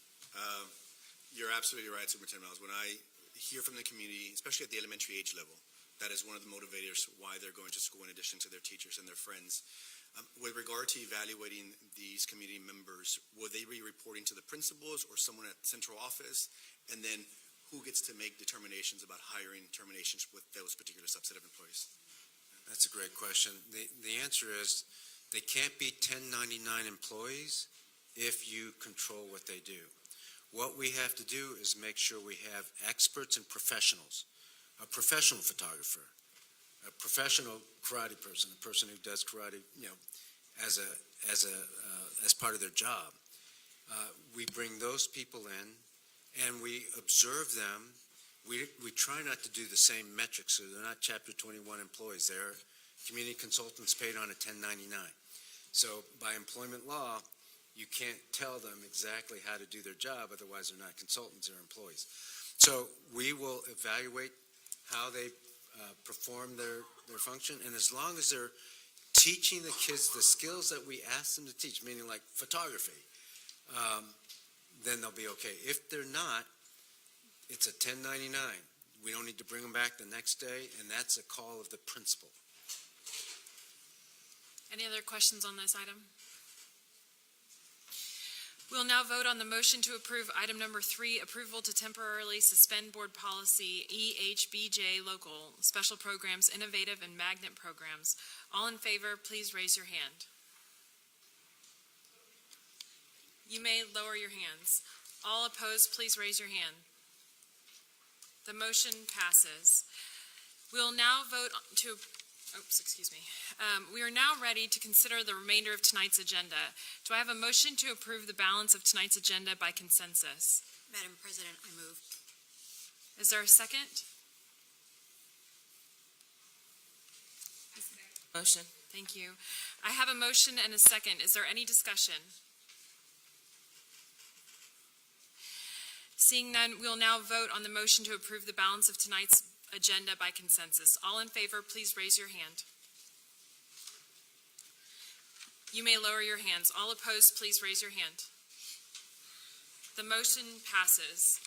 You're absolutely right, Superintendent Miles. When I hear from the community, especially at the elementary age level, that is one of the motivators why they're going to school in addition to their teachers and their friends. With regard to evaluating these community members, will they be reporting to the principals or someone at central office? And then who gets to make determinations about hiring terminations with those particular subset of employees? That's a great question. The answer is they can't be 1099 employees if you control what they do. What we have to do is make sure we have experts and professionals, a professional photographer, a professional karate person, a person who does karate, as part of their job. We bring those people in and we observe them. We try not to do the same metrics, so they're not Chapter 21 employees. They're community consultants paid on a 1099. So by employment law, you can't tell them exactly how to do their job, otherwise they're not consultants, they're employees. So we will evaluate how they perform their function, and as long as they're teaching the kids the skills that we ask them to teach, meaning like photography, then they'll be okay. If they're not, it's a 1099. We don't need to bring them back the next day, and that's a call of the principal. Any other questions on this item? We'll now vote on the motion to approve item number 3, approval to temporarily suspend board policy EHBJ local, special programs, innovative and magnet programs. All in favor, please raise your hand. You may lower your hands. All opposed, please raise your hand. The motion passes. We'll now vote to we are now ready to consider the remainder of tonight's agenda. Do I have a motion to approve the balance of tonight's agenda by consensus? Madam President, I move. Is there a second? Motion. Thank you. I have a motion and a second. Is there any discussion? Seeing none, we'll now vote on the motion to approve the balance of tonight's agenda by consensus. All in favor, please raise your hand. You may lower your hands. All opposed, please raise your hand. The motion passes.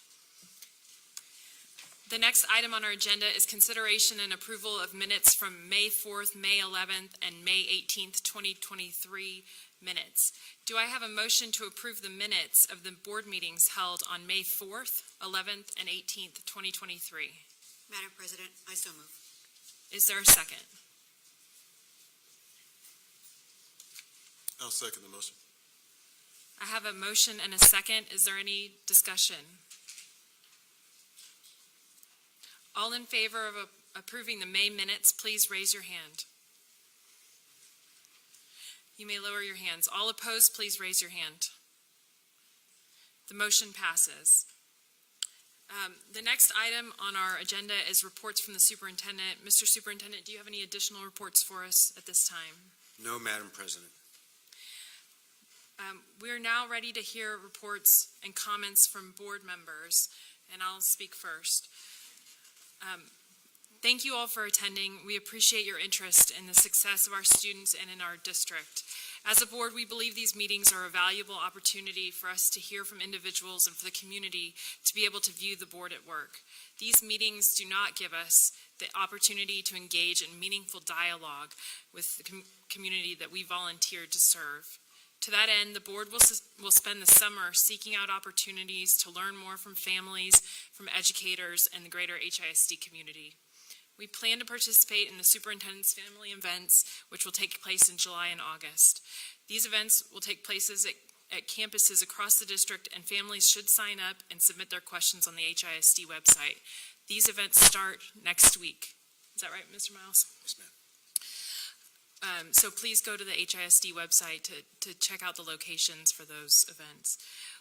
The next item on our agenda is consideration and approval of minutes from May 4th, May 11th, and May 18th, 2023 minutes. Do I have a motion to approve the minutes of the board meetings held on May 4th, 11th, and 18th, 2023? Madam President, I so move. Is there a second? I'll second the motion. I have a motion and a second. Is there any discussion? All in favor of approving the May minutes, please raise your hand. You may lower your hands. All opposed, please raise your hand. The motion passes. The next item on our agenda is reports from the superintendent. Mr. Superintendent, do you have any additional reports for us at this time? No, Madam President. We are now ready to hear reports and comments from board members, and I'll speak first. Thank you all for attending. We appreciate your interest in the success of our students and in our district. As a board, we believe these meetings are a valuable opportunity for us to hear from individuals and for the community to be able to view the board at work. These meetings do not give us the opportunity to engage in meaningful dialogue with the community that we volunteered to serve. To that end, the board will spend the summer seeking out opportunities to learn more from families, from educators, and the greater HISD community. We plan to participate in the superintendent's family events, which will take place in July and August. These events will take places at campuses across the district, and families should sign up and submit their questions on the HISD website. These events start next week. Is that right, Mr. Miles? Yes, ma'am. So please go to the HISD website to check out the locations for those events.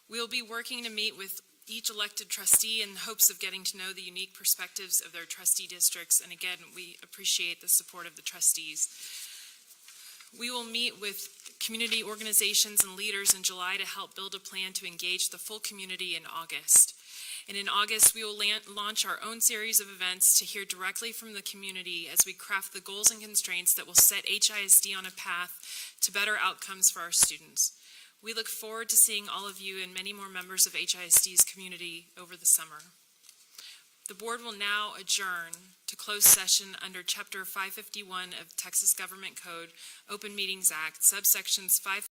We'll be working to meet with each elected trustee in hopes of getting to know the unique perspectives of their trustee districts. And again, we appreciate the support of the trustees. We will meet with community organizations and leaders in July to help build a plan to engage the full community in August. And in August, we will launch our own series of events to hear directly from the community as we craft the goals and constraints that will set HISD on a path to better outcomes for our students. We look forward to seeing all of you and many more members of HISD's community over the summer. The board will now adjourn to closed session under Chapter 551 of Texas Government Code, Open Meetings Act, subsections 5